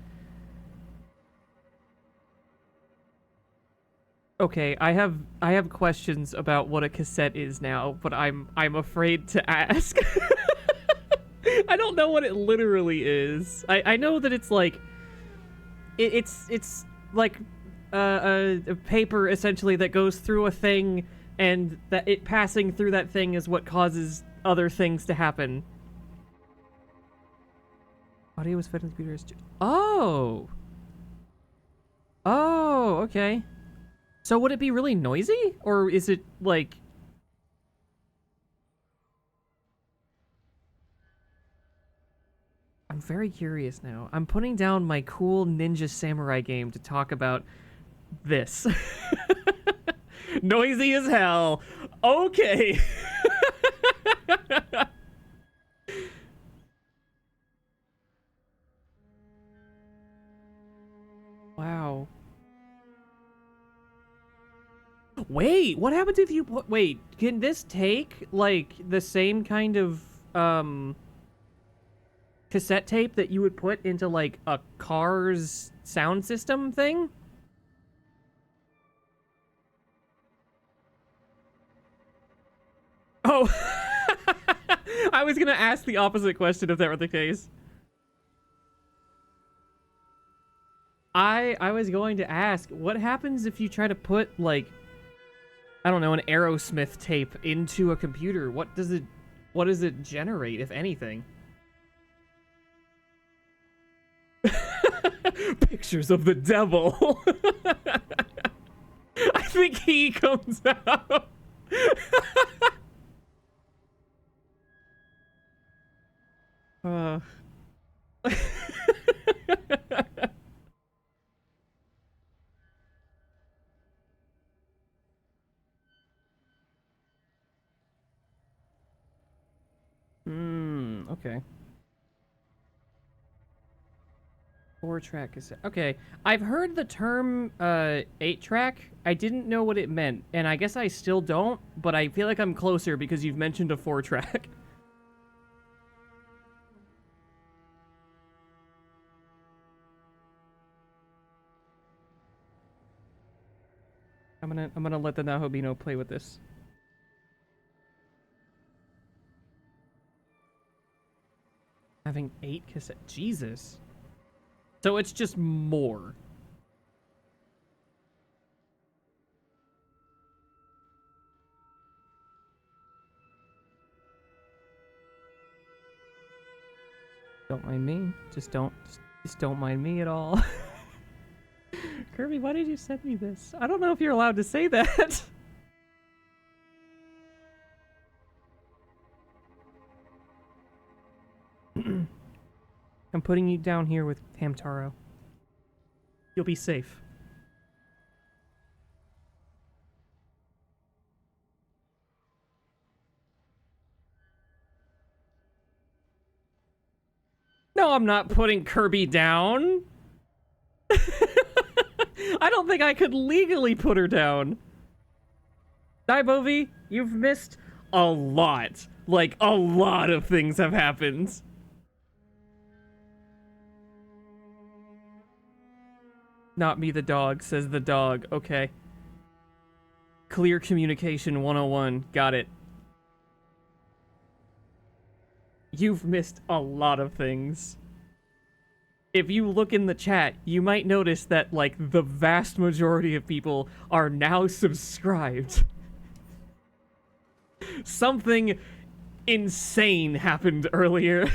Okay, I have questions about what a cassette is now, but I'm afraid to ask. I don't know what it literally is. I know that it's like it's like a paper essentially that goes through a thing, and that it passing through that thing is what causes other things to happen. Audio was fed in the computer. Oh. Oh, okay. So would it be really noisy? Or is it, like... I'm very curious now. I'm putting down my cool Ninja Samurai game to talk about this. Noisy as hell. Okay. Wow. Wait, what happens if you put... Wait, can this take, like, the same kind of, cassette tape that you would put into, like, a car's sound system thing? Oh! I was gonna ask the opposite question if that were the case. I was going to ask, what happens if you try to put, like, I don't know, an Aerosmith tape into a computer? What does it generate, if anything? Pictures of the devil. I think he comes out. uh. Okay. 4-track cassette. Okay, I've heard the term 8-track. I didn't know what it meant, and I guess I still don't, but I feel like I'm closer because you've mentioned a 4-track. I'm gonna let the Nahobino play with this. Having 8 cassette. Jesus. So it's just more. Don't mind me. Just don't mind me at all. Kirby, why did you send me this? I don't know if you're allowed to say that. I'm putting you down here with Hamtaro. You'll be safe. No, I'm not putting Kirby down. I don't think I could legally put her down. Daibovi, you've missed a lot. Like, a lot of things have happened. Not me the dog, says the dog. Okay. Clear communication 101. Got it. You've missed a lot of things. If you look in the chat, you might notice that, like, the vast majority of people are now subscribed. Something insane happened earlier.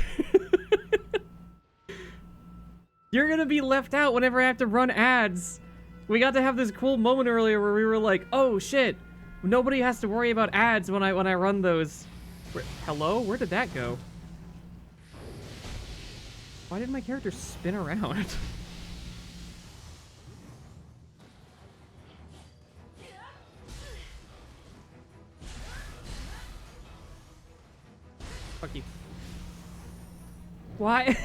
You're gonna be left out whenever I have to run ads. We got to have this cool moment earlier where we were like, oh shit, nobody has to worry about ads when I run those. Hello? Where did that go? Why did my character spin around? Fuck you. Why?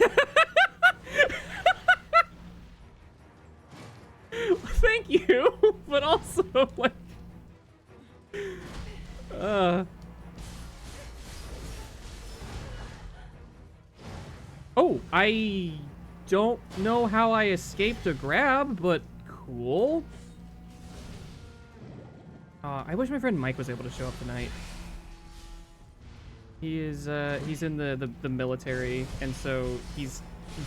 Thank you, but also, like... Oh, I don't know how I escaped a grab, but cool. I wish my friend Mike was able to show up tonight. He is, he's in the military, and so he's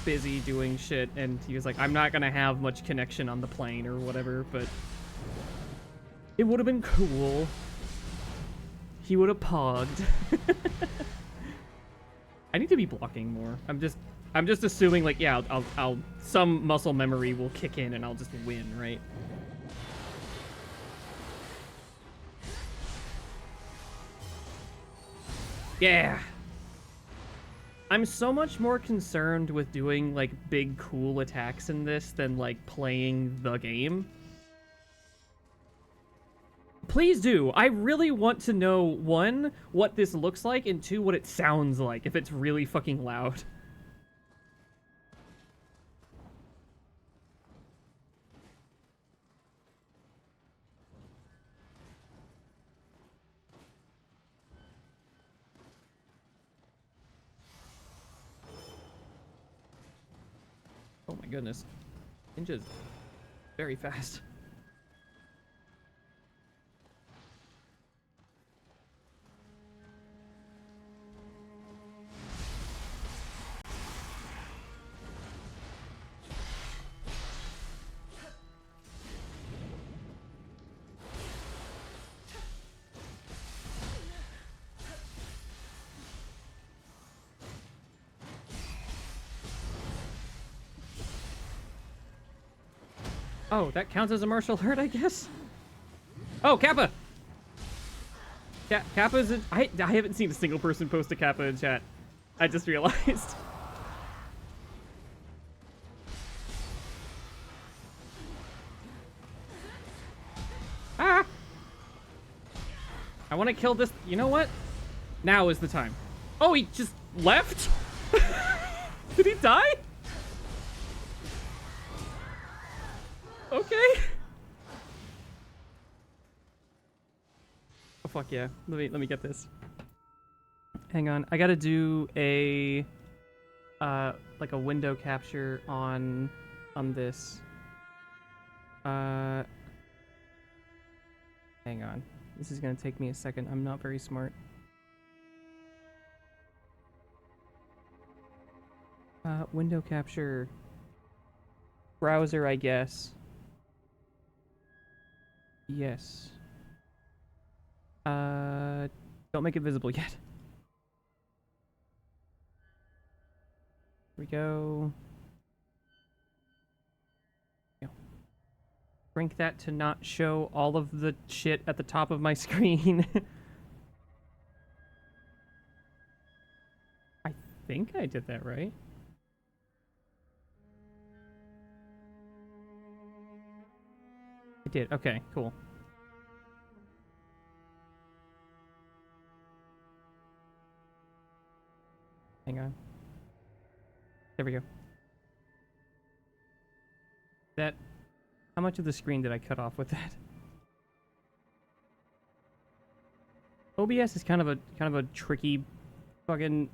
busy doing shit, and he was like, I'm not gonna have much connection on the plane or whatever, but it would have been cool. He would have pogged. I need to be blocking more. I'm just assuming, like, yeah, I'll some muscle memory will kick in and I'll just win, right? Yeah. I'm so much more concerned with doing, like, big cool attacks in this than, like, playing the game. Please do. I really want to know, 1, what this looks like, and 2, what it sounds like, if it's really fucking loud. Oh my goodness. Ninja's very fast. Oh, that counts as a martial art, I guess? Oh, Kappa! Kappa's in... I haven't seen a single person post a Kappa in chat. I just realized. Ah! I want to kill this... You know what? Now is the time. Oh, he just left? Did he die? Okay. Oh fuck yeah. Let me get this. Hang on. I gotta do a like a window capture on this. Hang on. This is gonna take me a second. I'm not very smart. Window capture. Browser, I guess. Yes. Don't make it visible yet. Here we go. Shrink that to not show all of the shit at the top of my screen. I think I did that right. I did. Okay, cool. Hang on. There we go. That... How much of the screen did I cut off with that? OBS is kind of a tricky fucking...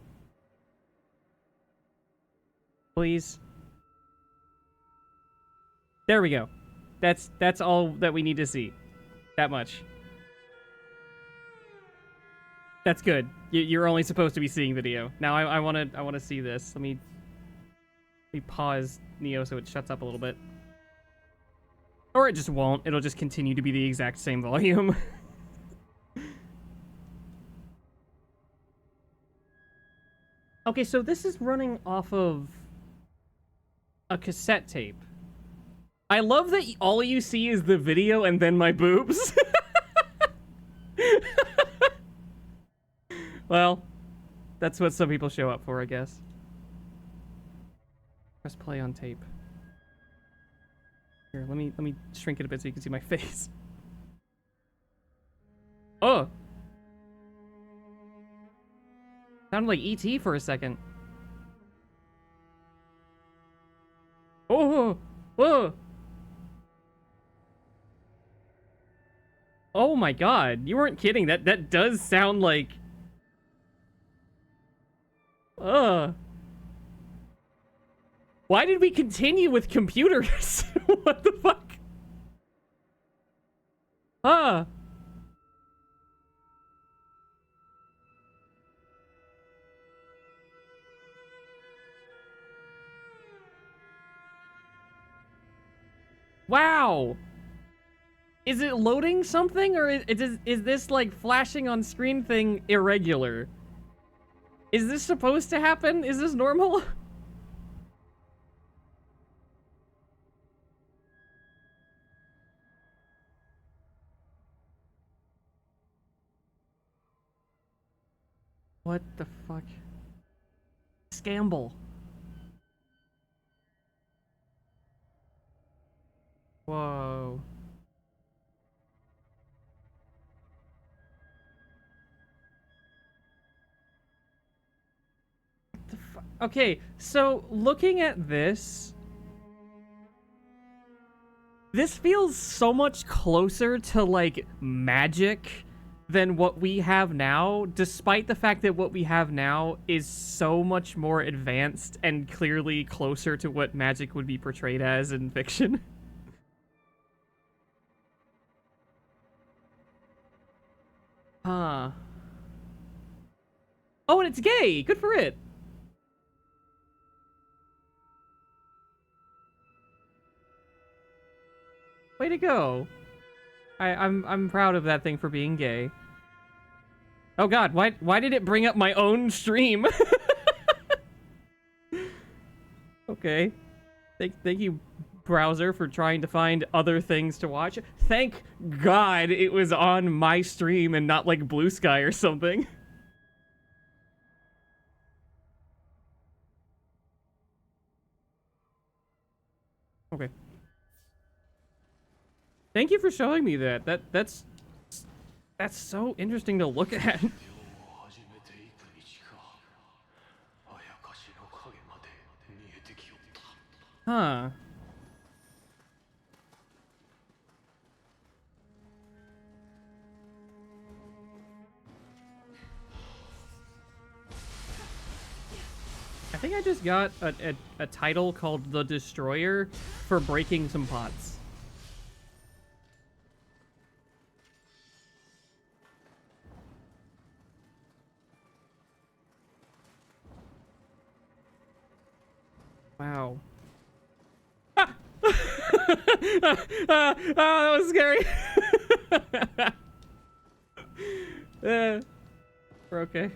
Please. There we go. That's all that we need to see. That much. That's good. You're only supposed to be seeing video. Now I wanna see this. Let me pause Nioh so it shuts up a little bit. Or it just won't. It'll just continue to be the exact same volume. Okay, so this is running off of a cassette tape. I love that all you see is the video and then my boobs. Well, that's what some people show up for, I guess. Press play on tape. Here, let me shrink it a bit so you can see my face. Oh! Sounded like E.T. for a second. Oh! Whoa! Oh my god, you weren't kidding. That does sound like... Why did we continue with computers? What the fuck? Wow! Is it loading something, or is this, like, flashing on screen thing irregular? Is this supposed to happen? Is this normal? What the fuck? Scamble. Whoa. What the fuck? Okay, so looking at this feels so much closer to, like, magic than what we have now, despite the fact that what we have now is so much more advanced and clearly closer to what magic would be portrayed as in fiction. Huh. Oh, and it's gay! Good for it! Way to go. I'm proud of that thing for being gay. Oh god, why did it bring up my own stream? Okay. Thank you, browser, for trying to find other things to watch. Thank God it was on my stream and not like Blue Sky or something. Okay. Thank you for showing me that. That's so interesting to look at. Huh. I think I just got a title called The Destroyer for breaking some pots. Wow. Ah! That was scary. We're okay.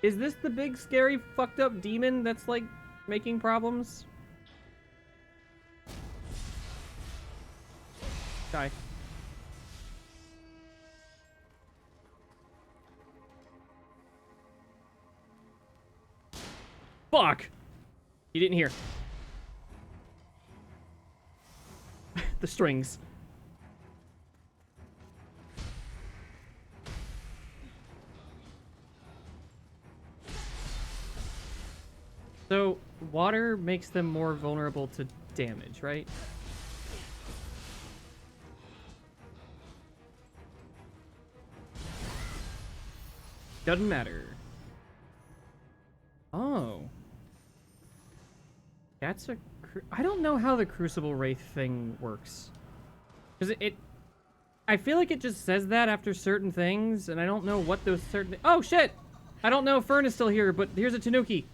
Is this the big, scary, fucked up demon that's, like, making problems? Die. Fuck! You didn't hear. The strings. So, water makes them more vulnerable to damage, right? Doesn't matter. Oh. That's a... I don't know how the Crucible Wraith thing works. Because I feel like it just says that after certain things, and I don't know what those certain... Oh, shit! I don't know if Fern is still here, but here's a Tanuki.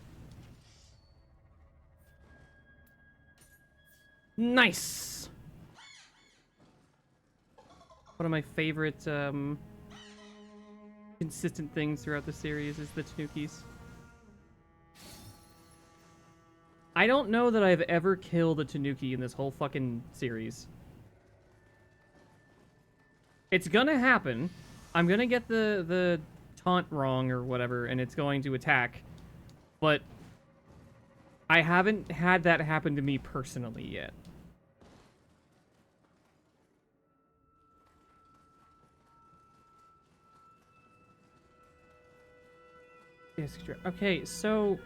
Nice! One of my favorite, consistent things throughout the series is the Tanukis. I don't know that I've ever killed a Tanuki in this whole fucking series. It's gonna happen. I'm gonna get the taunt wrong or whatever, and it's going to attack. But I haven't had that happen to me personally yet. Okay, so...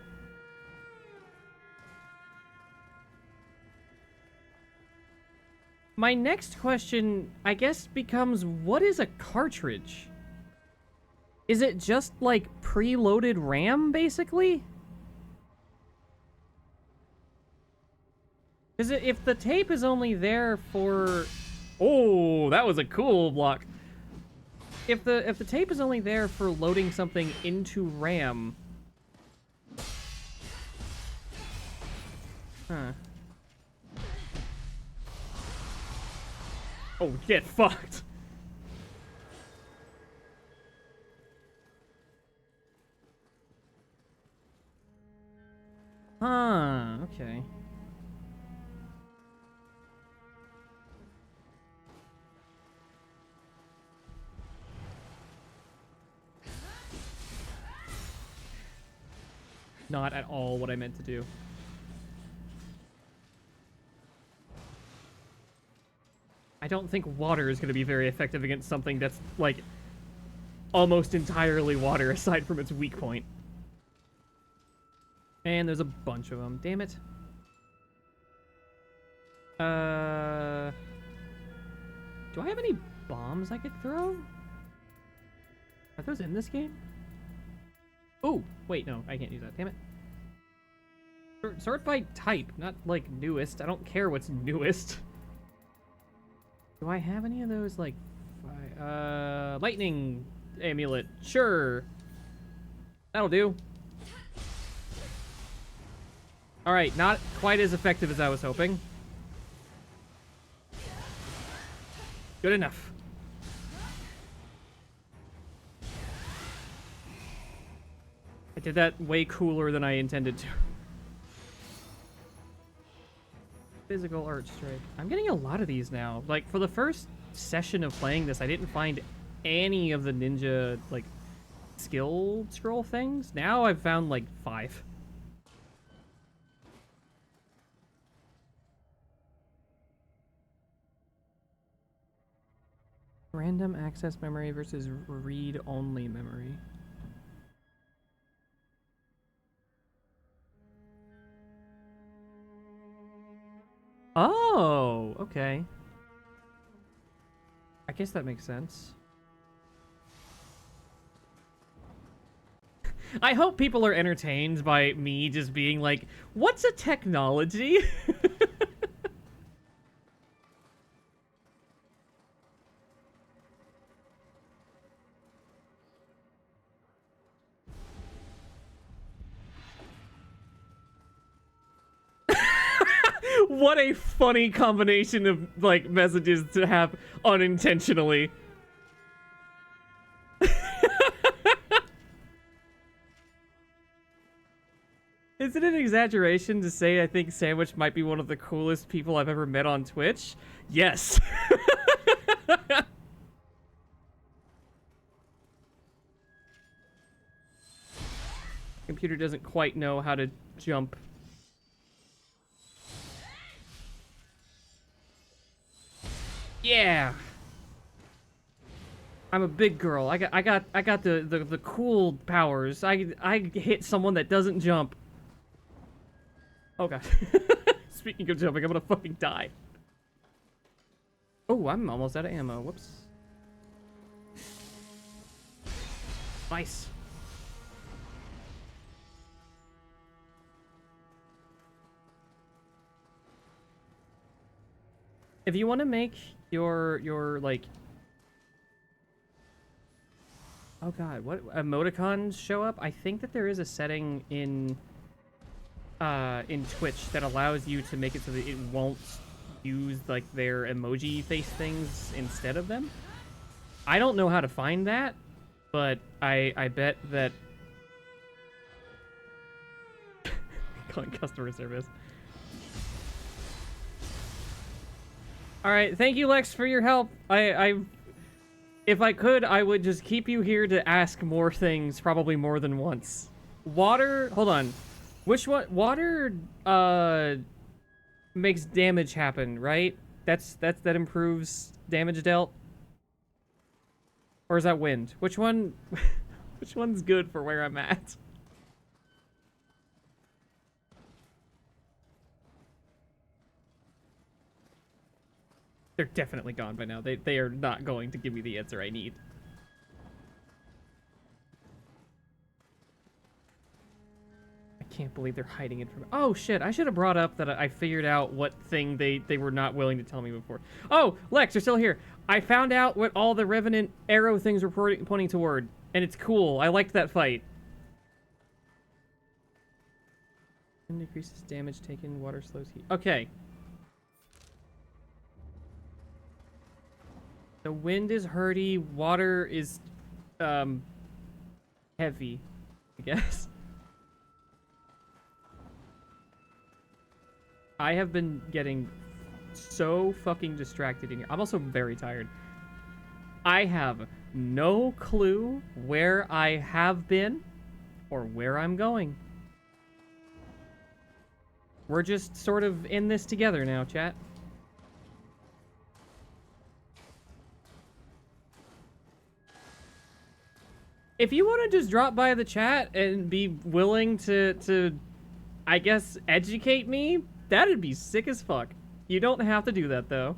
my next question, I guess, becomes, what is a cartridge? Is it just, like, preloaded RAM, basically? Because if the tape is only there for... Oh, that was a cool block. If the tape is only there for loading something into RAM... Huh. Oh, get fucked. Huh, okay. Not at all what I meant to do. I don't think water is going to be very effective against something that's, like, almost entirely water aside from its weak point. And there's a bunch of them. Damn it. Do I have any bombs I could throw? Are those in this game? Oh, wait, no, I can't use that. Damn it. Sort by type, not like newest. I don't care what's newest. Do I have any of those like lightning amulet? Sure. That'll do. All right, not quite as effective as I was hoping. Good enough. I did that way cooler than I intended to. Physical art strike. I'm getting a lot of these now. Like, for the first session of playing this, I didn't find any of the ninja, like, skill scroll things. Now I've found, like, 5. Random access memory versus read-only memory. Oh, okay. I guess that makes sense. I hope people are entertained by me just being like, what's a technology? What a funny combination of, like, messages to have unintentionally. Is it an exaggeration to say I think Sandwich might be one of the coolest people I've ever met on Twitch? Yes. Computer doesn't quite know how to jump. Yeah. I'm a big girl. I got the cool powers. I hit someone that doesn't jump. Oh god. Speaking of jumping, I'm gonna fucking die. Oh, I'm almost out of ammo. Whoops. Nice. If you want to make your like, oh god, what emoticons show up? I think that there is a setting in Twitch that allows you to make it so that it won't use like their emoji face things instead of them. I don't know how to find that, but I bet that calling customer service. All right, thank you, Lex, for your help. If I could, I would just keep you here to ask more things, probably more than once. Water, hold on. Which one? Water, makes damage happen, right? That improves damage dealt? Or is that wind? Which one, which one's good for where I'm at? They're definitely gone by now. They are not going to give me the answer I need. I can't believe they're hiding it from... Oh, shit. I should have brought up that I figured out what thing they were not willing to tell me before. Oh, Lex, you're still here. I found out what all the Revenant arrow things were pointing toward. And it's cool. I liked that fight. And decreases damage taken. Water slows heat. Okay. The wind is hurdy, water is, heavy, I guess. I have been getting so fucking distracted in here. I'm also very tired. I have no clue where I have been or where I'm going. We're just sort of in this together now, chat. If you want to just drop by the chat and be willing to, I guess, educate me, that'd be sick as fuck. You don't have to do that, though.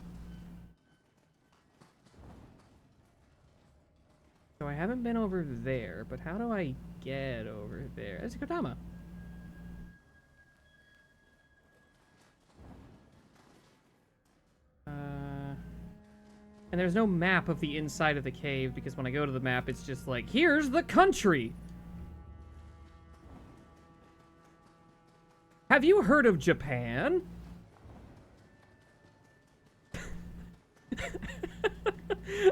So I haven't been over there, but how do I get over there? There's a Kodama. And there's no map of the inside of the cave, because when I go to the map, it's just like, here's the country! Have you heard of Japan?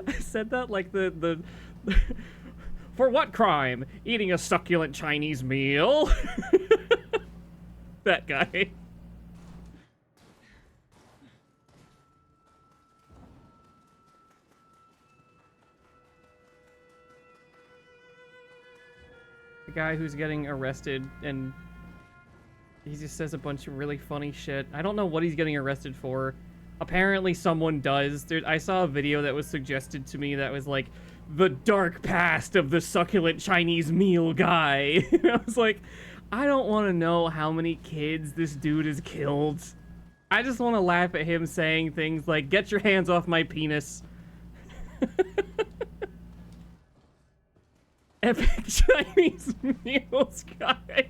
I said that like the for what crime? Eating a succulent Chinese meal? That guy. The guy who's getting arrested and he just says a bunch of really funny shit. I don't know what he's getting arrested for. Apparently someone does. I saw a video that was suggested to me that was like, the dark past of the succulent Chinese meal guy. And I was like, I don't want to know how many kids this dude has killed. I just want to laugh at him saying things like, get your hands off my penis. Epic Chinese meals guy.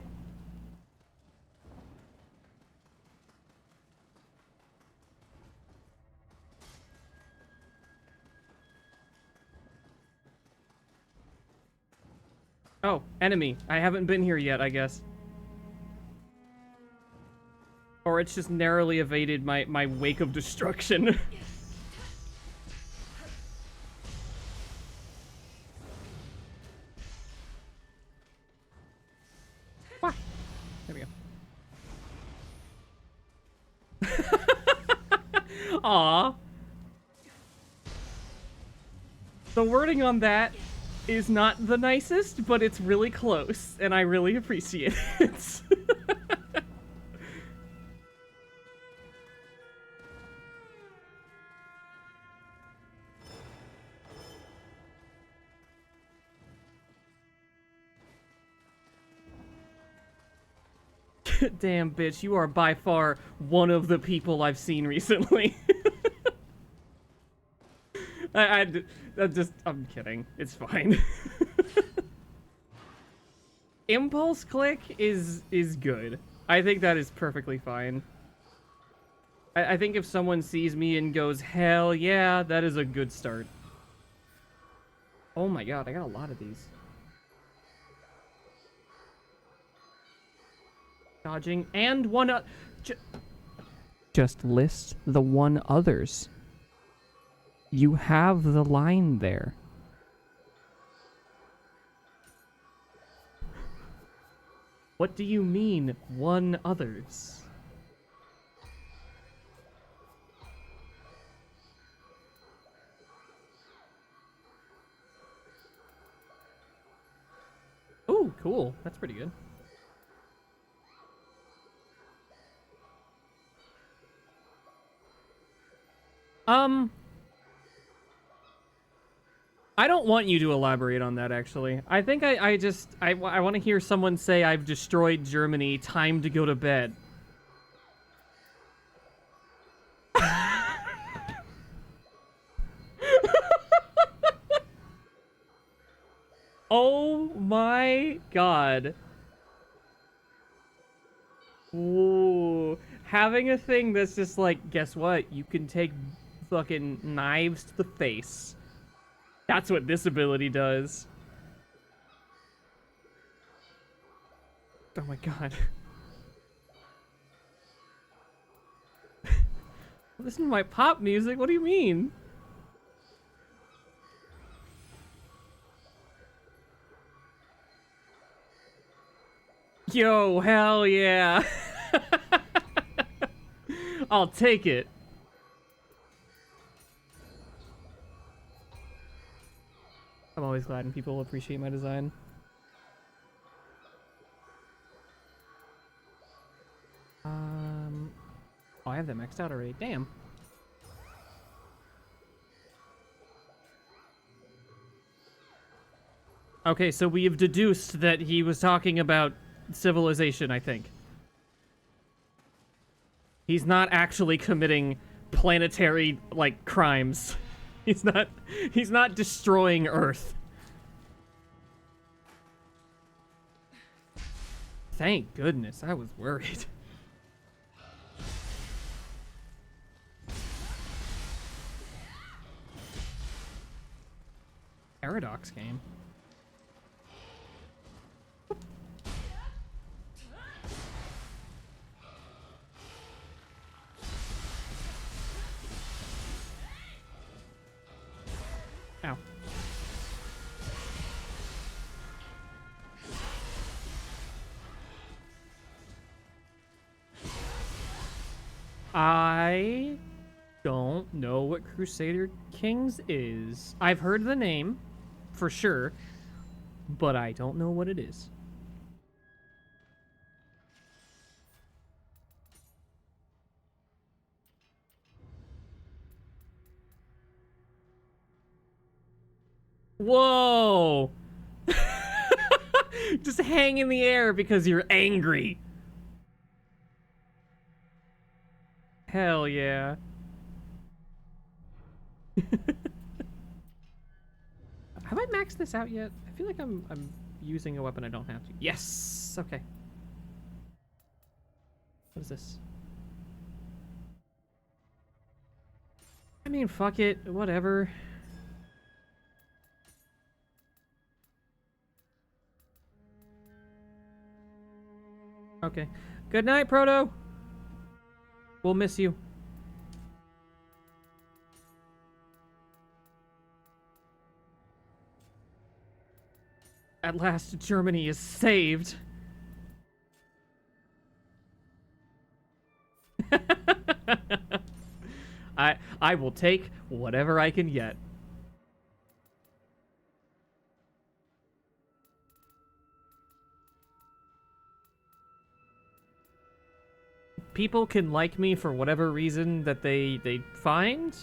Oh, enemy. I haven't been here yet, I guess. Or it's just narrowly evaded my wake of destruction. What? There we go. Aw. The wording on that is not the nicest, but it's really close, and I really appreciate it. Damn, bitch, you are by far one of the people I've seen recently. I'm kidding. It's fine. Impulse click is good. I think that is perfectly fine. I think if someone sees me and goes, hell yeah, that is a good start. Oh my god, I got a lot of these. Dodging and one just list the one others. You have the line there. What do you mean, one others? Ooh, cool. That's pretty good. I don't want you to elaborate on that, actually. I think I want to hear someone say, I've destroyed Germany, time to go to bed. Oh my god. Ooh. Having a thing that's just like, guess what? You can take fucking knives to the face. That's what this ability does. Oh my god. Listen to my pop music? What do you mean? Yo, hell yeah. I'll take it. I'm always glad when people appreciate my design. Oh, I have that maxed out already. Damn. Okay, so we have deduced that he was talking about civilization, I think. He's not actually committing planetary, like, crimes. He's not destroying Earth. Thank goodness, I was worried. Paradox game. Ow. I don't know what Crusader Kings is. I've heard the name, for sure, but I don't know what it is. Whoa! Just hang in the air because you're angry. Hell yeah. Have I maxed this out yet? I feel like I'm using a weapon I don't have to. Yes! Okay. What is this? I mean, fuck it. Whatever. Okay. Good night, Proto! We'll miss you. At last, Germany is saved. I will take whatever I can get. People can like me for whatever reason that they find.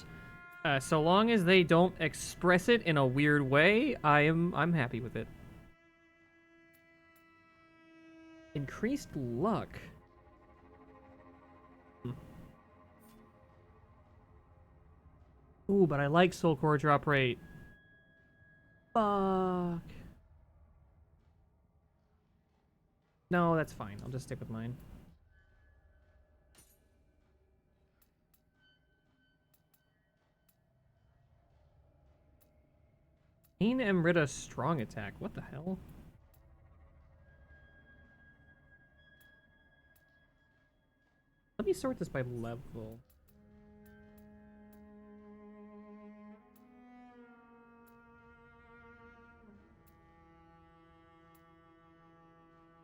So long as they don't express it in a weird way, I'm happy with it. Increased luck. Ooh, but I like Soul Core drop rate. Fuck. No, that's fine. I'll just stick with mine. Pain Amrita strong attack. What the hell? Let me sort this by level.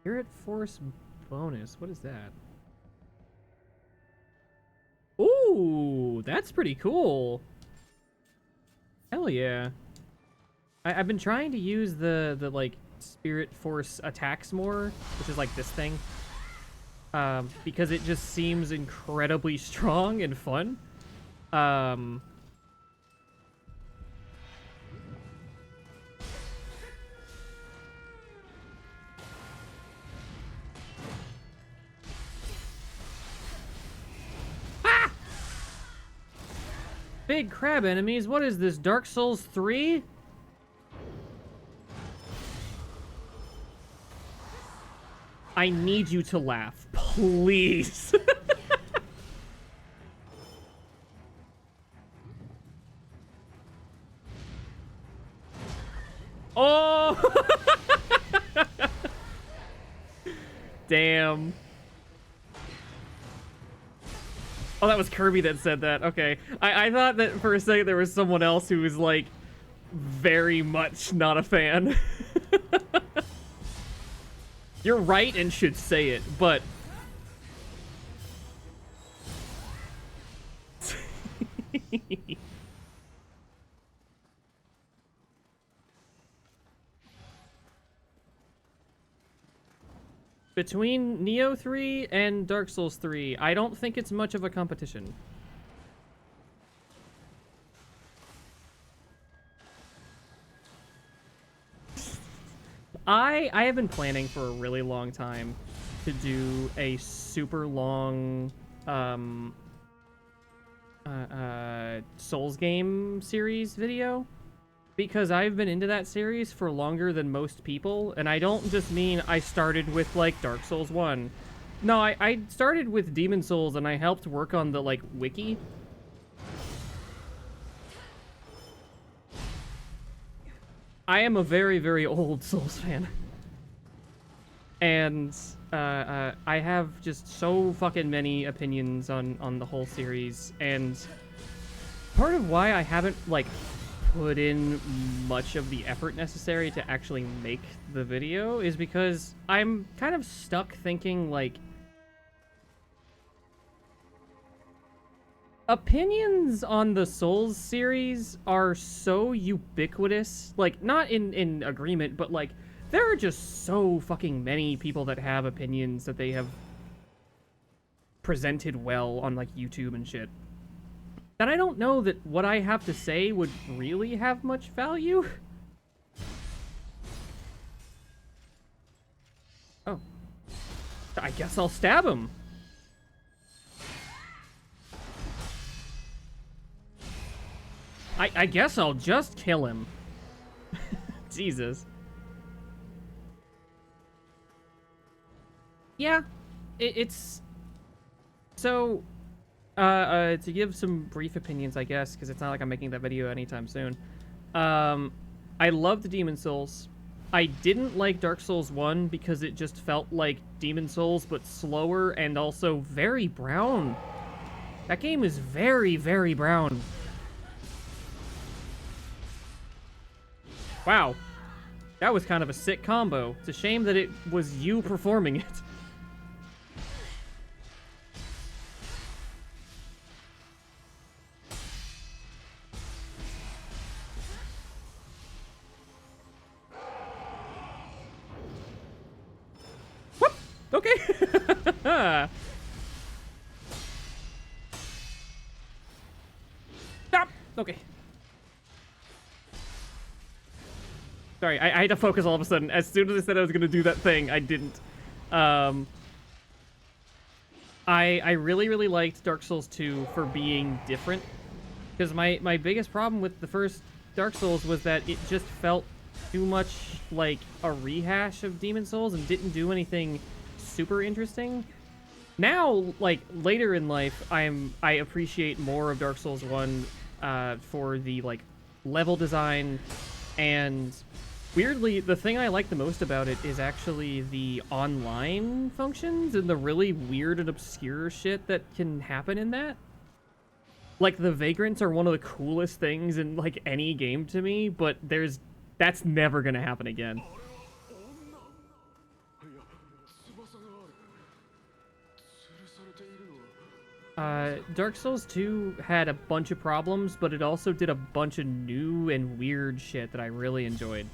Spirit Force bonus. What is that? Ooh, that's pretty cool. Hell yeah. I've been trying to use the like Spirit Force attacks more, which is like this thing. Because it just seems incredibly strong and fun. Ah! Big crab enemies. What is this, Dark Souls 3? I need you to laugh, please. Oh! Damn. Oh, that was Kirby that said that. Okay. I thought that for a second there was someone else who was, like, very much not a fan. You're right and should say it, but... Between Nioh 3 and Dark Souls 3, I don't think it's much of a competition. I have been planning for a really long time to do a super long Souls game series video. because I've been into that series for longer than most people, and I don't just mean I started with, like, Dark Souls 1. No, I started with Demon Souls, and I helped work on the, like, wiki. I am a very, very old Souls fan. And I have just so fucking many opinions on the whole series, and part of why I haven't, like, put in much of the effort necessary to actually make the video is because I'm kind of stuck thinking, like, opinions on the Souls series are so ubiquitous, like, not in agreement, but, like, there are just so fucking many people that have opinions that they have presented well on, like, YouTube and shit, that I don't know that what I have to say would really have much value. Oh. I guess I'll stab him. I guess I'll just kill him. Jesus. Yeah, it's... So, to give some brief opinions, I guess, because it's not like I'm making that video anytime soon. I loved Demon Souls. I didn't like Dark Souls 1 because it just felt like Demon Souls, but slower and also very brown. That game is very, very brown. Wow. That was kind of a sick combo. It's a shame that it was you performing it. Whoop! Okay. Stop! Okay. Sorry, I had to focus all of a sudden. As soon as I said I was going to do that thing, I didn't. I really, really liked Dark Souls 2 for being different. Because my biggest problem with the first Dark Souls was that it just felt too much like a rehash of Demon Souls and didn't do anything super interesting. Now, like, later in life, I appreciate more of Dark Souls 1 for the, like, level design, and weirdly, the thing I like the most about it is actually the online functions and the really weird and obscure shit that can happen in that. Like, the Vagrants are one of the coolest things in, like, any game to me, but that's never gonna happen again. Dark Souls 2 had a bunch of problems, but it also did a bunch of new and weird shit that I really enjoyed.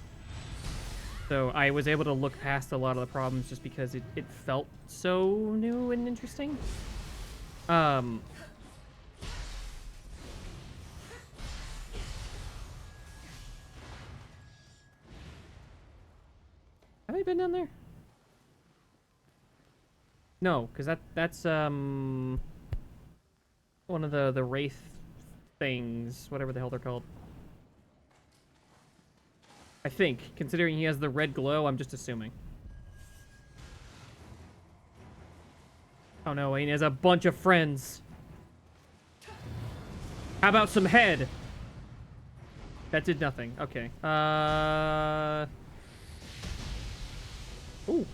So I was able to look past a lot of the problems just because it felt so new and interesting. Have I been down there? No, because that's one of the wraith things, whatever the hell they're called. I think, considering he has the red glow, I'm just assuming. Oh no, he has a bunch of friends. How about some head? That did nothing. Okay. Ooh.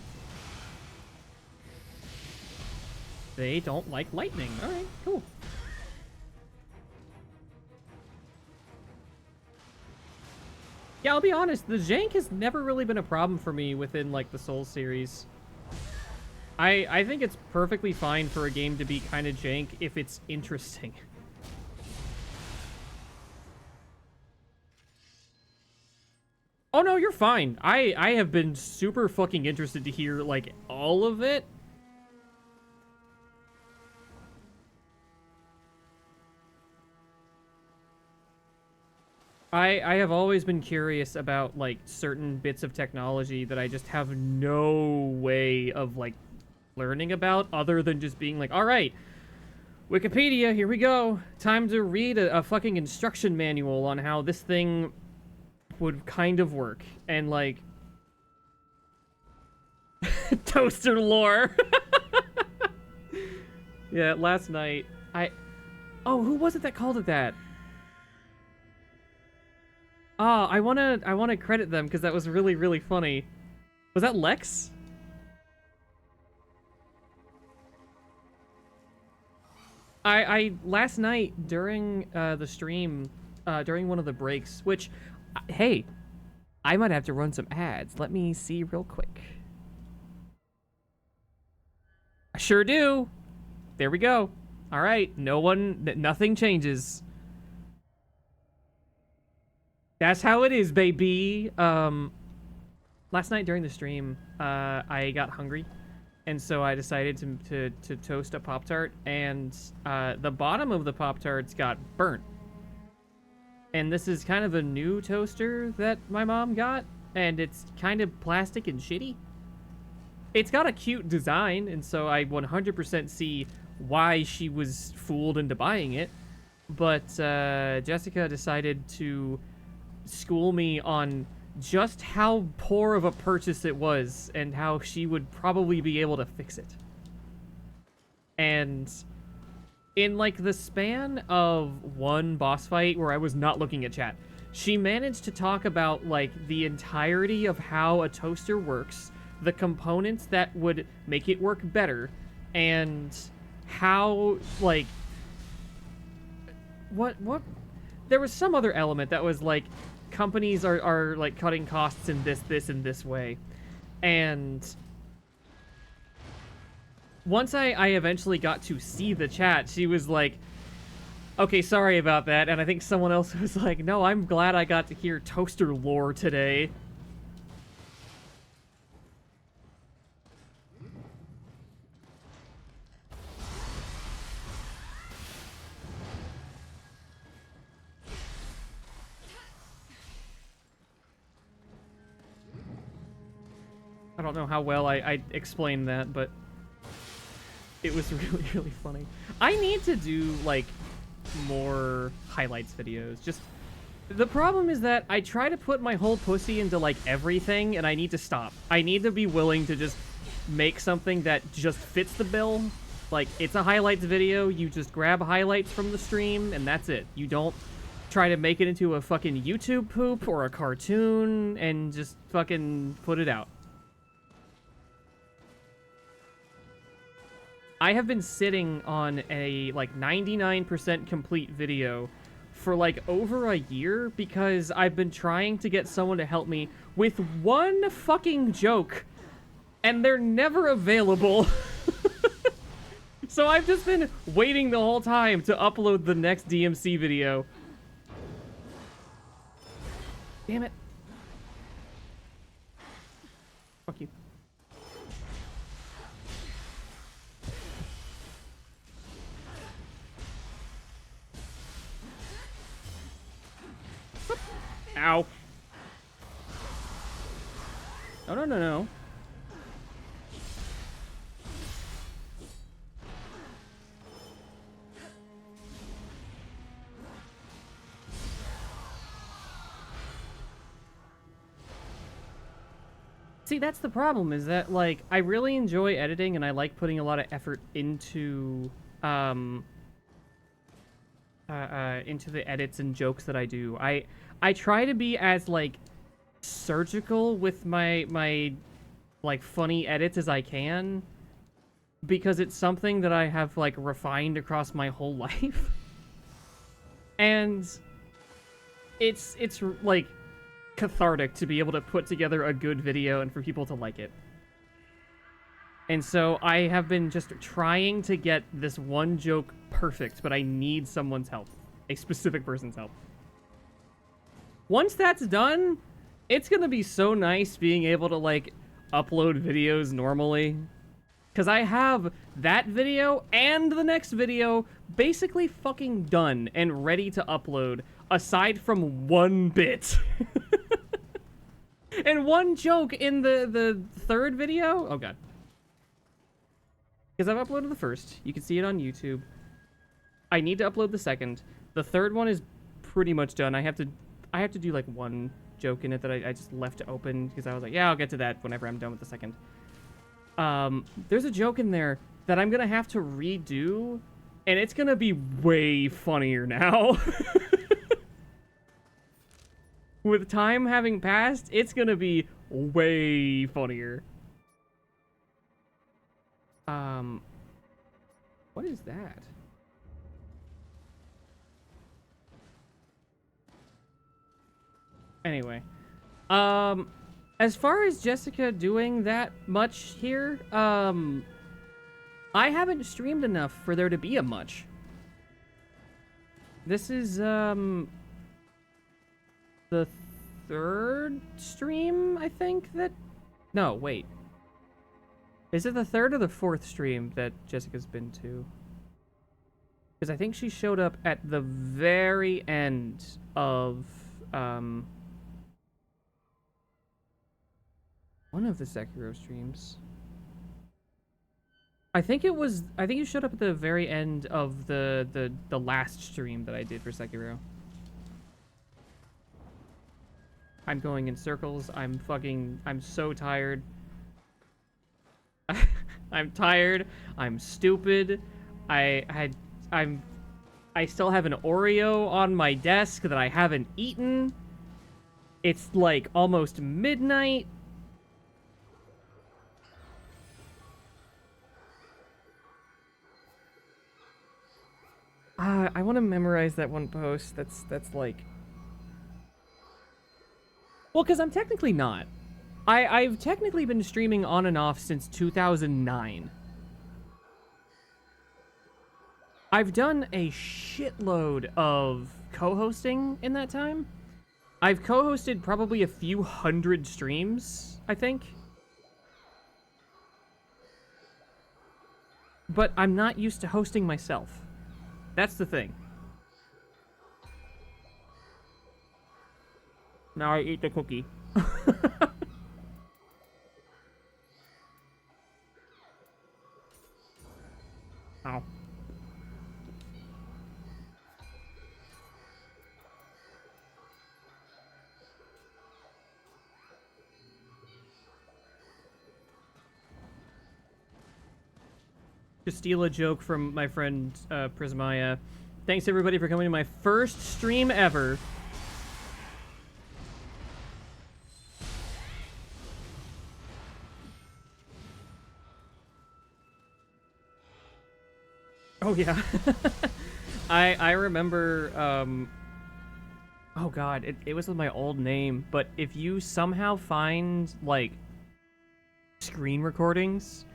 They don't like lightning. Alright, cool. Yeah, I'll be honest, the jank has never really been a problem for me within, like, the Souls series. I think it's perfectly fine for a game to be kind of jank if it's interesting. Oh no, you're fine. I have been super fucking interested to hear, like, all of it. I have always been curious about, like, certain bits of technology that I just have no way of, like, learning about other than just being like, all right, Wikipedia, here we go. Time to read a fucking instruction manual on how this thing would kind of work. And, like... Toaster lore! Yeah, last night, Oh, who was it that called it that? Ah, I wanna credit them, because that was really, really funny. Was that Lex? Last night, during, the stream, during one of the breaks, which, hey, I might have to run some ads. Let me see real quick. I sure do! There we go. Alright, nothing changes. That's how it is, baby. Last night during the stream, I got hungry. And so I decided to toast a Pop-Tart, and the bottom of the Pop-Tarts got burnt. And this is kind of a new toaster that my mom got, and it's kind of plastic and shitty. It's got a cute design, and so I 100% see why she was fooled into buying it. But Jessica decided to school me on just how poor of a purchase it was and how she would probably be able to fix it. And in like the span of one boss fight where I was not looking at chat, she managed to talk about like the entirety of how a toaster works, the components that would make it work better, and how like what there was some other element that was like companies are like cutting costs in this and this way. And once I eventually got to see the chat, she was like, okay, sorry about that. And I think someone else was like, no, I'm glad I got to hear toaster lore today. I don't know how well I explained that, but it was really, really funny. I need to do, like, more highlights videos. Just, the problem is that I try to put my whole pussy into, like, everything, and I need to stop. I need to be willing to just make something that just fits the bill. Like, it's a highlights video, you just grab highlights from the stream, and that's it. You don't try to make it into a fucking YouTube poop or a cartoon and just fucking put it out. I have been sitting on a, like, 99% complete video for, like, over a year because I've been trying to get someone to help me with one fucking joke, and they're never available. So I've just been waiting the whole time to upload the next DMC video. Damn it. Fuck you. Ow. No, no, no, no. See, that's the problem, is that, like, I really enjoy editing and I like putting a lot of effort into the edits and jokes that I do. I try to be as, like, surgical with my like, funny edits as I can, because it's something that I have, like, refined across my whole life. And it's like, cathartic to be able to put together a good video and for people to like it. And so I have been just trying to get this one joke perfect, but I need someone's help. A specific person's help. Once that's done, it's gonna be so nice being able to, like, upload videos normally. Because I have that video and the next video basically fucking done and ready to upload, aside from one bit. And one joke in the third video? Oh, God. Because I've uploaded the first. You can see it on YouTube. I need to upload the second. The third one is pretty much done. I have to do, like, one joke in it that I just left open because I was like, yeah, I'll get to that whenever I'm done with the second. There's a joke in there that I'm gonna have to redo, and it's gonna be way funnier now. With time having passed, it's gonna be way funnier. What is that? Anyway, as far as Jessica doing that much here, I haven't streamed enough for there to be a much. This is, the third stream, I think, that... No, wait. Is it the third or the fourth stream that Jessica's been to? Because I think she showed up at the very end of, one of the Sekiro streams. I think you showed up at the very end of the last stream that I did for Sekiro. I'm going in circles. I'm so tired. I'm tired. I'm stupid. I still have an Oreo on my desk that I haven't eaten. It's like almost midnight. I want to memorize that one post. That's like... Well, because I'm technically not. I've technically been streaming on and off since 2009. I've done a shitload of co-hosting in that time. I've co-hosted probably a few hundred streams, I think. But I'm not used to hosting myself. That's the thing. Now I eat the cookie. Ow. To steal a joke from my friend Prismaya. Thanks everybody for coming to my first stream ever. Oh yeah. I remember oh god, it was with my old name, but if you somehow find like screen recordings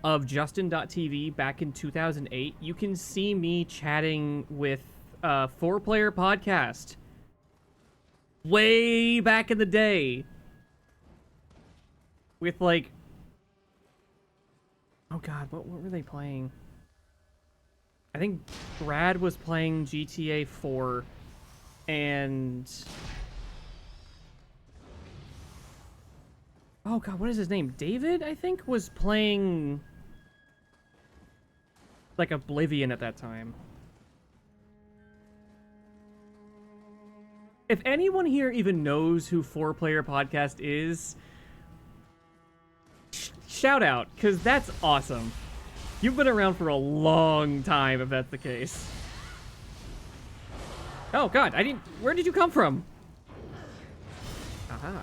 of Justin.tv back in 2008, you can see me chatting with 4-Player Podcast way back in the day with like, oh god, what were they playing? I think Brad was playing GTA 4 and oh god, what is his name? David, I think, was playing like Oblivion at that time. If anyone here even knows who 4-Player Podcast is, shout out, because that's awesome. You've been around for a long time, if that's the case. Oh god, where did you come from? Aha.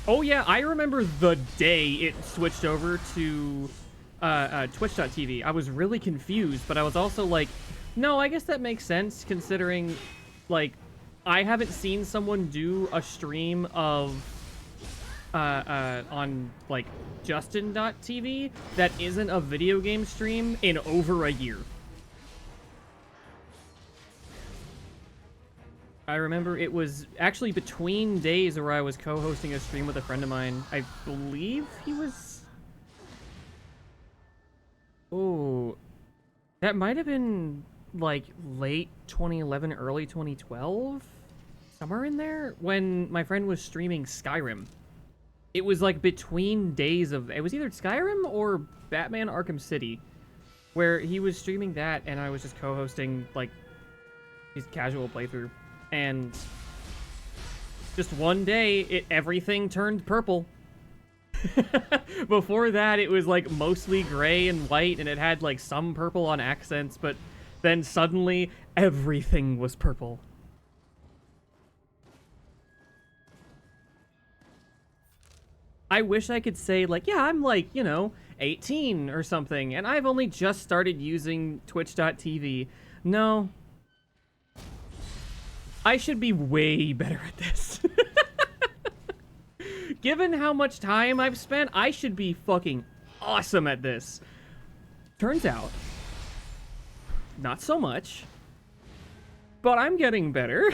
Oh yeah, I remember the day it switched over to Twitch.tv. I was really confused, but I was also like, no, I guess that makes sense considering, like, I haven't seen someone do a stream of, on, like, Justin.tv that isn't a video game stream in over a year. I remember it was actually between days where I was co-hosting a stream with a friend of mine. I believe he was... Oh, that might have been like late 2011, early 2012, somewhere in there, when my friend was streaming Skyrim. It was like between days of, it was either Skyrim or Batman Arkham City, where he was streaming that and I was just co-hosting like his casual playthrough. And Just one day, everything turned purple. Before that, it was like mostly gray and white, and it had like some purple on accents, but then suddenly everything was purple. I wish I could say like, yeah, I'm like, 18 or something, and I've only just started using Twitch.tv. No. I should be way better at this. Given how much time I've spent, I should be fucking awesome at this. Turns out, not so much. But I'm getting better.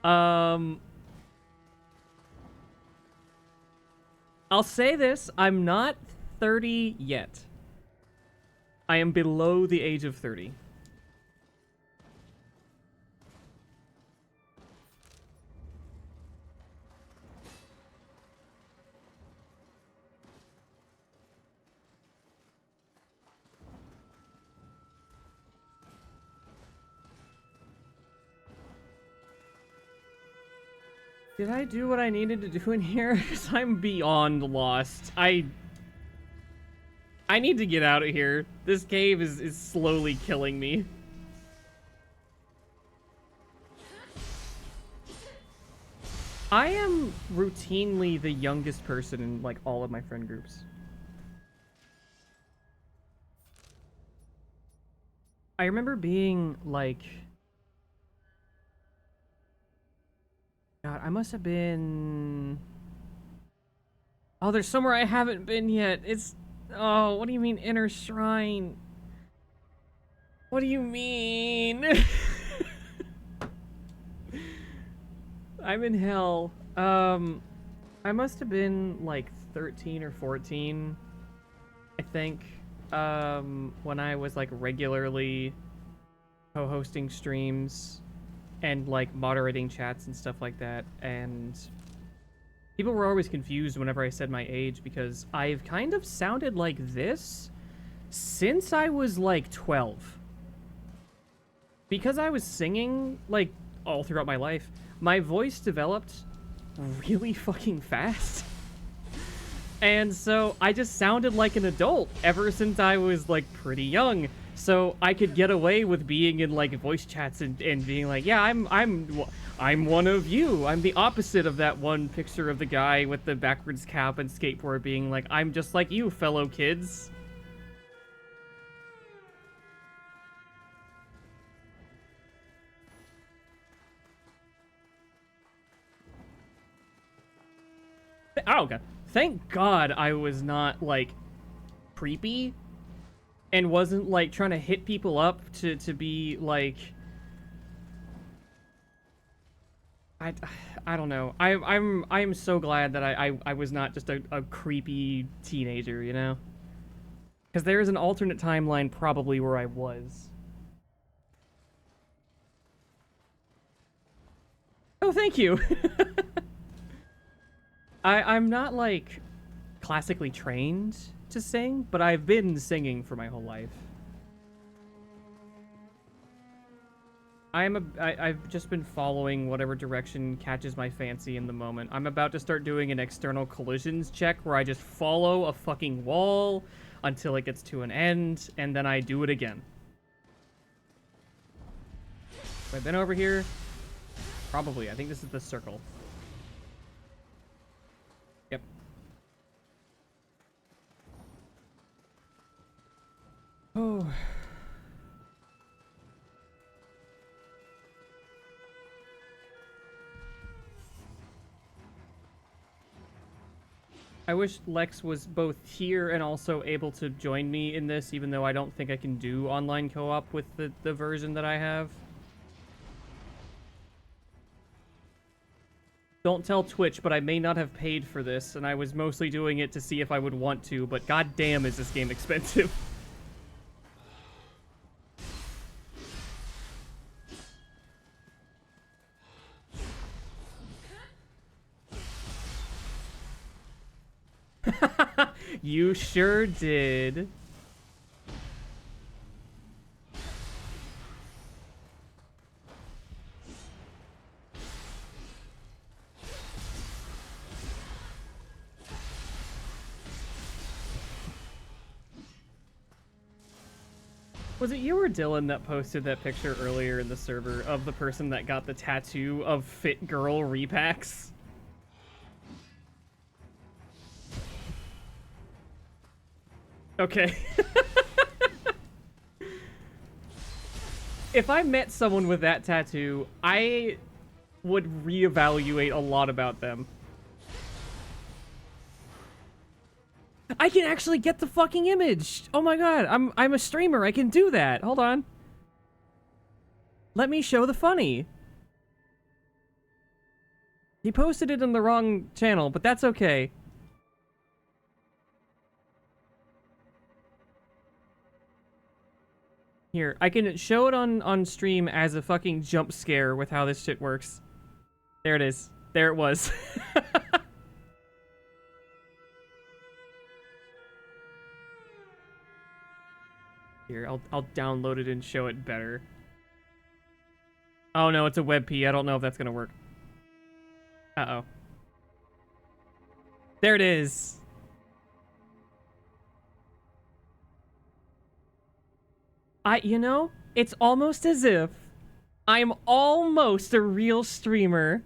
I'll say this, I'm not 30 yet. I am below the age of 30. Did I do what I needed to do in here? Because I'm beyond lost. I need to get out of here. This cave is slowly killing me. I am routinely the youngest person in, like, all of my friend groups. I remember being, like... God, I must have been... Oh, there's somewhere I haven't been yet. It's... Oh, what do you mean, Inner Shrine? What do you mean? I'm in hell. I must have been, like, 13 or 14, I think, when I was, like, regularly co-hosting streams and, like, moderating chats and stuff like that, and people were always confused whenever I said my age because I've kind of sounded like this since I was, like, 12. Because I was singing, like, all throughout my life, my voice developed really fucking fast. And so I just sounded like an adult ever since I was, like, pretty young. So I could get away with being in, like, voice chats and being like, yeah, I'm one of you. I'm the opposite of that one picture of the guy with the backwards cap and skateboard being like, I'm just like you, fellow kids. Oh, God. Thank God I was not, like, creepy and wasn't, like, trying to hit people up to be, like... I don't know. I'm so glad that I was not just a creepy teenager, you know? Because there is an alternate timeline probably where I was. Oh, thank you! I'm not, like, classically trained to sing, but I've been singing for my whole life. I've just been following whatever direction catches my fancy in the moment. I'm about to start doing an external collisions check where I just follow a fucking wall until it gets to an end, and then I do it again. Have I been over here? Probably. I think this is the circle. Yep. Oh. I wish Lex was both here and also able to join me in this, even though I don't think I can do online co-op with the version that I have. Don't tell Twitch, but I may not have paid for this, and I was mostly doing it to see if I would want to, but goddamn is this game expensive. You sure did. Was it you or Dylan that posted that picture earlier in the server of the person that got the tattoo of Fit Girl repacks? Okay. If I met someone with that tattoo, I would reevaluate a lot about them. I can actually get the fucking image! Oh my god, I'm a streamer, I can do that! Hold on. Let me show the funny. He posted it in the wrong channel, but that's okay. Here, I can show it on stream as a fucking jump scare with how this shit works. There it is. There it was. Here, I'll download it and show it better. Oh no, it's a WebP. I don't know if that's gonna work. Uh-oh. There it is. You know, it's almost as if I'm almost a real streamer.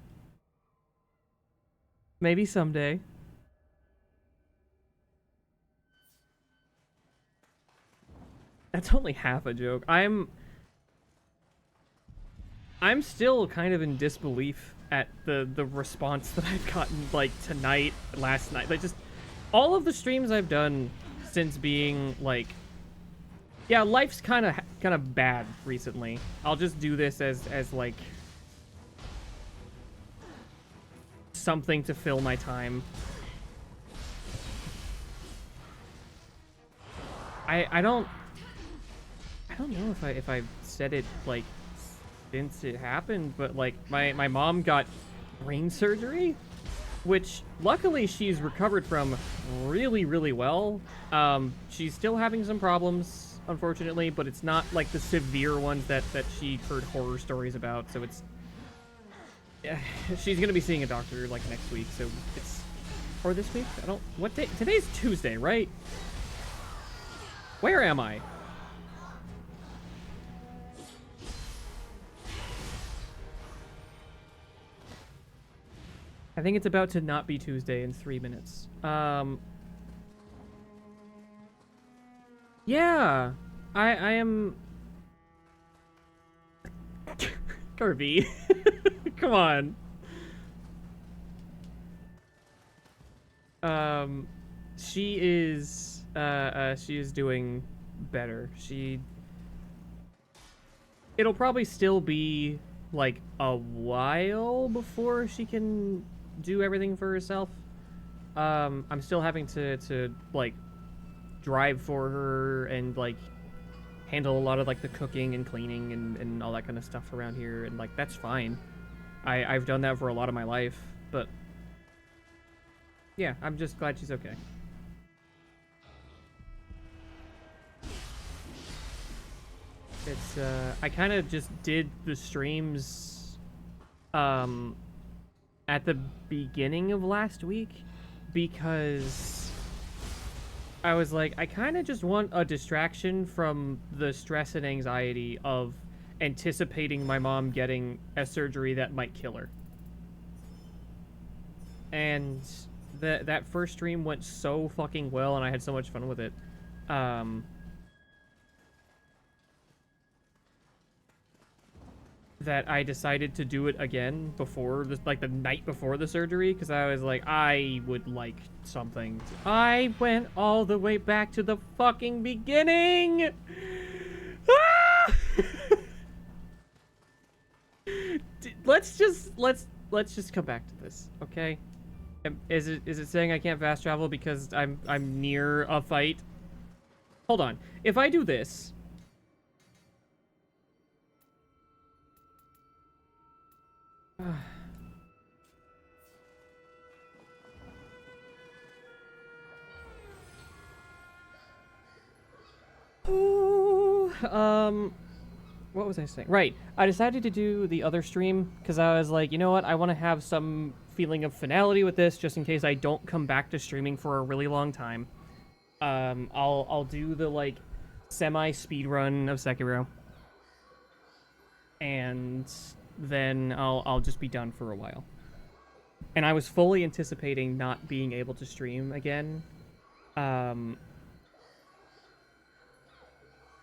Maybe someday. That's only half a joke. I'm still kind of in disbelief at the response that I've gotten, like, tonight, last night. Like, just all of the streams I've done since being, like... Yeah, life's kind of bad recently. I'll just do this as like... something to fill my time. I don't know if I said it, like, since it happened, but, like, my mom got brain surgery, which luckily she's recovered from really, really well. She's still having some problems, unfortunately, but it's not, like, the severe ones that she heard horror stories about, so it's... she's gonna be seeing a doctor, like, next week, so it's... Or this week? I don't... What day? Today's Tuesday, right? Where am I? I think it's about to not be Tuesday in 3 minutes. Yeah, I am... Kirby. Come on. She is doing better. It'll probably still be, like, a while before she can do everything for herself. I'm still having to like, drive for her and, like, handle a lot of, like, the cooking and cleaning and all that kind of stuff around here, and, like, that's fine. I've done that for a lot of my life, but yeah, I'm just glad she's okay. It's, I kind of just did the streams, at the beginning of last week, because I was like, I kind of just want a distraction from the stress and anxiety of anticipating my mom getting a surgery that might kill her. And that first stream went so fucking well, and I had so much fun with it. That I decided to do it again before, like, the night before the surgery, because I was like, I would like something. I went all the way back to the fucking beginning! Ah! Let's just come back to this, okay? Is it saying I can't fast travel because I'm near a fight? Hold on. If I do this... what was I saying? Right, I decided to do the other stream because I was like, you know what, I want to have some feeling of finality with this, just in case I don't come back to streaming for a really long time. I'll do the, like, semi-speed run of Sekiro. And then I'll just be done for a while. And I was fully anticipating not being able to stream again. And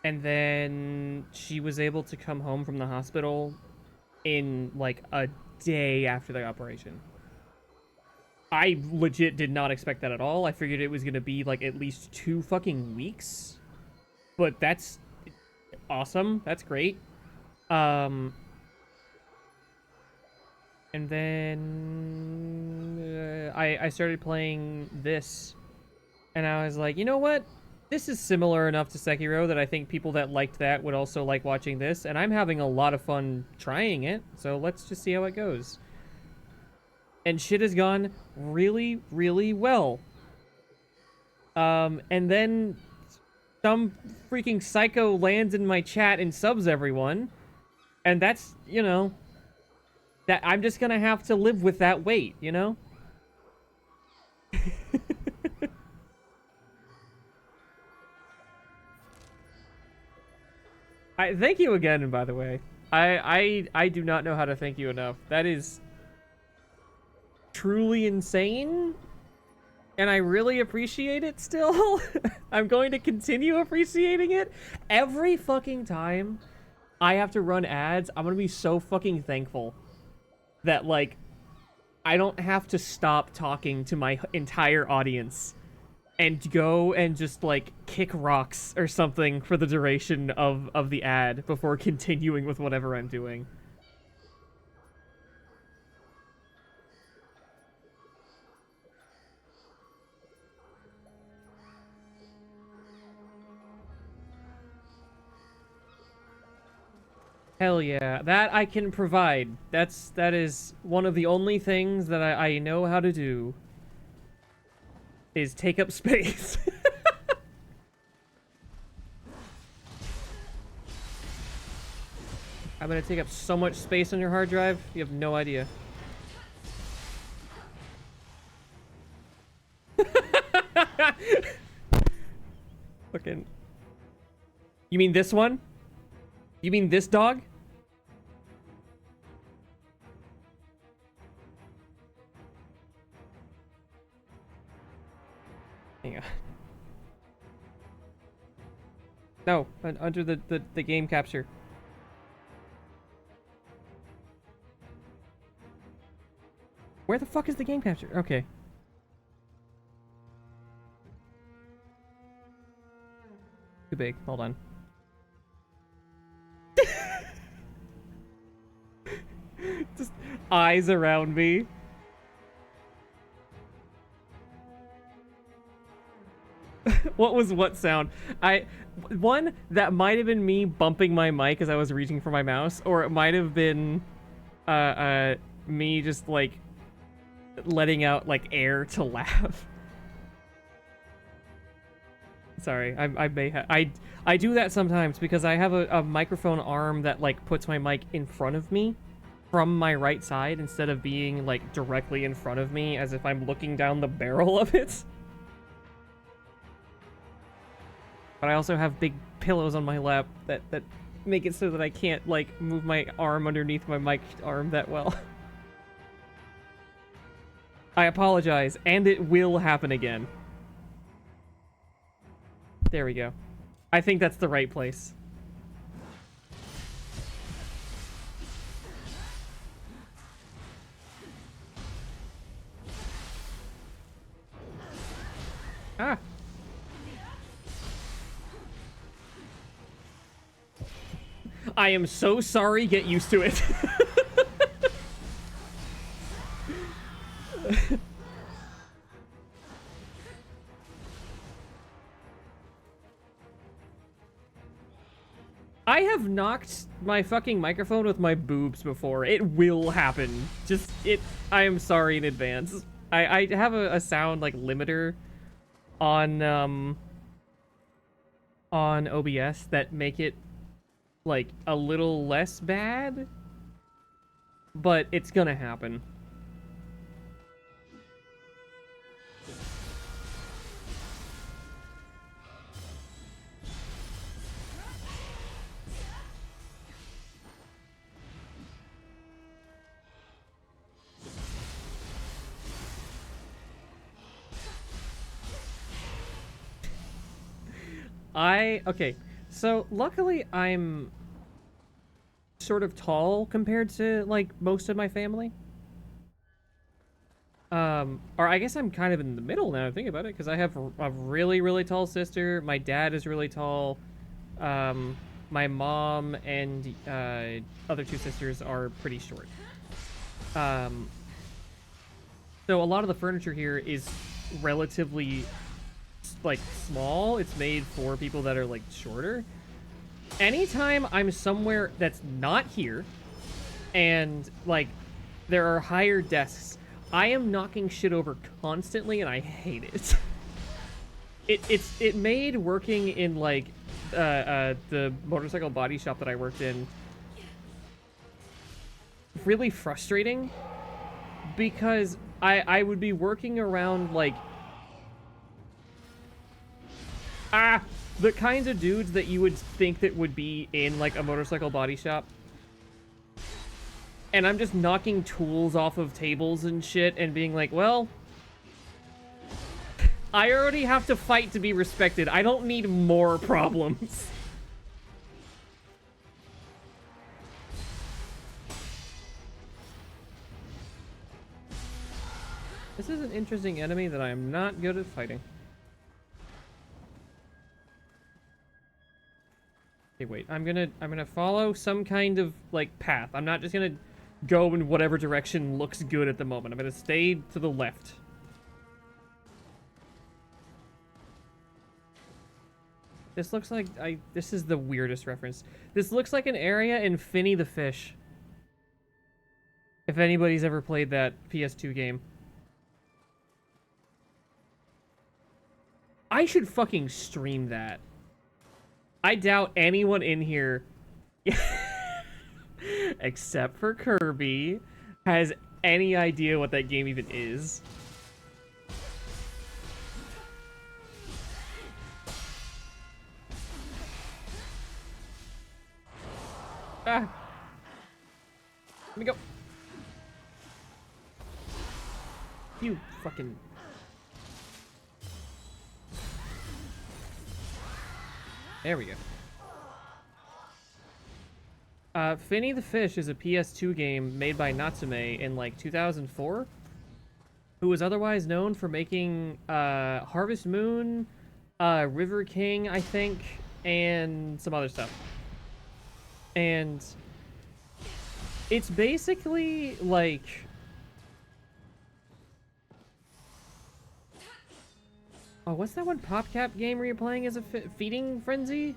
then she was able to come home from the hospital in like a day after the operation. I legit did not expect that at all. I figured it was going to be like at least 2 fucking weeks. But that's awesome. That's great. And then I started playing this, and I was like, you know what? This is similar enough to Sekiro that I think people that liked that would also like watching this, and I'm having a lot of fun trying it, so let's just see how it goes. And shit has gone really, really well. And then some freaking psycho lands in my chat and subs everyone, and that's, you know, that I'm just gonna have to live with that weight, you know? Thank you again, by the way. I do not know how to thank you enough. That is truly insane, and I really appreciate it still. I'm going to continue appreciating it. Every fucking time I have to run ads, I'm gonna be so fucking thankful that, like, I don't have to stop talking to my entire audience and go and just, like, kick rocks or something for the duration of the ad before continuing with whatever I'm doing. Hell yeah, that I can provide. That is one of the only things that I know how to do. Is take up space. I'm gonna take up so much space on your hard drive, you have no idea. Fucking... You mean this one? You mean this dog? Hang on. No, under the game capture. Where the fuck is the game capture? Okay. Too big. Hold on. Just eyes around me. What was what sound? One, that might have been me bumping my mic as I was reaching for my mouse, or it might have been me just like letting out like air to laugh. Sorry, I may have I do that sometimes because I have a microphone arm that like puts my mic in front of me from my right side instead of being like directly in front of me as if I'm looking down the barrel of it. But I also have big pillows on my lap that make it so that I can't like move my arm underneath my mic arm that well. I apologize, and it will happen again. There we go. I think that's the right place. Ah. I am so sorry, get used to it. I have knocked my fucking microphone with my boobs before. It will happen. Just, I am sorry in advance. I have a sound, like, limiter on OBS that make it, like, a little less bad. But it's gonna happen. Okay, so luckily I'm sort of tall compared to, like, most of my family. Or I guess I'm kind of in the middle now, I think about it, because I have a really, really tall sister. My dad is really tall. Um, my mom and other two sisters are pretty short. Um, so a lot of the furniture here is relatively, like, small. It's made for people that are, like, shorter. Anytime I'm somewhere that's not here, and, like, there are higher desks, I am knocking shit over constantly, and I hate it. It made working in, like, the motorcycle body shop that I worked in really frustrating, because I would be working around, like, the kinds of dudes that you would think that would be in, like, a motorcycle body shop. And I'm just knocking tools off of tables and shit and being like, well, I already have to fight to be respected. I don't need more problems. This is an interesting enemy that I am not good at fighting. Okay, wait. I'm gonna follow some kind of, like, path. I'm not just gonna go in whatever direction looks good at the moment. I'm gonna stay to the left. This looks like this is the weirdest reference. This looks like an area in Finny the Fish. If anybody's ever played that PS2 game. I should fucking stream that. I doubt anyone in here, except for Kirby, has any idea what that game even is. Ah. Let me go. You fucking... There we go. Finny the Fish is a PS2 game made by Natsume in, like, 2004, who was otherwise known for making Harvest Moon, River King, I think, and some other stuff. And it's basically, like... Oh, what's that one PopCap game where you're playing as a feeding frenzy?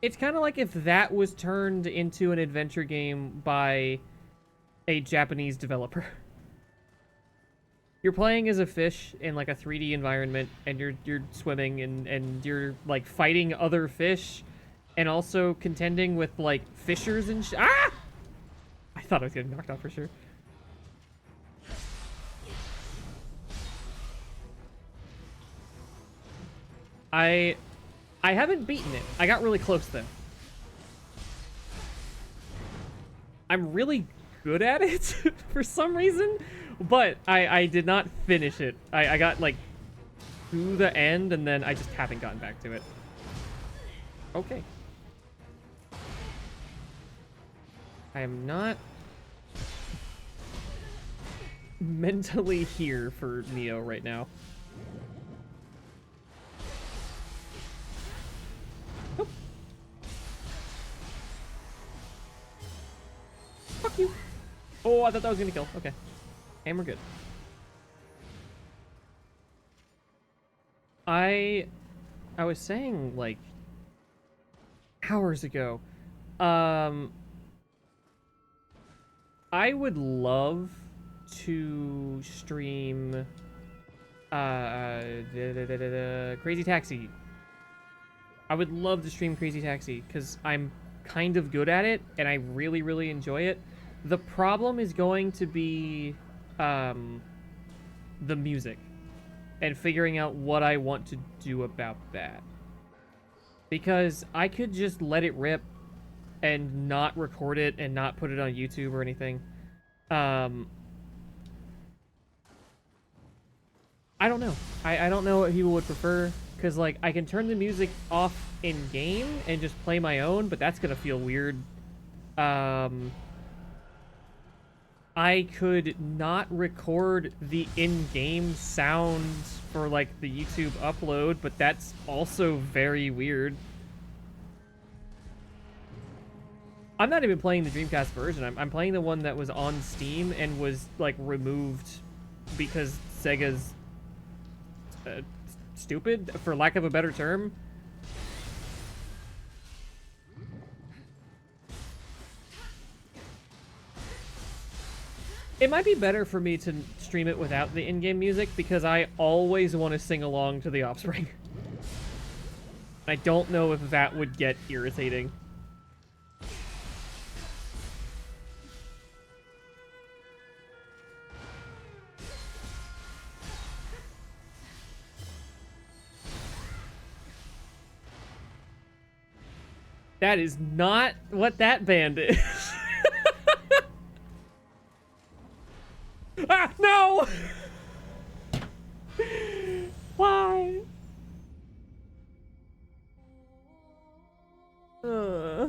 It's kind of like if that was turned into an adventure game by a Japanese developer. You're playing as a fish in, like, a 3D environment, and you're swimming, and you're, like, fighting other fish, and also contending with, like, fishers and ah! I thought I was getting knocked out for sure. I haven't beaten it. I got really close, though. I'm really good at it for some reason, but I did not finish it. I got, like, to the end, and then I just haven't gotten back to it. Okay. I am not mentally here for Nioh right now. Oh. Fuck you. Oh, I thought that was gonna kill. Okay. And we're good. I was saying, like, hours ago, I would love to stream Crazy Taxi. I would love to stream Crazy Taxi because I'm kind of good at it and I really, really enjoy it. The problem is going to be the music and figuring out what I want to do about that. Because I could just let it rip and not record it and not put it on YouTube or anything. I I don't know. I don't know what people would prefer, because, like, I can turn the music off in-game and just play my own, but that's gonna feel weird. I could not record the in-game sounds for, like, the YouTube upload, but that's also very weird. I'm not even playing the Dreamcast version. I'm playing the one that was on Steam and was, like, removed because Sega's stupid, for lack of a better term. It might be better for me to stream it without the in-game music, because I always want to sing along to The Offspring. I don't know if that would get irritating. That is not what that band is. Ah, no! Why? Uh.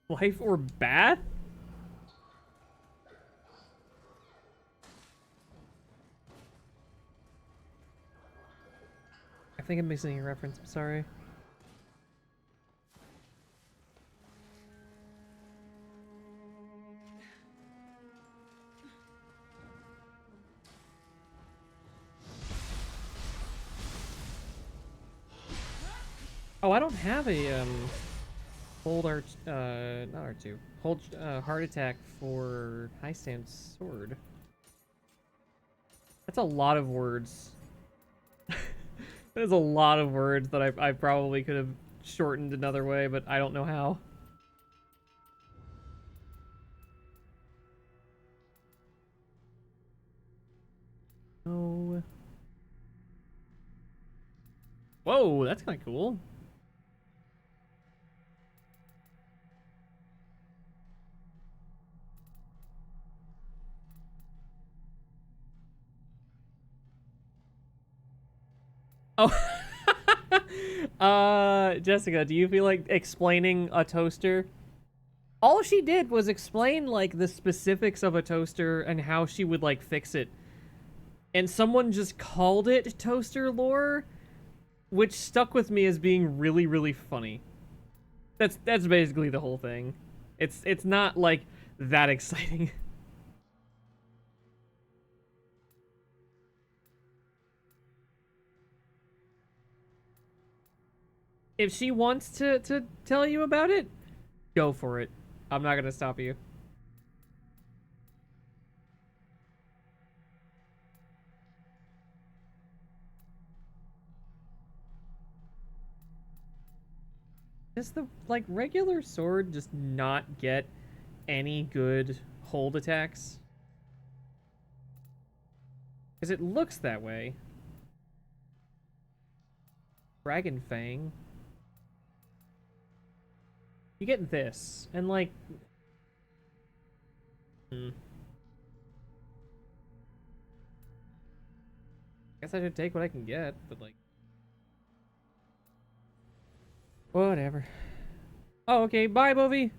Life or Bath? I think I'm missing a reference, I'm sorry. Oh, I don't have a, hold not R2. Hold, heart attack for high stance sword. That's a lot of words. There's a lot of words that I probably could have shortened another way, but I don't know how. Oh. Whoa, that's kind of cool. Oh. Jessica, do you feel like explaining a toaster? All she did was explain, like, the specifics of a toaster and how she would, like, fix it. And someone just called it toaster lore, which stuck with me as being really, really funny. That's basically the whole thing. It's not, like, that exciting. If she wants to tell you about it, go for it. I'm not gonna stop you. Does the, like, regular sword just not get any good hold attacks? Because it looks that way. Dragon Fang. You get this, and, like... Guess I should take what I can get, but, like... Whatever. Oh, okay, bye, Bovie!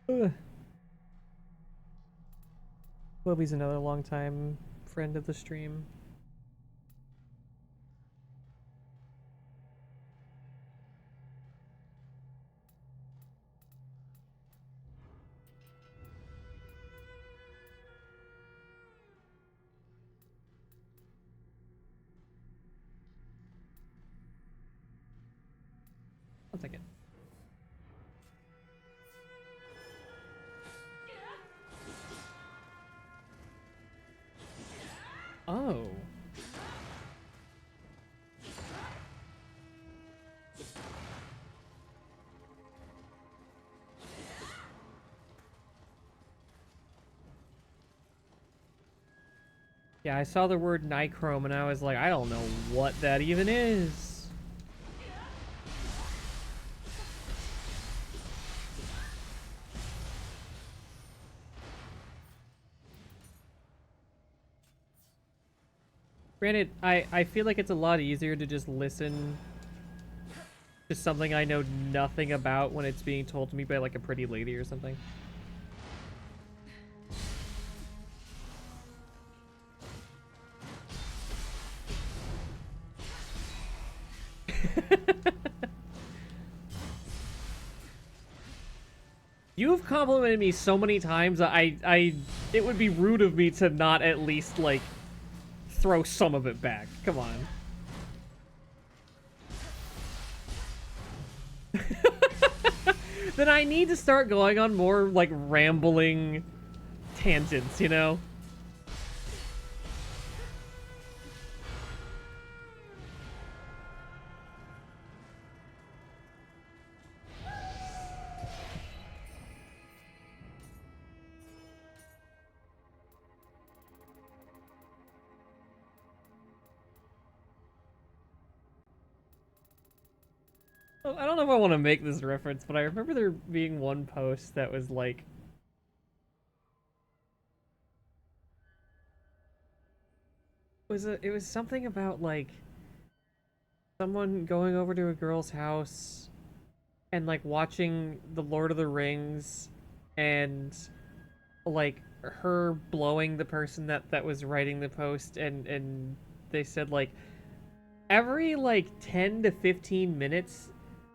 Ugh. Bovie's another longtime friend of the stream. second. Oh. Yeah, I saw the word nichrome and I was like, I don't know what that even is. Granted, I feel like it's a lot easier to just listen to something I know nothing about when it's being told to me by like a pretty lady or something. You've complimented me so many times, it would be rude of me to not at least, like, throw some of it back. Come on. Then I need to start going on more, like, rambling tangents, you know? Well, I don't know if I want to make this reference, but I remember there being one post that was like, it was something about like someone going over to a girl's house and like watching the Lord of the Rings and like her blowing the person that was writing the post, and they said like every like 10 to 15 minutes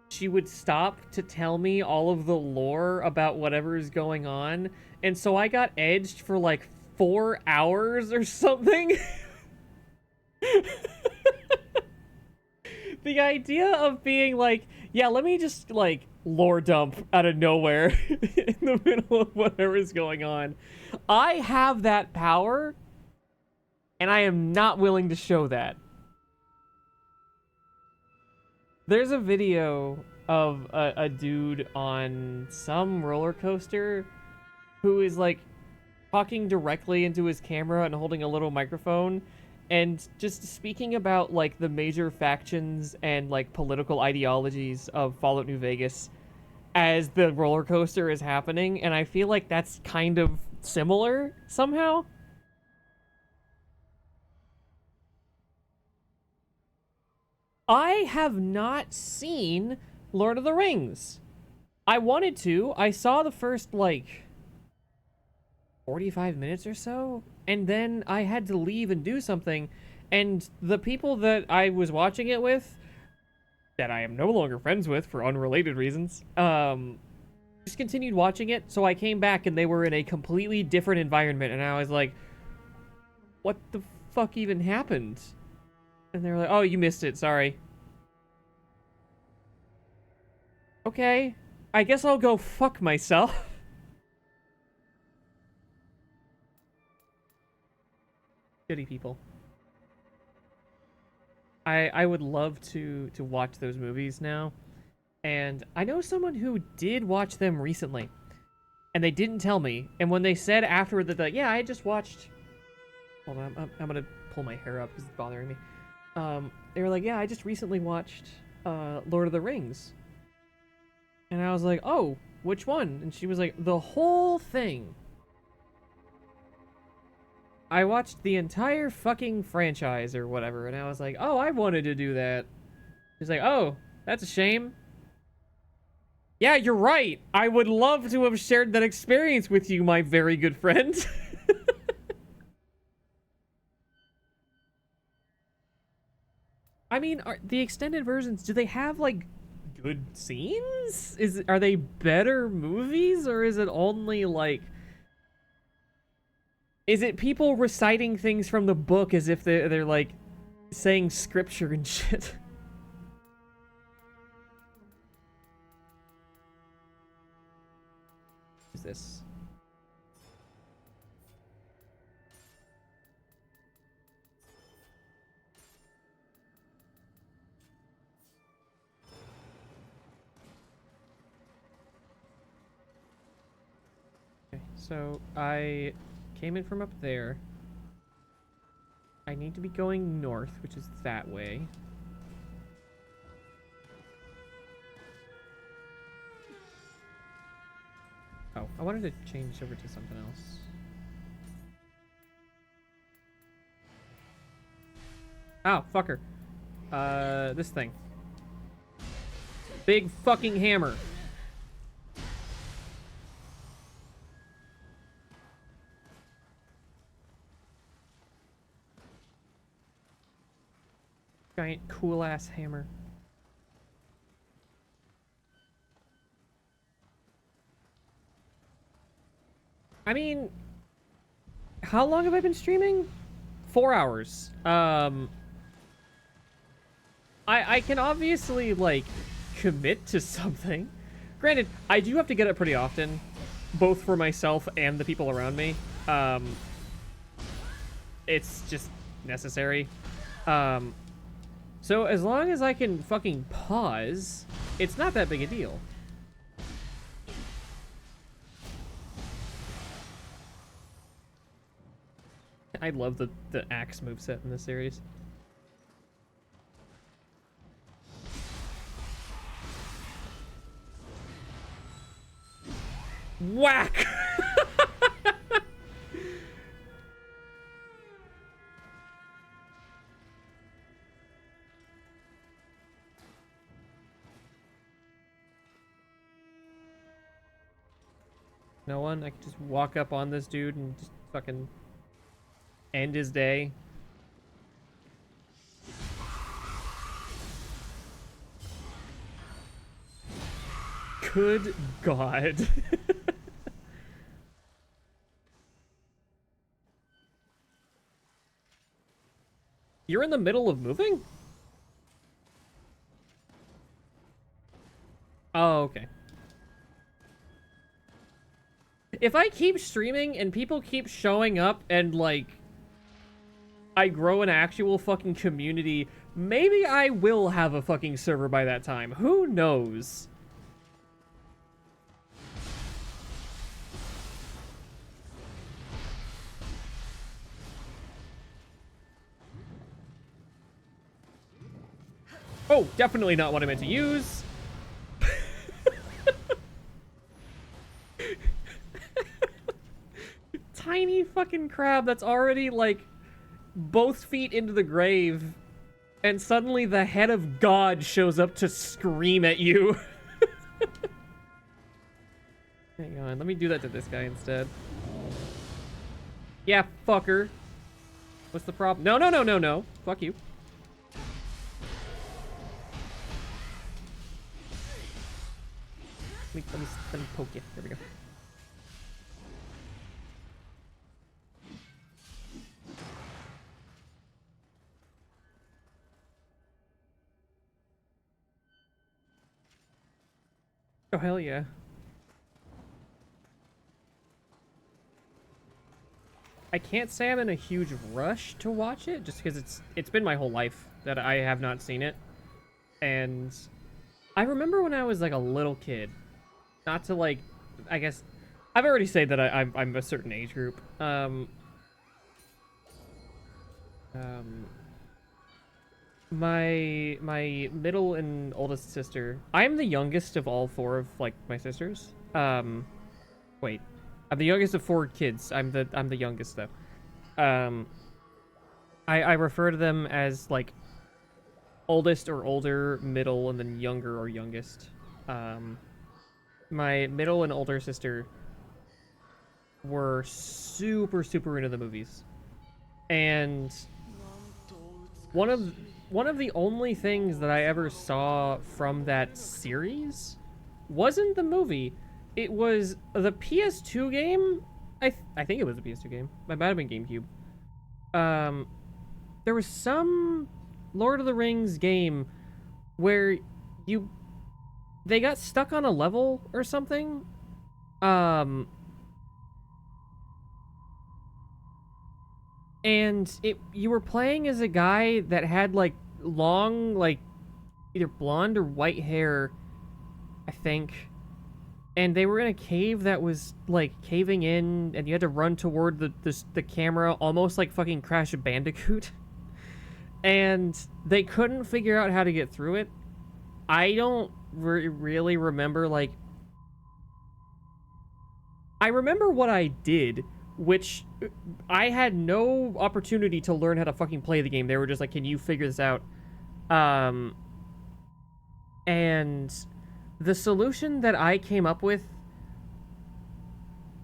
she would stop to tell me all of the lore about whatever is going on, and so I got edged for like 4 hours or something. The idea of being like, yeah, let me just like lore dump out of nowhere in the middle of whatever is going on. I have that power, and I am not willing to show that. There's a video of a dude on some roller coaster who is like talking directly into his camera and holding a little microphone and just speaking about like the major factions and like political ideologies of Fallout New Vegas as the roller coaster is happening, and I feel like that's kind of similar somehow. I have not seen Lord of the Rings. I wanted to. I saw the first like 45 minutes or so, and then I had to leave and do something, and the people that I was watching it with, that I am no longer friends with for unrelated reasons, just continued watching it, so I came back and they were in a completely different environment, and I was like, what the fuck even happened? And they were like, oh, you missed it, sorry. Okay, I guess I'll go fuck myself. Shitty people. I would love to watch those movies now. And I know someone who did watch them recently. And they didn't tell me. And when they said afterward that, like, yeah, I just watched... Hold on, I'm gonna pull my hair up because it's bothering me. They were like, yeah, I just recently watched Lord of the Rings. And I was like, oh, which one? And she was like, the whole thing. I watched the entire fucking franchise or whatever, and I was like, oh, I wanted to do that. She's like, oh, that's a shame. Yeah, you're right. I would love to have shared that experience with you, my very good friend. I mean, the extended versions, do they have, like, good scenes? Are they better movies, or is it only, like... Is it people reciting things from the book as if they're like, saying scripture and shit? this? Okay, so I came in from up there. I need to be going north, which is that way. Oh, I wanted to change over to something else. Oh, fucker. This thing. Big fucking hammer. Giant cool-ass hammer. I mean, how long have I been streaming? 4 hours. I can obviously, like, commit to something. Granted, I do have to get it pretty often, both for myself and the people around me. It's just necessary. So as long as I can fucking pause, it's not that big a deal. I love the axe moveset in this series. Whack! No one? I can just walk up on this dude and just fucking end his day. Good God. You're in the middle of moving? Oh, okay. If I keep streaming and people keep showing up and, like, I grow an actual fucking community, maybe I will have a fucking server by that time. Who knows? Oh, definitely not what I meant to use. Tiny fucking crab that's already, like, both feet into the grave, and suddenly the head of God shows up to scream at you. Hang on, let me do that to this guy instead. Yeah, fucker. What's the problem? No, no, no, no, no. Fuck you. Let me poke you. There we go. Oh, hell yeah. I can't say I'm in a huge rush to watch it, just because it's been my whole life that I have not seen it. And I remember when I was, like, a little kid, not to, like, I guess, I've already said that I'm a certain age group. My middle and oldest sister, I'm the youngest of all four of, like, my sisters. Wait, I'm the youngest of four kids. I'm the youngest though. I refer to them as, like, oldest or older, middle, and then younger or youngest. My middle and older sister were super into the movies, and one of the only things that I ever saw from that series wasn't the movie. It was the PS2 game. I think it was a PS2 game. It might have been GameCube. There was some Lord of the Rings game where they got stuck on a level or something. And you were playing as a guy that had, like, long, like, either blonde or white hair, I think. And they were in a cave that was, like, caving in, and you had to run toward the camera, almost like fucking Crash Bandicoot. And they couldn't figure out how to get through it. I don't really remember, like... I remember what I did, which I had no opportunity to learn how to fucking play the game. They were just like, can you figure this out? And the solution that I came up with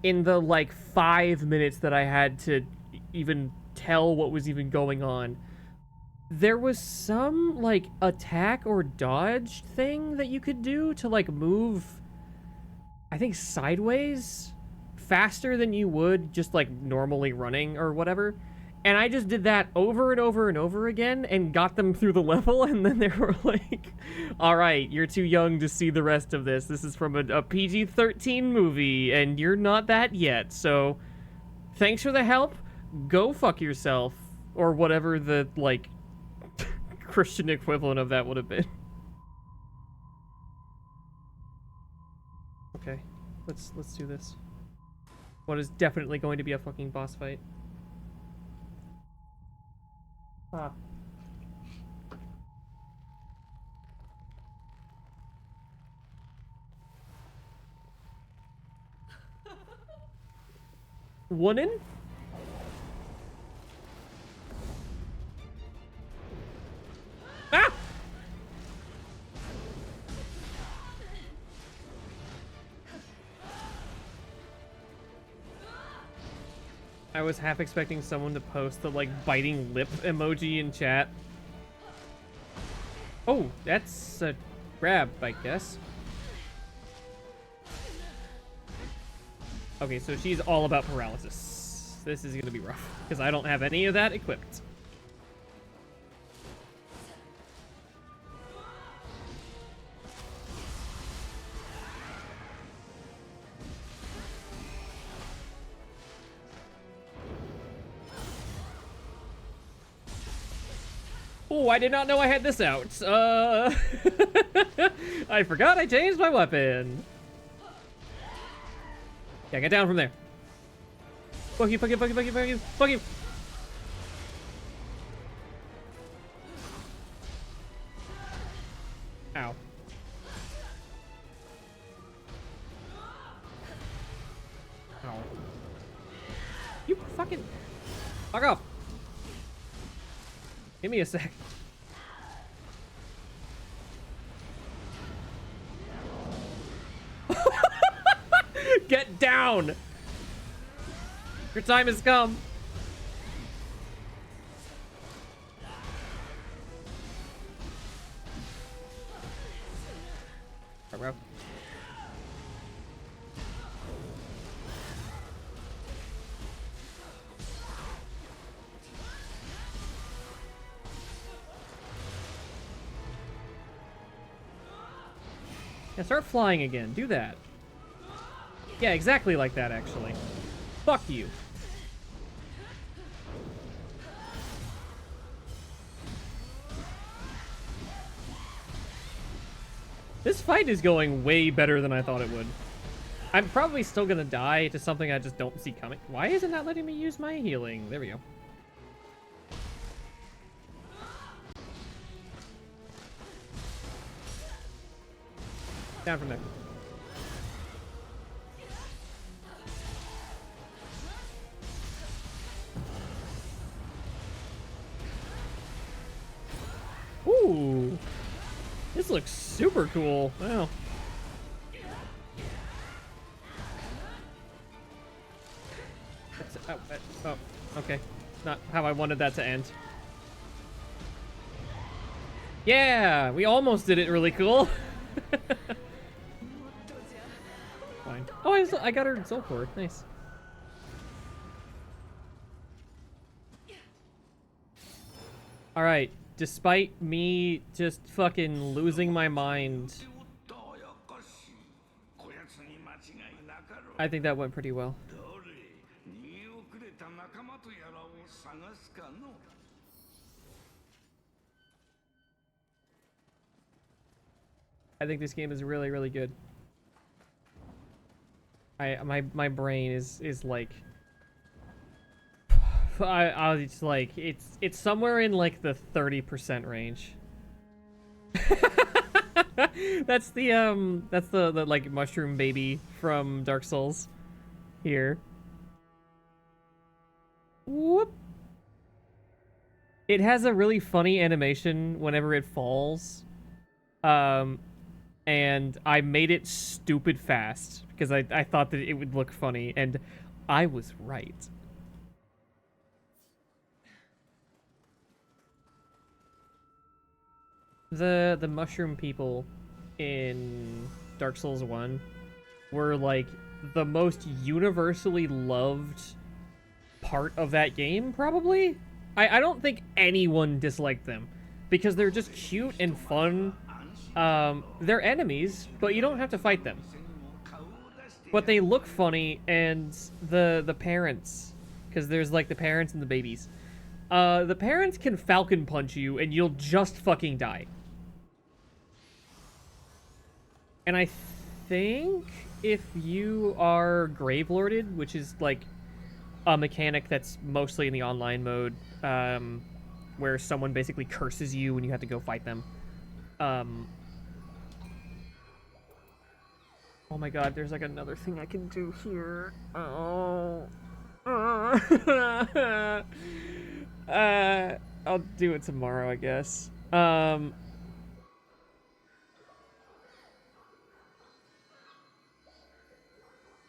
in the, like, 5 minutes that I had to even tell what was even going on, there was some, like, attack or dodge thing that you could do to, like, move, I think, sideways faster than you would just, like, normally running or whatever. And I just did that over and over and over again and got them through the level, and then they were like, alright, you're too young to see the rest of this. This is from a PG-13 movie, and you're not that yet, so thanks for the help. Go fuck yourself. Or whatever the, like, Christian equivalent of that would have been. Okay, let's do this. What is definitely going to be a fucking boss fight. Ah. One in? Ah! I was half expecting someone to post the, like, biting lip emoji in chat. Oh, that's a grab, I guess. Okay, so she's all about paralysis. This is gonna be rough, because I don't have any of that equipped. Oh, I did not know I had this out. I forgot I changed my weapon. Yeah, get down from there. Fuck you, fuck you, fuck you, fuck you, fuck you, fuck you. Ow. Ow. You fucking... Fuck off. Give me a sec. Get down! Your time has come. Bro. Yeah, start flying again. Do that. Yeah, exactly like that, actually. Fuck you. This fight is going way better than I thought it would. I'm probably still gonna die to something I just don't see coming. Why is it not letting me use my healing? There we go. Down from there. Ooh. This looks super cool. Wow. Oh, okay. Not how I wanted that to end. Yeah, we almost did it really cool. Fine. Oh, I got her in Soul Core. Nice. Alright, despite me just fucking losing my mind, I think that went pretty well. I think this game is really, really good. My brain is like I was like it's somewhere in like the 30% range. That's the like mushroom baby from Dark Souls here. Whoop. It has a really funny animation whenever it falls. And I made it stupid fast because I thought that it would look funny, and I was right. The mushroom people in Dark Souls 1 were like the most universally loved part of that game, probably. I don't think anyone disliked them because they're just cute and fun. They're enemies, but you don't have to fight them. But they look funny, and the parents, because there's like the parents and the babies. The parents can falcon punch you, and you'll just fucking die. And I think if you are Gravelorded, which is like a mechanic that's mostly in the online mode, where someone basically curses you and you have to go fight them. Oh my god, there's like another thing I can do here. Oh. I'll do it tomorrow, I guess.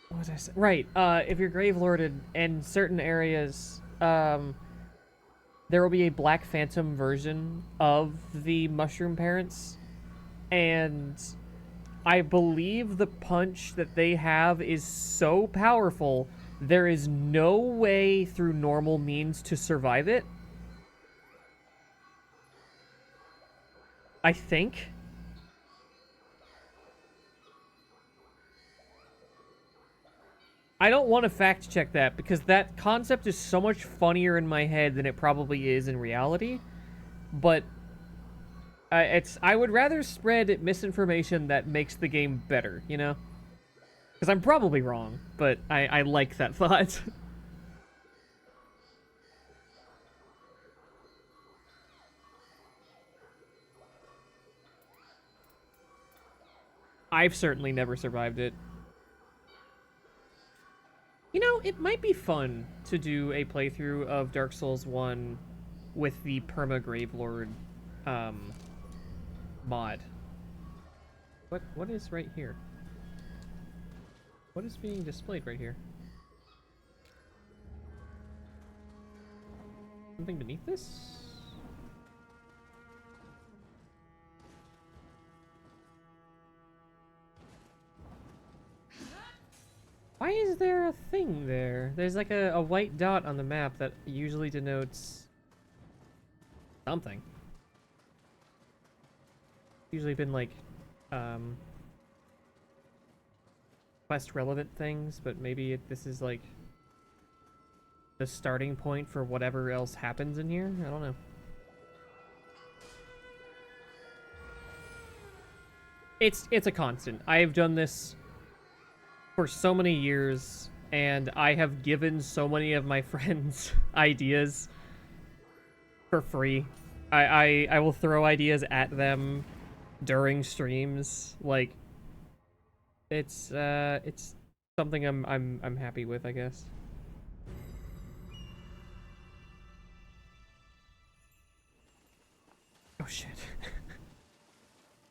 What was I say? Right, if you're Gravelorded in certain areas, there will be a Black Phantom version of the Mushroom Parents, and I believe the punch that they have is so powerful, there is no way through normal means to survive it. I think. I don't want to fact check that because that concept is so much funnier in my head than it probably is in reality. But I would rather spread misinformation that makes the game better, you know? Because I'm probably wrong, but I like that thought. I've certainly never survived it. You know, it might be fun to do a playthrough of Dark Souls 1 with the Perma Gravelord mod. What is right here? What is being displayed right here? Something beneath this? Why is there a thing there? There's like a white dot on the map that usually denotes something. Usually been like quest relevant things, but maybe this is like the starting point for whatever else happens in here. I don't know. It's a constant. I've done this for so many years, and I have given so many of my friends ideas for free. I will throw ideas at them during streams. Like, it's something I'm happy with, I guess. Oh shit.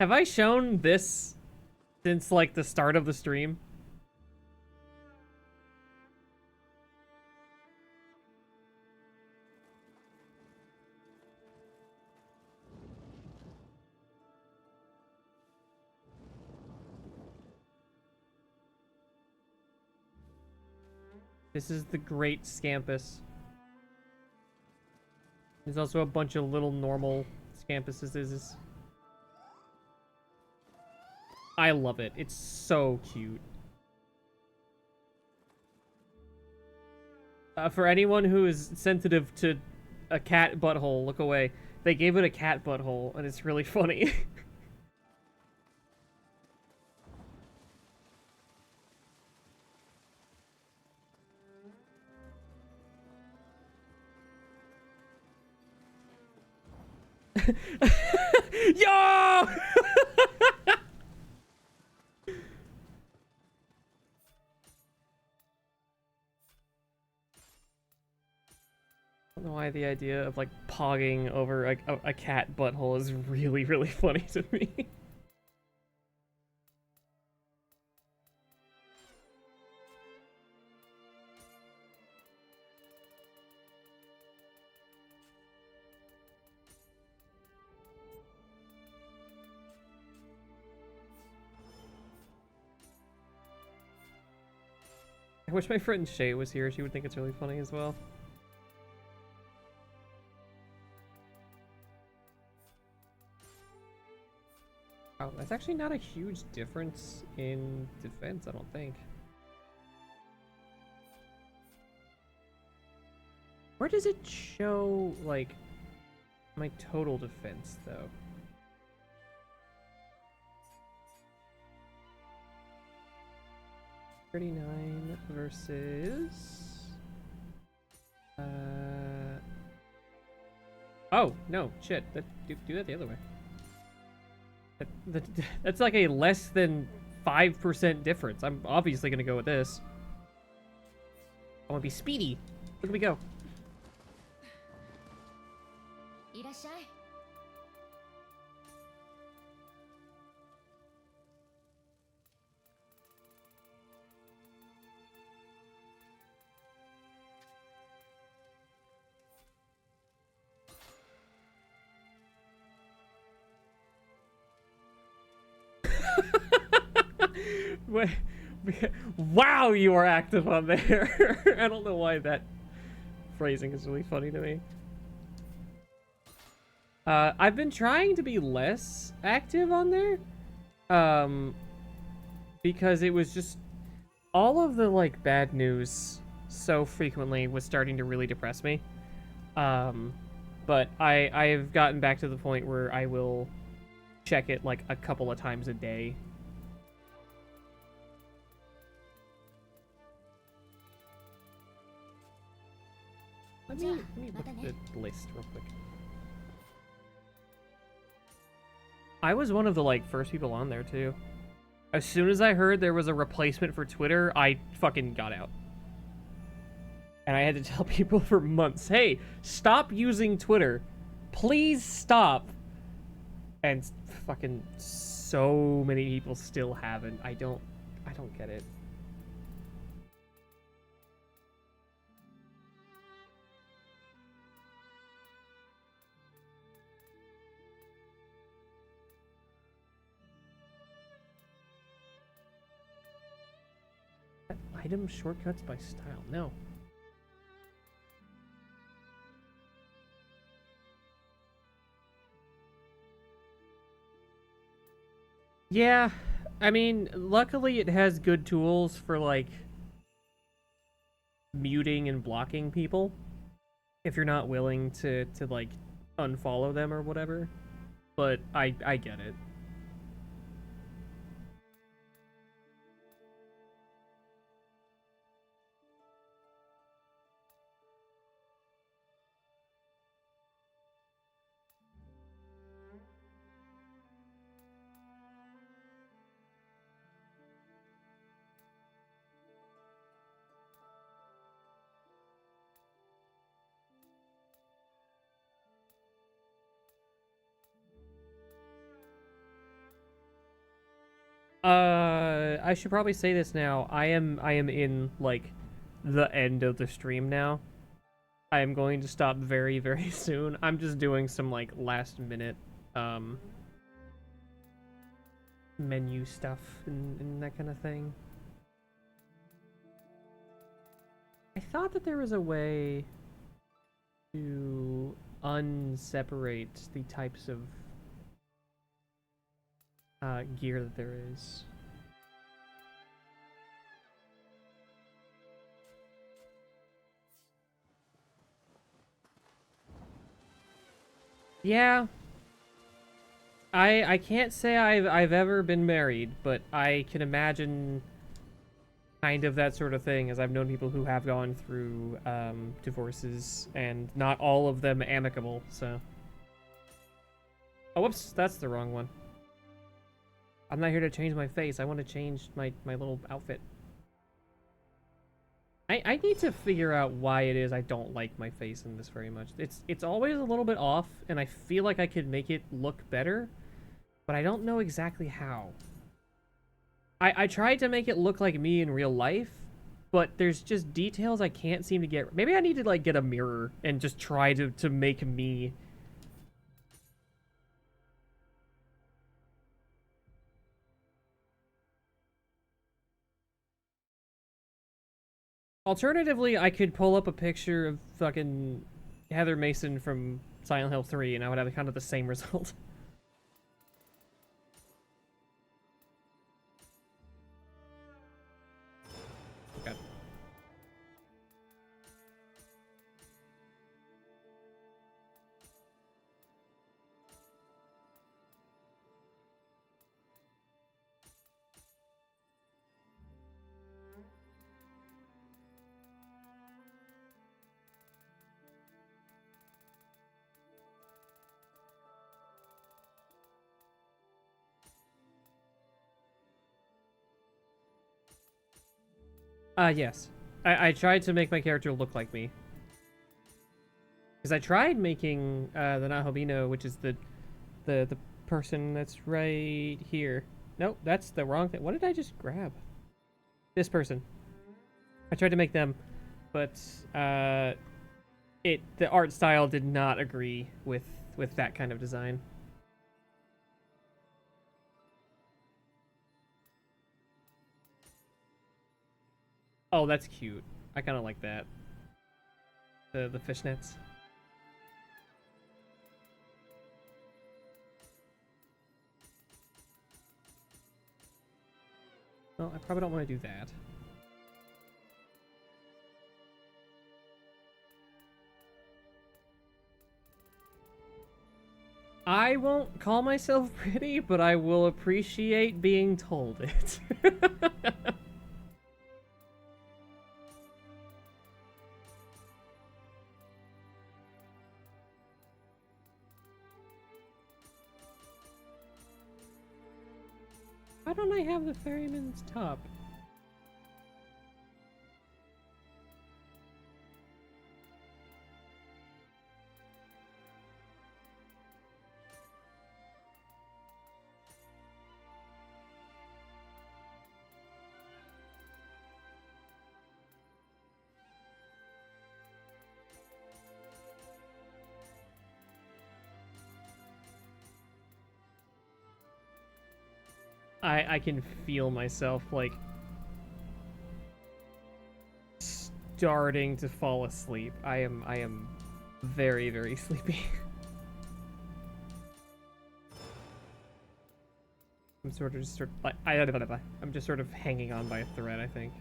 Have I shown this since like the start of the stream? This is the Great Scampus. There's also a bunch of little normal Scampuses. I love it. It's so cute. For anyone who is sensitive to a cat butthole. Look away. They gave it a cat butthole, and it's really funny. Yo! I don't know why the idea of like pogging over a cat butthole is really, really funny to me. I wish my friend Shay was here. She would think it's really funny as well. Oh, that's actually not a huge difference in defense, I don't think. Where does it show, like, my total defense, though? $39 versus... Oh, no, shit. Do that the other way. That's like a less than 5% difference. I'm obviously going to go with this. I want to be speedy. Look at me go. Wow, you are active on there. I don't know why that phrasing is really funny to me. I've been trying to be less active on there. Because it was just all of the like bad news so frequently was starting to really depress me. But I've gotten back to the point where I will check it like a couple of times a day. Let me look at the list real quick. I was one of the like first people on there too. As soon as I heard there was a replacement for Twitter, I fucking got out. And I had to tell people for months, hey, stop using Twitter. Please stop. And fucking so many people still haven't. I don't get it. Item shortcuts by style. No. Yeah, I mean, luckily it has good tools for, like, muting and blocking people. If you're not willing to like, unfollow them or whatever. But I get it. I should probably say this now. I am in, like, the end of the stream now. I am going to stop very, very soon. I'm just doing some, like, last minute, menu stuff and that kind of thing. I thought that there was a way to unseparate the types of gear that there is. Yeah, I can't say I've ever been married, but I can imagine kind of that sort of thing, as I've known people who have gone through divorces, and not all of them amicable. So, oh, whoops, that's the wrong one. I'm not here to change my face. I want to change my little outfit. I need to figure out why it is I don't like my face in this very much. It's always a little bit off, and I feel like I could make it look better, but I don't know exactly how. I tried to make it look like me in real life, but there's just details I can't seem to get. Maybe I need to like get a mirror and just try to make me. Alternatively, I could pull up a picture of fucking Heather Mason from Silent Hill 3, and I would have kind of the same result. Okay. Yes. I tried to make my character look like me. Because I tried making the Nahobino, which is the person that's right here. Nope, that's the wrong thing. What did I just grab? This person. I tried to make them, but the art style did not agree with that kind of design. Oh, that's cute. I kind of like that. The fishnets. Well, I probably don't want to do that. I won't call myself pretty, but I will appreciate being told it. Why don't I have the ferryman's top? I can feel myself like starting to fall asleep. I am very, very sleepy. I'm sort of just like I'm just sort of hanging on by a thread, I think.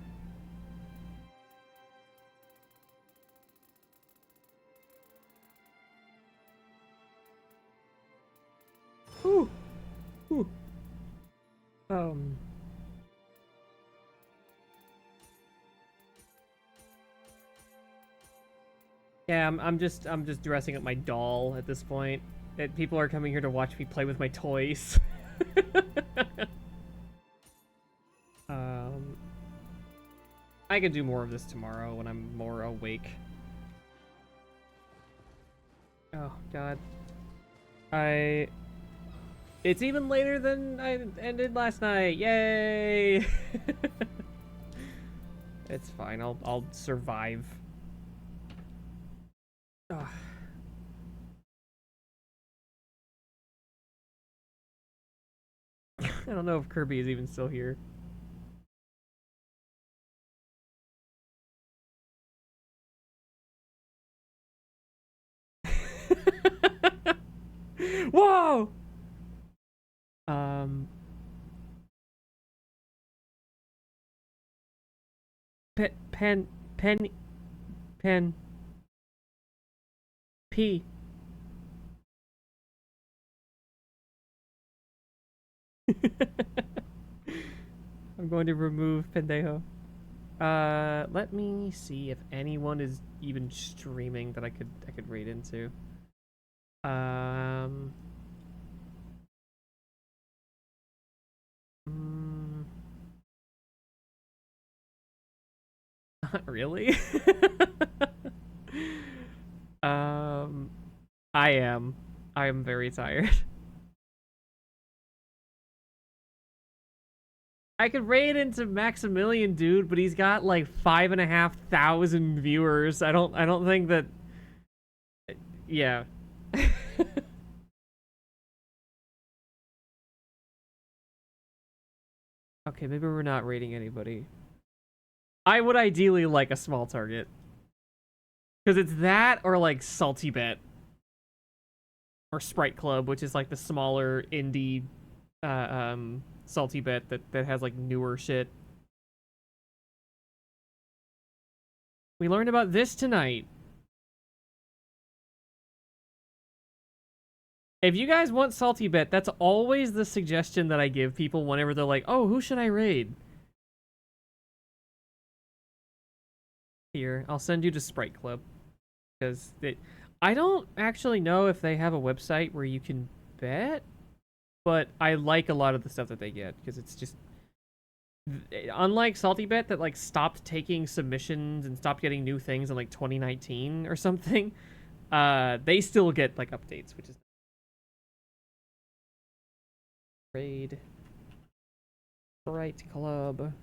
Ooh. Ooh. Um Yeah, I'm just dressing up my doll at this point. That people are coming here to watch me play with my toys. um I can do more of this tomorrow when I'm more awake. Oh god. I It's even later than I ended last night. Yay! It's fine. I'll survive. Ugh. I don't know if Kirby is even still here. Whoa! Um pen pen pen P I'm going to remove Pendejo. Let me see if anyone is even streaming that I could raid into. Um, Not really. um, I am. I am very tired. I could raid into Maximilian, dude, but he's got like 5,500 viewers. I don't think that. Yeah. Okay, maybe we're not raiding anybody. I would ideally like a small target. Because it's that or like Salty Bet. Or Sprite Club, which is like the smaller indie Salty Bet that has like newer shit. We learned about this tonight. If you guys want Salty Bet, that's always the suggestion that I give people whenever they're like, oh, who should I raid? Here, I'll send you to Sprite Club. Because I don't actually know if they have a website where you can bet, but I like a lot of the stuff that they get, because it's just... Unlike Salty Bet that like stopped taking submissions and stopped getting new things in like 2019 or something, they still get like updates, which is raid Sprite Club.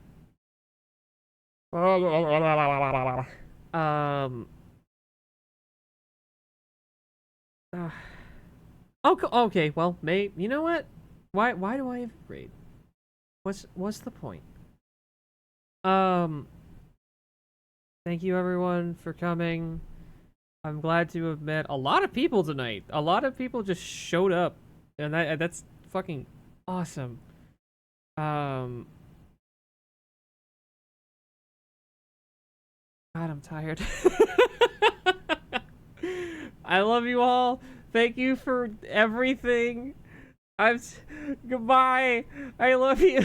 Okay, well, you know what? Why do I have raid? What's the point? Thank you everyone for coming. I'm glad to have met a lot of people tonight. A lot of people just showed up, and that's fucking awesome. God, I'm tired. I love you all. Thank you for everything. Goodbye. I love you.